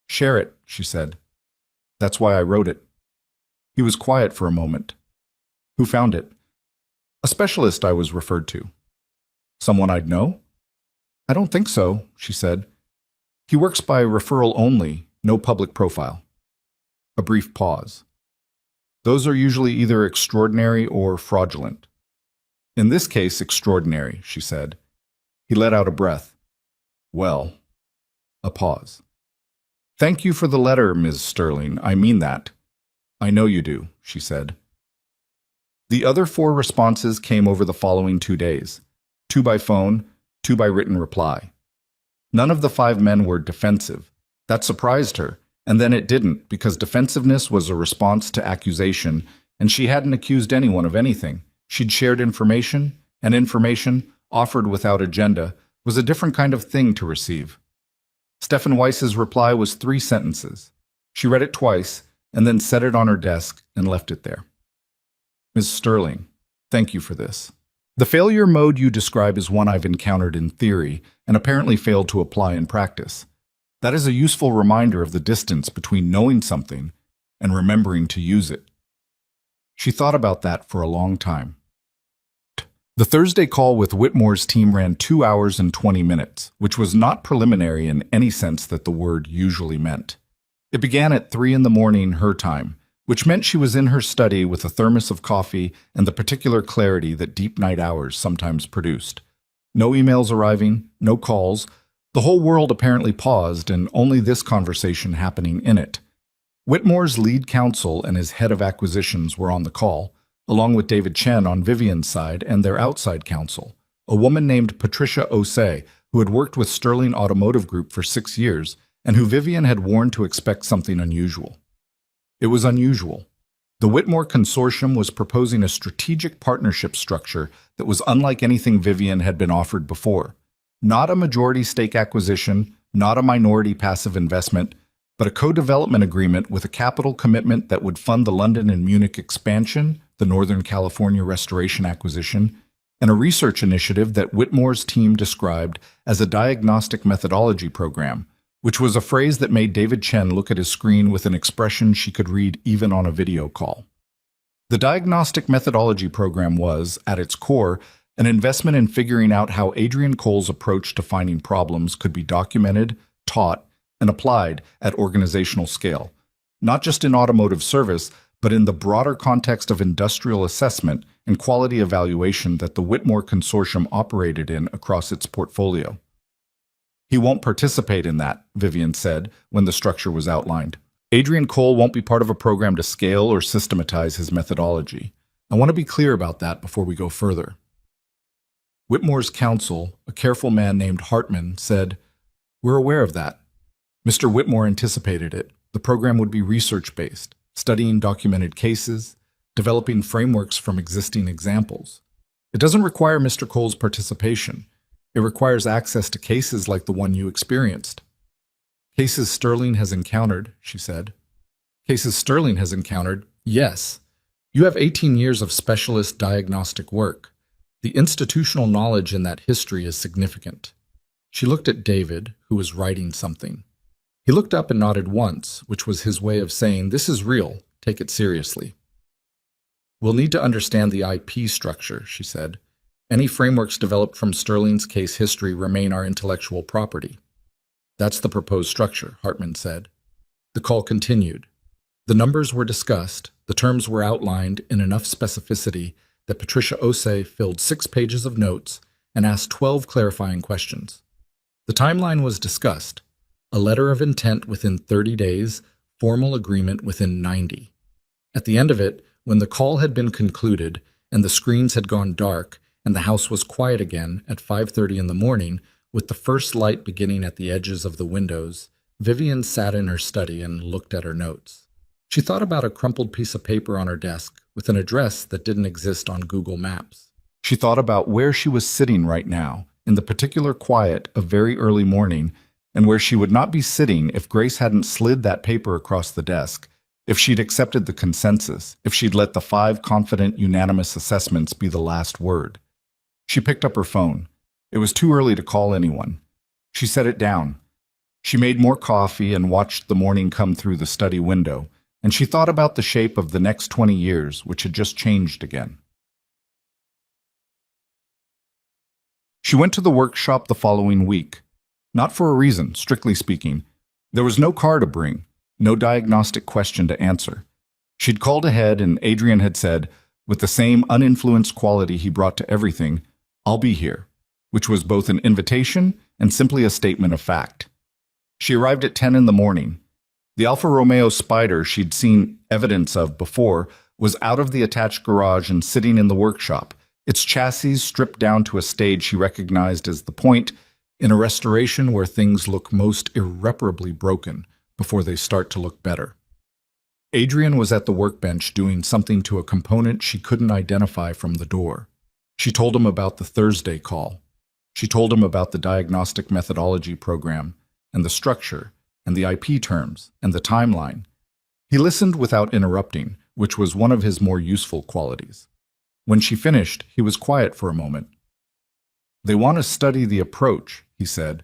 Share it, she said. That's why I wrote it. He was quiet for a moment. Who found it? A specialist I was referred to. Someone I'd know? I don't think so, she said. He works by referral only, no public profile. A brief pause. Those are usually either extraordinary or fraudulent. In this case, extraordinary, she said. He let out a breath. Well. A pause. Thank you for the letter, Ms. Sterling. I mean that. I know you do, she said. The other 4 responses came over the following 2 days, 2 by phone, 2 by written reply. None of the 5 men were defensive. That surprised her, and then it didn't, because defensiveness was a response to accusation, and she hadn't accused anyone of anything. She'd shared information, and information, offered without agenda, was a different kind of thing to receive. Stefan Weiss's reply was 3 sentences. She read it twice, and then set it on her desk and left it there. Ms. Sterling, thank you for this. The failure mode you describe is one I've encountered in theory and apparently failed to apply in practice. That is a useful reminder of the distance between knowing something and remembering to use it. She thought about that for a long time. The Thursday call with Whitmore's team ran 2 hours and 20 minutes, which was not preliminary in any sense that the word usually meant. It began at 3 in the morning her time, which meant she was in her study with a thermos of coffee and the particular clarity that deep night hours sometimes produced. No emails arriving, no calls. The whole world apparently paused, and only this conversation happening in it. Whitmore's lead counsel and his head of acquisitions were on the call, along with David Chen on Vivian's side and their outside counsel, a woman named Patricia Osei, who had worked with Sterling Automotive Group for 6 years and who Vivian had warned to expect something unusual. It was unusual. The Whitmore Consortium was proposing a strategic partnership structure that was unlike anything Vivian had been offered before. Not a majority stake acquisition, not a minority passive investment, but a co-development agreement with a capital commitment that would fund the London and Munich expansion, the Northern California restoration acquisition, and a research initiative that Whitmore's team described as a diagnostic methodology program, which was a phrase that made David Chen look at his screen with an expression she could read even on a video call. The diagnostic methodology program was, at its core, an investment in figuring out how Adrian Cole's approach to finding problems could be documented, taught, and applied at organizational scale, not just in automotive service, but in the broader context of industrial assessment and quality evaluation that the Whitmore Consortium operated in across its portfolio. He won't participate in that, Vivian said when the structure was outlined. Adrian Cole won't be part of a program to scale or systematize his methodology. I want to be clear about that before we go further. Whitmore's counsel, a careful man named Hartman, said, "We're aware of that. Mr. Whitmore anticipated it. The program would be research-based, studying documented cases, developing frameworks from existing examples. It doesn't require Mr. Cole's participation. It requires access to cases like the one you experienced." "Cases Sterling has encountered," she said. "Cases Sterling has encountered, yes. You have 18 years of specialist diagnostic work. The institutional knowledge in that history is significant." She looked at David, who was writing something. He looked up and nodded once, which was his way of saying, "This is real, take it seriously." "We'll need to understand the IP structure," she said. "Any frameworks developed from Sterling's case history remain our intellectual property." "That's the proposed structure," Hartman said. The call continued. The numbers were discussed, the terms were outlined in enough specificity that Patricia Osei filled 6 pages of notes and asked 12 clarifying questions. The timeline was discussed. A letter of intent within 30 days, formal agreement within 90. At the end of it, when the call had been concluded and the screens had gone dark and the house was quiet again at 5:30 in the morning, with the first light beginning at the edges of the windows, Vivian sat in her study and looked at her notes. She thought about a crumpled piece of paper on her desk with an address that didn't exist on Google Maps. She thought about where she was sitting right now, in the particular quiet of very early morning, and where she would not be sitting if Grace hadn't slid that paper across the desk, if she'd accepted the consensus, if she'd let the 5 confident, unanimous assessments be the last word. She picked up her phone. It was too early to call anyone. She set it down. She made more coffee and watched the morning come through the study window, and she thought about the shape of the next 20 years, which had just changed again. She went to the workshop the following week. Not for a reason, strictly speaking. There was no car to bring, no diagnostic question to answer. She'd called ahead, and Adrian had said, with the same uninfluenced quality he brought to everything, "I'll be here," which was both an invitation and simply a statement of fact. She arrived at 10 in the morning. The Alfa Romeo Spider she'd seen evidence of before was out of the attached garage and sitting in the workshop, its chassis stripped down to a stage she recognized as the point in a restoration where things look most irreparably broken before they start to look better. Adrian was at the workbench doing something to a component she couldn't identify from the door. She told him about the Thursday call. She told him about the diagnostic methodology program and the structure and the IP terms and the timeline. He listened without interrupting, which was one of his more useful qualities. When she finished, he was quiet for a moment. They want to study the approach, he said.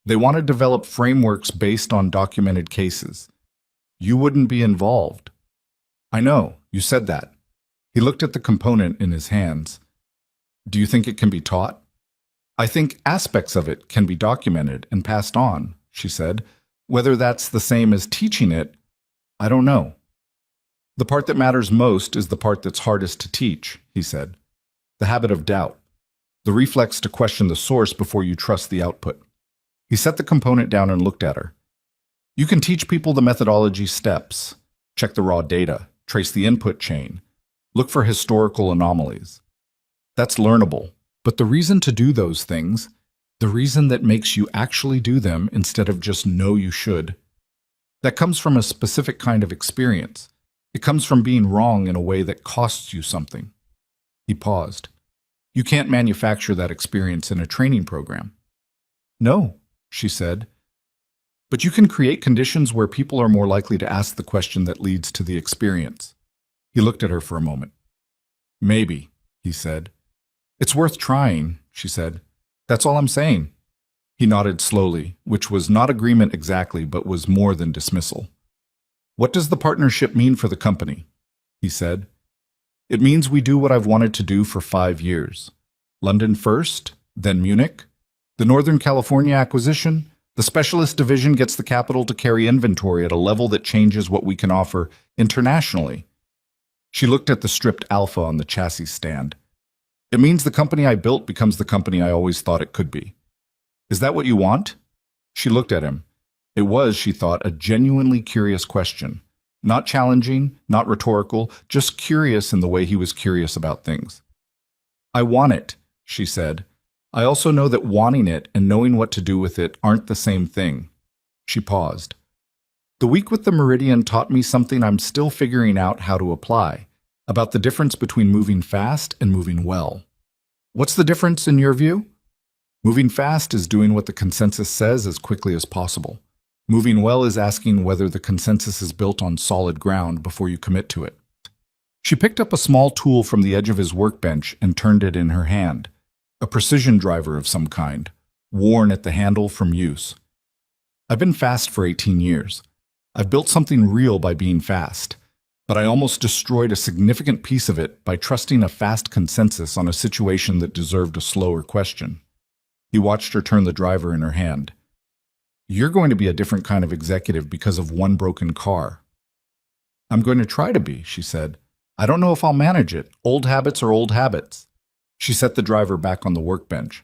They want to develop frameworks based on documented cases. You wouldn't be involved. I know, you said that. He looked at the component in his hands. Do you think it can be taught? I think aspects of it can be documented and passed on, she said. Whether that's the same as teaching it, I don't know. The part that matters most is the part that's hardest to teach, he said. The habit of doubt. The reflex to question the source before you trust the output. He set the component down and looked at her. You can teach people the methodology steps, check the raw data, trace the input chain, look for historical anomalies. That's learnable, but the reason to do those things, the reason that makes you actually do them instead of just know you should, that comes from a specific kind of experience. It comes from being wrong in a way that costs you something. He paused. You can't manufacture that experience in a training program. No, she said. But you can create conditions where people are more likely to ask the question that leads to the experience. He looked at her for a moment. Maybe, he said. It's worth trying, she said. That's all I'm saying. He nodded slowly, which was not agreement exactly, but was more than dismissal. What does the partnership mean for the company? He said. It means we do what I've wanted to do for 5 years. London first, then Munich. The Northern California acquisition. The specialist division gets the capital to carry inventory at a level that changes what we can offer internationally. She looked at the stripped Alpha on the chassis stand. It means the company I built becomes the company I always thought it could be. Is that what you want? She looked at him. It was, she thought, a genuinely curious question. Not challenging, not rhetorical, just curious in the way he was curious about things. I want it, she said. I also know that wanting it and knowing what to do with it aren't the same thing. She paused. The week with the Meridian taught me something I'm still figuring out how to apply, about the difference between moving fast and moving well. What's the difference in your view? Moving fast is doing what the consensus says as quickly as possible. Moving well is asking whether the consensus is built on solid ground before you commit to it. She picked up a small tool from the edge of his workbench and turned it in her hand. A precision driver of some kind, worn at the handle from use. I've been fast for 18 years. I've built something real by being fast, but I almost destroyed a significant piece of it by trusting a fast consensus on a situation that deserved a slower question. He watched her turn the driver in her hand. You're going to be a different kind of executive because of one broken car. I'm going to try to be, she said. I don't know if I'll manage it. Old habits are old habits. She set the driver back on the workbench.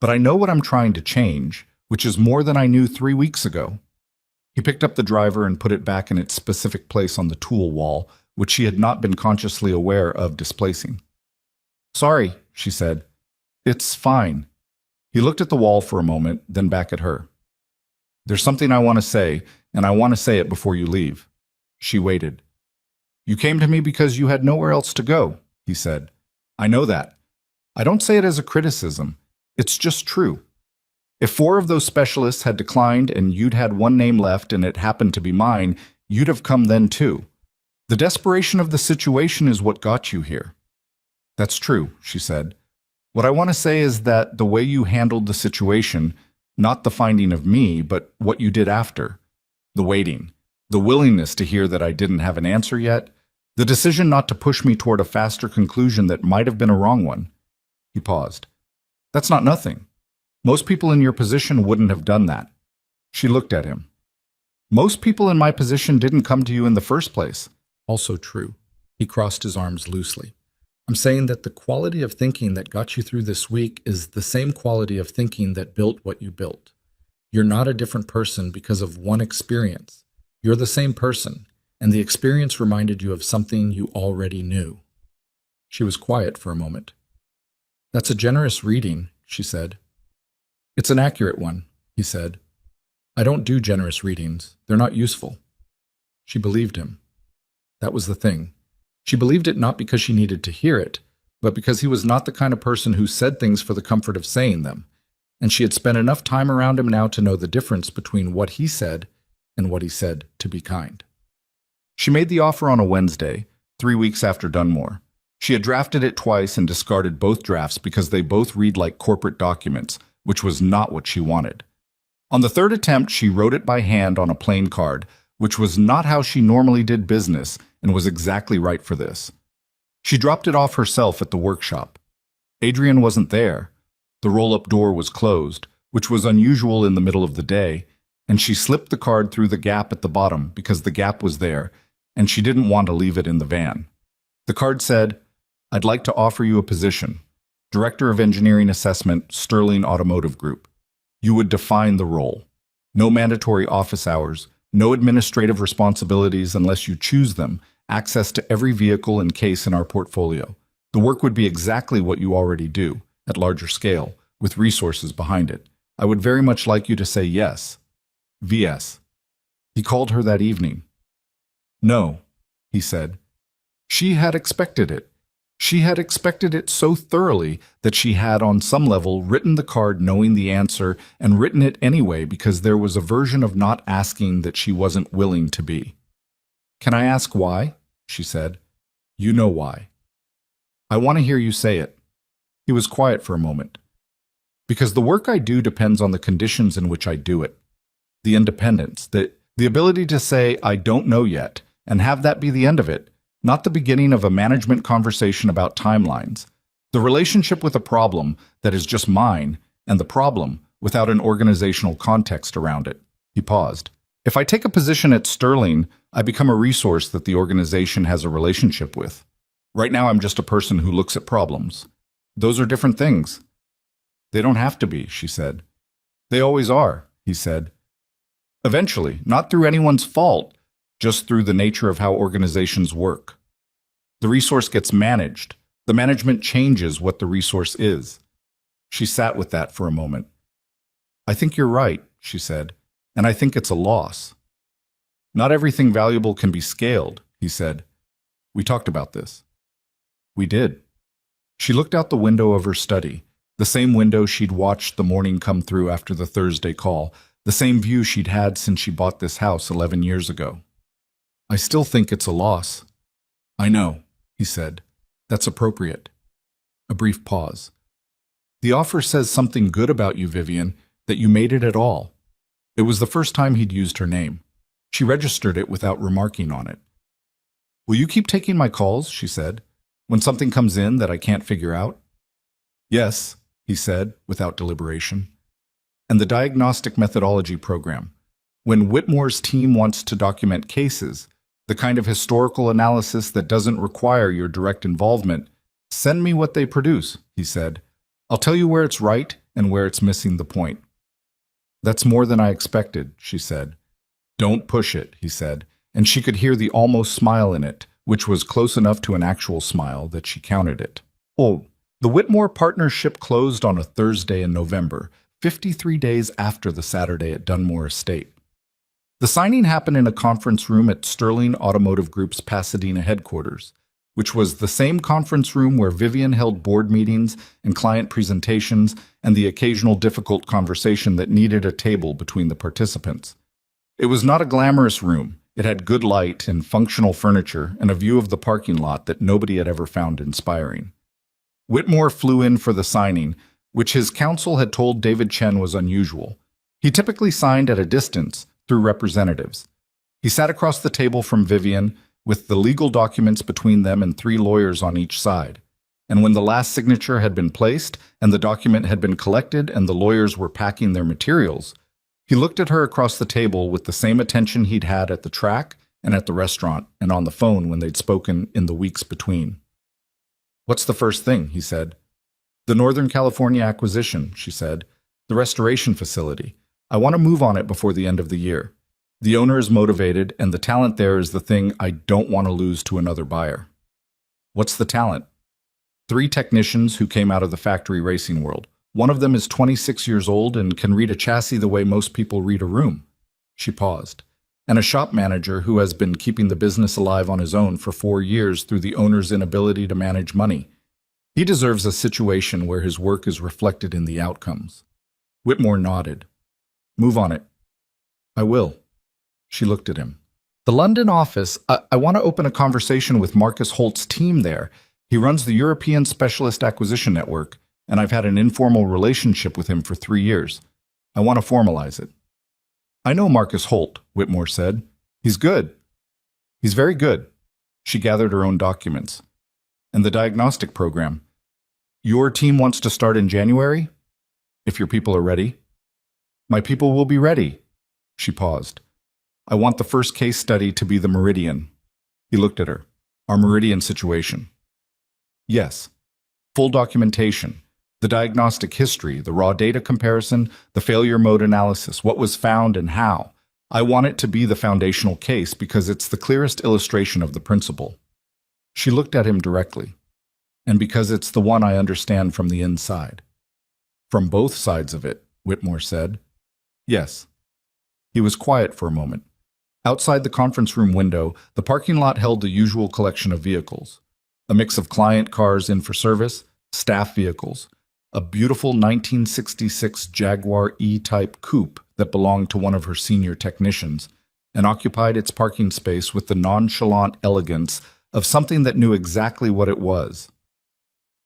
But I know what I'm trying to change, which is more than I knew 3 weeks ago. He picked up the driver and put it back in its specific place on the tool wall, which she had not been consciously aware of displacing. Sorry, she said. It's fine. He looked at the wall for a moment, then back at her. There's something I want to say, and I want to say it before you leave. She waited. You came to me because you had nowhere else to go, he said. I know that. I don't say it as a criticism. It's just true. If 4 of those specialists had declined and you'd had one name left and it happened to be mine, you'd have come then too. The desperation of the situation is what got you here. That's true, she said. What I want to say is that the way you handled the situation, not the finding of me, but what you did after, the waiting, the willingness to hear that I didn't have an answer yet, the decision not to push me toward a faster conclusion that might have been a wrong one. He paused. That's not nothing. Most people in your position wouldn't have done that. She looked at him. Most people in my position didn't come to you in the first place. Also true. He crossed his arms loosely. I'm saying that the quality of thinking that got you through this week is the same quality of thinking that built what you built. You're not a different person because of one experience. You're the same person, and the experience reminded you of something you already knew. She was quiet for a moment. That's a generous reading, she said. It's an accurate one, he said. I don't do generous readings. They're not useful. She believed him. That was the thing. She believed it not because she needed to hear it, but because he was not the kind of person who said things for the comfort of saying them, and she had spent enough time around him now to know the difference between what he said and what he said to be kind. She made the offer on a Wednesday, 3 weeks after Dunmore. She had drafted it twice and discarded both drafts because they both read like corporate documents, which was not what she wanted. On the third attempt, she wrote it by hand on a plain card, which was not how she normally did business and was exactly right for this. She dropped it off herself at the workshop. Adrian wasn't there. The roll-up door was closed, which was unusual in the middle of the day, and she slipped the card through the gap at the bottom because the gap was there, and she didn't want to leave it in the van. The card said, "I'd like to offer you a position. Director of Engineering Assessment, Sterling Automotive Group. You would define the role. No mandatory office hours, no administrative responsibilities unless you choose them, access to every vehicle and case in our portfolio. The work would be exactly what you already do, at larger scale, with resources behind it. I would very much like you to say yes. VS." He called her that evening. "No," he said. She had expected it. She had expected it so thoroughly that she had, on some level, written the card knowing the answer and written it anyway because there was a version of not asking that she wasn't willing to be. "Can I ask why?" she said. "You know why." "I want to hear you say it." He was quiet for a moment. "Because the work I do depends on the conditions in which I do it. The independence, the ability to say, I don't know yet, and have that be the end of it, not the beginning of a management conversation about timelines. The relationship with a problem that is just mine, and the problem without an organizational context around it." He paused. "If I take a position at Sterling, I become a resource that the organization has a relationship with. Right now, I'm just a person who looks at problems. Those are different things." "They don't have to be," she said. "They always are," he said. "Eventually, not through anyone's fault, just through the nature of how organizations work. The resource gets managed. The management changes what the resource is." She sat with that for a moment. "I think you're right," she said, "and I think it's a loss." "Not everything valuable can be scaled," he said. "We talked about this." "We did." She looked out the window of her study, the same window she'd watched the morning come through after the Thursday call, the same view she'd had since she bought this house 11 years ago. "I still think it's a loss." "I know," he said. "That's appropriate." A brief pause. "The offer says something good about you, Vivian, that you made it at all." It was the first time he'd used her name. She registered it without remarking on it. "Will you keep taking my calls?" she said. "When something comes in that I can't figure out?" "Yes," he said, without deliberation. "And the diagnostic methodology program. When Whitmore's team wants to document cases, the kind of historical analysis that doesn't require your direct involvement, send me what they produce," he said. "I'll tell you where it's right and where it's missing the point." "That's more than I expected," she said. "Don't push it," he said, and she could hear the almost smile in it, which was close enough to an actual smile that she counted it. Oh, the Whitmore partnership closed on a Thursday in November, 53 days after the Saturday at Dunmore Estate. The signing happened in a conference room at Sterling Automotive Group's Pasadena headquarters, which was the same conference room where Vivian held board meetings and client presentations and the occasional difficult conversation that needed a table between the participants. It was not a glamorous room. It had good light and functional furniture and a view of the parking lot that nobody had ever found inspiring. Whitmore flew in for the signing, which his counsel had told David Chen was unusual. He typically signed at a distance, through representatives. He sat across the table from Vivian, with the legal documents between them and 3 lawyers on each side. And when the last signature had been placed, and the document had been collected, and the lawyers were packing their materials, he looked at her across the table with the same attention he'd had at the track and at the restaurant and on the phone when they'd spoken in the weeks between. "What's the first thing?" he said. "The Northern California acquisition," she said. "The restoration facility. I want to move on it before the end of the year. The owner is motivated, and the talent there is the thing I don't want to lose to another buyer. What's the talent? 3 technicians who came out of the factory racing world. One of them is 26 years old and can read a chassis the way most people read a room. She paused. And a shop manager who has been keeping the business alive on his own for 4 years through the owner's inability to manage money. He deserves a situation where his work is reflected in the outcomes. Whitmore nodded. Move on it. I will. She looked at him. The London office, I want to open a conversation with Marcus Holt's team there. He runs the European Specialist Acquisition Network, and I've had an informal relationship with him for 3 years. I want to formalize it. I know Marcus Holt, Whitmore said. He's good. He's very good. She gathered her own documents. And the diagnostic program. Your team wants to start in January? If your people are ready. My people will be ready. She paused. I want the first case study to be the Meridian. He looked at her. Our Meridian situation. Yes. Full documentation. The diagnostic history, the raw data comparison, the failure mode analysis, what was found and how. I want it to be the foundational case because it's the clearest illustration of the principle. She looked at him directly. And because it's the one I understand from the inside. From both sides of it, Whitmore said. Yes. He was quiet for a moment. Outside the conference room window, the parking lot held the usual collection of vehicles. A mix of client cars in for service, staff vehicles, a beautiful 1966 Jaguar E-Type coupe that belonged to one of her senior technicians, and occupied its parking space with the nonchalant elegance of something that knew exactly what it was.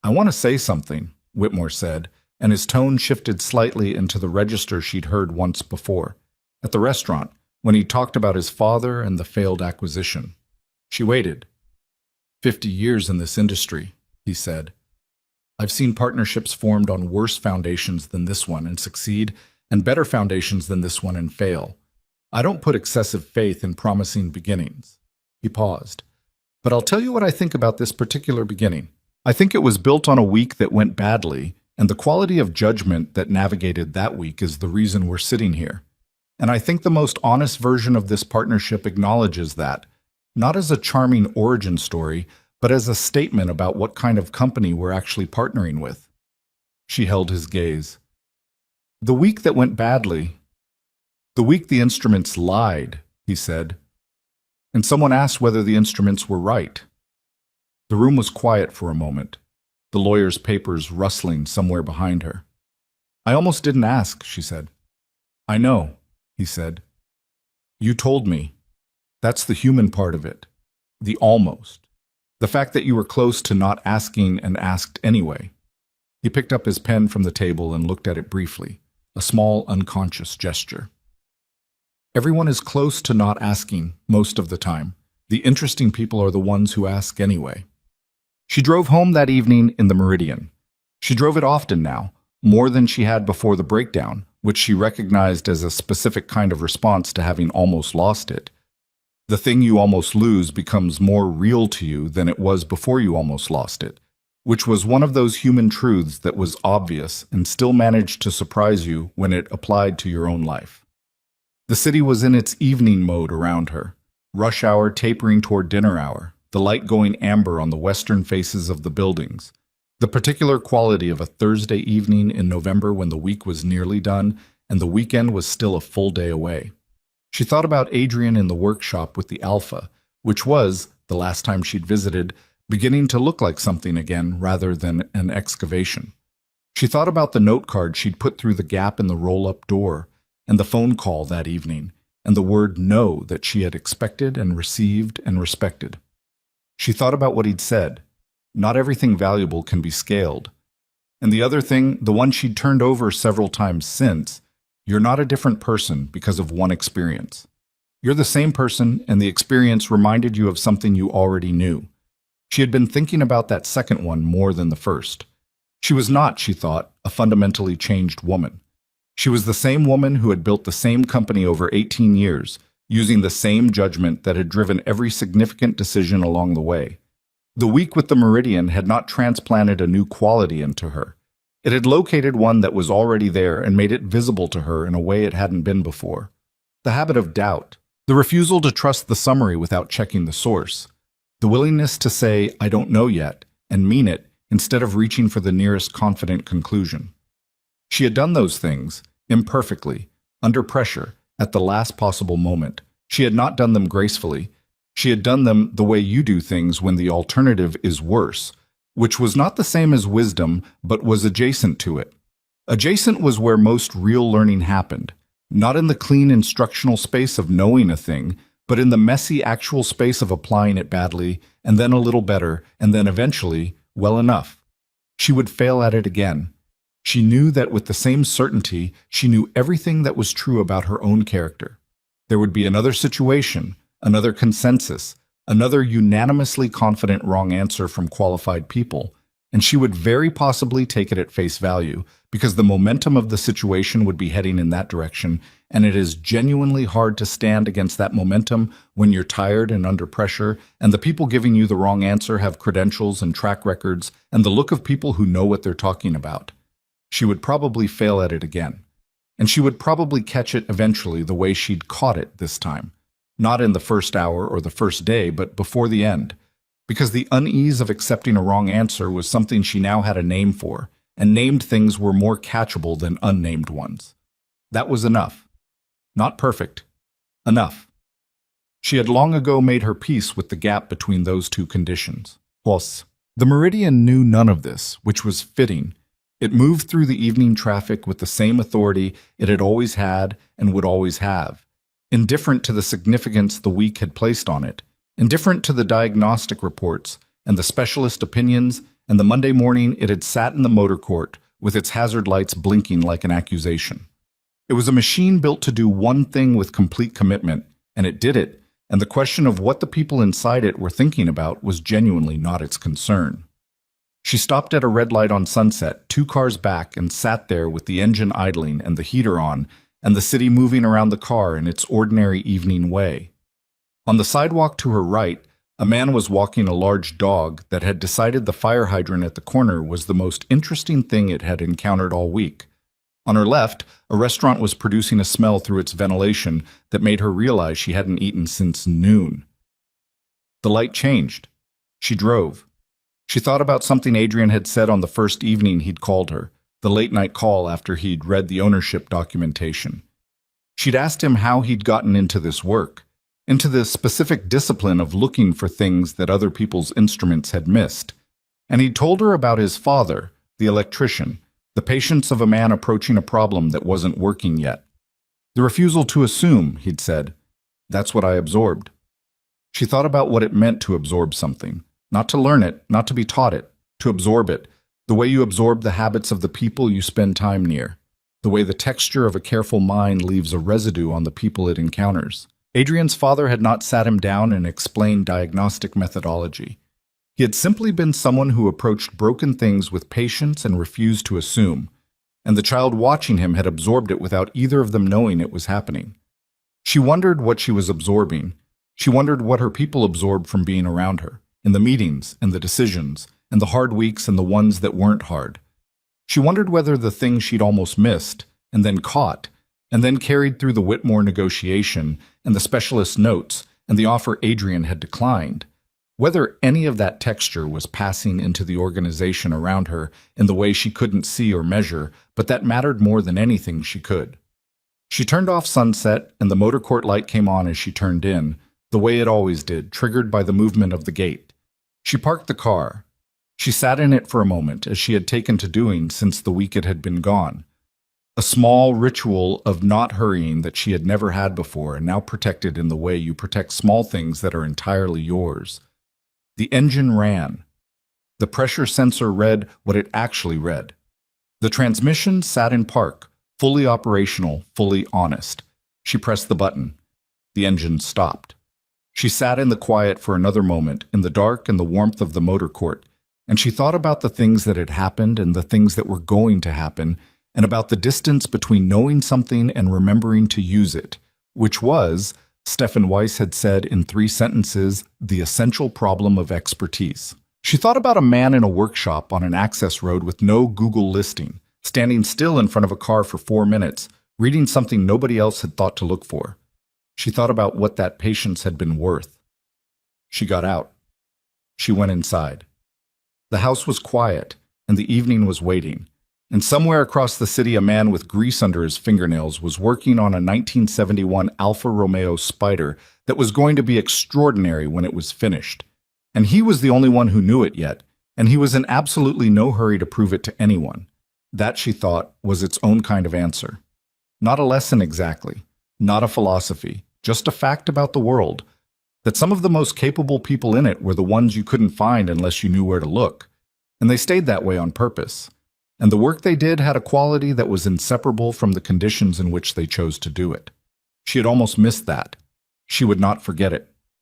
I want to say something, Whitmore said, and his tone shifted slightly into the register she'd heard once before, at the restaurant, when he talked about his father and the failed acquisition. She waited. 50 years in this industry, he said. I've seen partnerships formed on worse foundations than this one and succeed, and better foundations than this one and fail. I don't put excessive faith in promising beginnings. He paused. But I'll tell you what I think about this particular beginning. I think it was built on a week that went badly, and the quality of judgment that navigated that week is the reason we're sitting here. And I think the most honest version of this partnership acknowledges that, not as a charming origin story, but as a statement about what kind of company we're actually partnering with. She held his gaze. The week that went badly, the week the instruments lied, he said, and someone asked whether the instruments were right. The room was quiet for a moment, the lawyer's papers rustling somewhere behind her. I almost didn't ask, she said. I know, he said. You told me. That's the human part of it. The almost. The fact that you were close to not asking and asked anyway. He picked up his pen from the table and looked at it briefly, a small, unconscious gesture. Everyone is close to not asking most of the time. The interesting people are the ones who ask anyway. She drove home that evening in the Meridian. She drove it often now, more than she had before the breakdown, which she recognized as a specific kind of response to having almost lost it. The thing you almost lose becomes more real to you than it was before you almost lost it, which was one of those human truths that was obvious and still managed to surprise you when it applied to your own life. The city was in its evening mode around her, rush hour tapering toward dinner hour, the light going amber on the western faces of the buildings, the particular quality of a Thursday evening in November when the week was nearly done and the weekend was still a full day away. She thought about Adrian in the workshop with the Alpha, which was, the last time she'd visited, beginning to look like something again rather than an excavation. She thought about the note card she'd put through the gap in the roll-up door, and the phone call that evening, and the word no that she had expected and received and respected. She thought about what he'd said. Not everything valuable can be scaled. And the other thing, the one she'd turned over several times since, you're not a different person because of one experience. You're the same person, and the experience reminded you of something you already knew. She had been thinking about that second one more than the first. She was not, she thought, a fundamentally changed woman. She was the same woman who had built the same company over 18 years, using the same judgment that had driven every significant decision along the way. The week with the Meridian had not transplanted a new quality into her. It had located one that was already there and made it visible to her in a way it hadn't been before. The habit of doubt, The refusal to trust the summary without checking the source. The willingness to say, "I don't know yet," and mean it instead of reaching for the nearest confident conclusion. She had done those things, imperfectly, under pressure, at the last possible moment. She had not done them gracefully. She had done them the way you do things when the alternative is worse, which was not the same as wisdom, but was adjacent to it. Adjacent was where most real learning happened, not in the clean instructional space of knowing a thing, but in the messy actual space of applying it badly, and then a little better, and then eventually, well enough. She would fail at it again. She knew that with the same certainty, she knew everything that was true about her own character. There would be another situation, another consensus, another unanimously confident wrong answer from qualified people, and she would very possibly take it at face value, because the momentum of the situation would be heading in that direction, and it is genuinely hard to stand against that momentum when you're tired and under pressure, and the people giving you the wrong answer have credentials and track records, and the look of people who know what they're talking about. She would probably fail at it again. And she would probably catch it eventually the way she'd caught it this time. Not in the first hour or the first day, but before the end. Because the unease of accepting a wrong answer was something she now had a name for, and named things were more catchable than unnamed ones. That was enough. Not perfect. Enough. She had long ago made her peace with the gap between those two conditions. Plus, the Meridian knew none of this, which was fitting. It moved through the evening traffic with the same authority it had always had and would always have, indifferent to the significance the week had placed on it, indifferent to the diagnostic reports and the specialist opinions, and the Monday morning it had sat in the motor court with its hazard lights blinking like an accusation. It was a machine built to do one thing with complete commitment, and it did it, and the question of what the people inside it were thinking about was genuinely not its concern. She stopped at a red light on Sunset, 2 cars back, and sat there with the engine idling and the heater on, and the city moving around the car in its ordinary evening way. On the sidewalk to her right, a man was walking a large dog that had decided the fire hydrant at the corner was the most interesting thing it had encountered all week. On her left, a restaurant was producing a smell through its ventilation that made her realize she hadn't eaten since noon. The light changed. She drove. She thought about something Adrian had said on the first evening he'd called her, the late-night call after he'd read the ownership documentation. She'd asked him how he'd gotten into this work, into the specific discipline of looking for things that other people's instruments had missed. And he'd told her about his father, the electrician, the patience of a man approaching a problem that wasn't working yet. The refusal to assume, he'd said. That's what I absorbed. She thought about what it meant to absorb something. Not to learn it, not to be taught it, to absorb it, the way you absorb the habits of the people you spend time near, the way the texture of a careful mind leaves a residue on the people it encounters. Adrian's father had not sat him down and explained diagnostic methodology. He had simply been someone who approached broken things with patience and refused to assume, and the child watching him had absorbed it without either of them knowing it was happening. She wondered what she was absorbing. She wondered what her people absorbed from being around her, in the meetings and the decisions, and the hard weeks and the ones that weren't hard. She wondered whether the thing she'd almost missed, and then caught, and then carried through the Whitmore negotiation and the specialist notes and the offer Adrian had declined, whether any of that texture was passing into the organization around her in the way she couldn't see or measure, but that mattered more than anything she could. She turned off Sunset, and the motor court light came on as she turned in, the way it always did, triggered by the movement of the gate. She parked the car. She sat in it for a moment, as she had taken to doing since the week it had been gone. A small ritual of not hurrying that she had never had before and now protected in the way you protect small things that are entirely yours. The engine ran. The pressure sensor read what it actually read. The transmission sat in park, fully operational, fully honest. She pressed the button. The engine stopped. She sat in the quiet for another moment, in the dark and the warmth of the motor court, and she thought about the things that had happened and the things that were going to happen, and about the distance between knowing something and remembering to use it, which was, Stefan Weiss had said in 3 sentences, the essential problem of expertise. She thought about a man in a workshop on an access road with no Google listing, standing still in front of a car for 4 minutes, reading something nobody else had thought to look for. She thought about what that patience had been worth. She got out. She went inside. The house was quiet, and the evening was waiting. And somewhere across the city, a man with grease under his fingernails was working on a 1971 Alfa Romeo Spider that was going to be extraordinary when it was finished. And he was the only one who knew it yet, and he was in absolutely no hurry to prove it to anyone. That, she thought, was its own kind of answer. Not a lesson exactly, not a philosophy, just a fact about the world, that some of the most capable people in it were the ones you couldn't find unless you knew where to look. And they stayed that way on purpose. And the work they did had a quality that was inseparable from the conditions in which they chose to do it. She had almost missed that. She would not forget it.